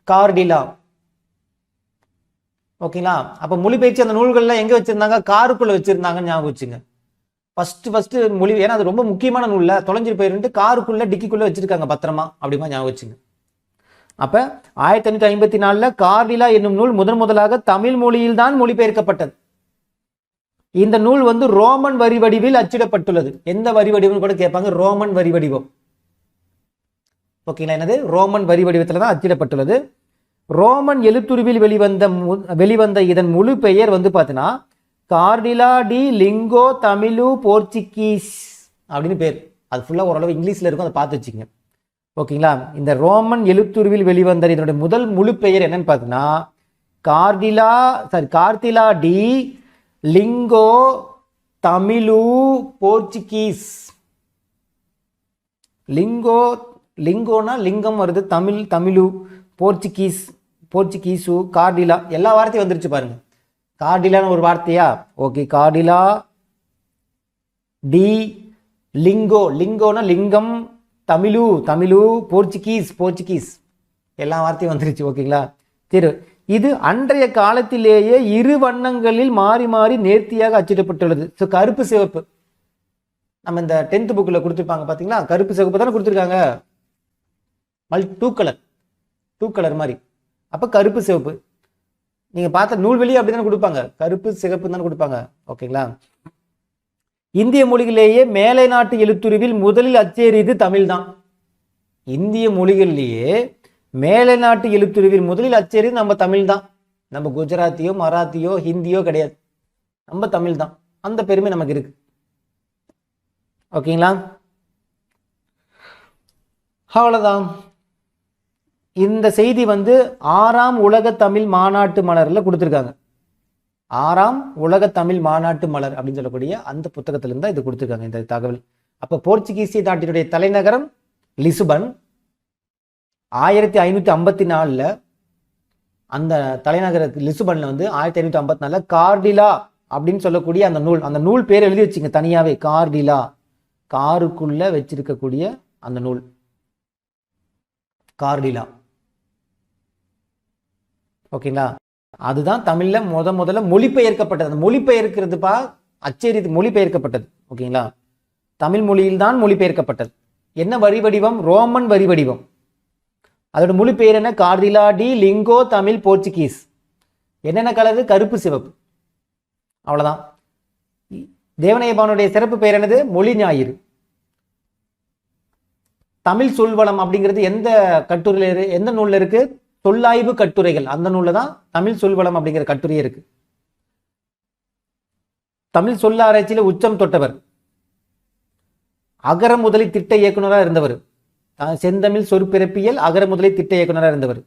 கார்டிலா. ஓகேங்களா? அப்ப மொழிபெயர்ச்சி அந்த நூல்கள்லாம் எங்க வச்சிருந்தாங்க? காருக்குள்ள வச்சிருந்தாங்கன்னு ஞாபகம் வச்சுங்க. ஃபர்ஸ்ட் மொழி, ஏன்னா அது ரொம்ப முக்கியமான நூல்ல தொலைஞ்சிட்டு போயிருந்து காருக்குள்ள டிக்கிக்குள்ள வச்சிருக்காங்க பத்திரமா, அப்படிமா ஞாபகம் வச்சுங்க. அப்ப 1554 கார்டிலா என்னும் நூல் முதலாக தமிழ் மொழியில் தான் மொழிபெயர்க்கப்பட்டது. இந்த நூல் வந்து ரோமன் வரி வடிவில் அச்சிடப்பட்டுள்ளது. எந்த வரி வடிவம் கூட கேட்பாங்க? ரோமன் வரி வடிவம். ஓகேங்களா? என்னது? ரோமன் வரி வடிவத்துல தான் அச்சிடப்பட்டுள்ளது. ரோமன் எழுத்துருவில் வெளிவந்த இதன் முழு பெயர் வந்து பார்த்தீங்கன்னா கார்டிலா டி லிங்கோ தமிழு போர்ச்சுகீஸ் அப்படின்னு பேர். அது ஃபுல்லாக ஓரளவு இங்கிலீஷில் இருக்கும், அதை பார்த்து வச்சுங்க. ஓகேங்களா. இந்த ரோமன் எழுத்துருவில் வெளிவந்த இதனுடைய முதல் முழு பெயர் என்னன்னு பார்த்தீங்கன்னா கார்டிலா டி லிங்கோ தமிழு போர்ச்சுகீஸ். லிங்கோனா லிங்கம் வருது, தமிழு, போர்ச்சுகீஸு, கார்டிலா, எல்லா வார்த்தையும் வந்துருச்சு பாருங்க. கார்டிலான்னு ஒரு வார்த்தையா? ஓகே. கார்டிலா டி லிங்கோனா லிங்கம், தமிழு, போர்ச்சுகீஸ் எல்லா வார்த்தையும் வந்துருச்சு. ஓகேங்களா. சரி, இது அன்றைய காலத்திலேயே இரு வண்ணங்களில் மாறி மாறி நேர்த்தியாக அச்சிடப்பட்டுள்ளது. ஸோ கருப்பு சிவப்பு, நம்ம இந்த 10th புக்கில் கொடுத்துருப்பாங்க பார்த்தீங்களா, கருப்பு சிவப்பு தானே கொடுத்துருக்காங்க, டூ கலர் மாதிரி. அப்போ கருப்பு சிவப்பு நீங்கள் பார்த்த நூல்வெளி அப்படி தானே கொடுப்பாங்க, கருப்பு சிவப்பு தானே கொடுப்பாங்க. ஓகேங்களா. இந்திய மொழிகளிலேயே மேலை நாட்டு எழுத்துருவில் முதலில் அச்சேறியது தமிழ் தான். இந்திய மொழிகளிலேயே மேலை நாட்டு எழுத்துருவில் முதலில் அச்சேறியது நம்ம தமிழ் தான். நம்ம குஜராத்தியோ மராத்தியோ ஹிந்தியோ கிடையாது, நம்ம தமிழ் தான். அந்த பெருமை நமக்கு இருக்கு. ஓகேங்களா. அவ்வளோதான். இந்த செய்தி வந்து 6ஆம் உலக தமிழ் மாநாட்டு மலரில் கொடுத்துருக்காங்க. 6ஆம் உலக தமிழ் மாநாட்டு மலர் அப்படின்னு சொல்லக்கூடிய அந்த புத்தகத்திலிருந்து தான் இது கொடுத்துருக்காங்க இந்த தகவல். அப்போ போர்ச்சுகீசிய நாட்டினுடைய தலைநகரம் லிசுபன். 1554 அந்த தலைநகர லிசுபன்ல வந்து 1554 கார்டிலா அப்படின்னு சொல்லக்கூடிய அந்த நூல் பேர் எழுதி வச்சுங்க தனியாவே. கார்டிலா, காருக்குள்ள வச்சிருக்கக்கூடிய அந்த நூல் கார்டிலா. ஓகேங்களா. அதுதான் தமிழ்ல முதல்ல மொழிபெயர்க்கப்பட்டது. அந்த மொழிபெயர்க்கிறதுப்பா அச்சேரி மொழிபெயர்க்கப்பட்டது. ஓகேங்களா. தமிழ் மொழியில் தான் மொழிபெயர்க்கப்பட்டது. என்ன வரி வடிவம்? ரோமன் வரி வடிவம். அதோட மொழி பெயர் என்ன? கார்டிலா டி லிங்கோ தமிழ் போர்ச்சுகீஸ். என்னென்ன கலரு? கருப்பு சிவப்பு. அவ்வளவுதான். தேவநேய பாவனுடைய சிறப்பு பெயர் என்னது? மொழி ஞாயிறு. தமிழ் சொல்வளம் அப்படிங்கிறது எந்த கட்டுரையில, எந்த நூல்ல இருக்கு? சொல்லாய்வு கட்டுரைகள், அந்த நூல்ல தான் தமிழ் சொல்வளம் அப்படிங்கிற கட்டுரையே இருக்கு. தமிழ் சொல்ல ஆராய்ச்சியில உச்சம் தொட்டவர், அகர முதலி திட்ட இயக்குனராக இருந்தவர், செந்தமிழ் சொற்பிறப்பியல் அகர முதலி திட்ட இயக்குனராக இருந்தவர்,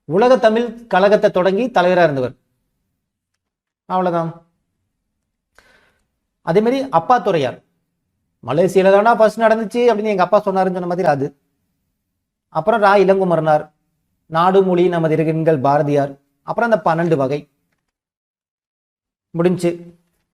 உலக தமிழ் கழகத்தை தொடங்கி தலைவராக இருந்தவர். அவ்வளவுதான். அதே மாதிரி அப்பா துறையார், மலேசியால தானா ஃபர்ஸ்ட் நடந்துச்சு அப்படின்னு எங்க அப்பா சொன்னாருன்னு சொன்ன மாதிரி அது. அப்புறம் ரா இளங்குமரனார், நாடு மொழி நமது இருகின்கள் பாரதியார், அப்புறம் அந்த 12 வகை முடிஞ்சு.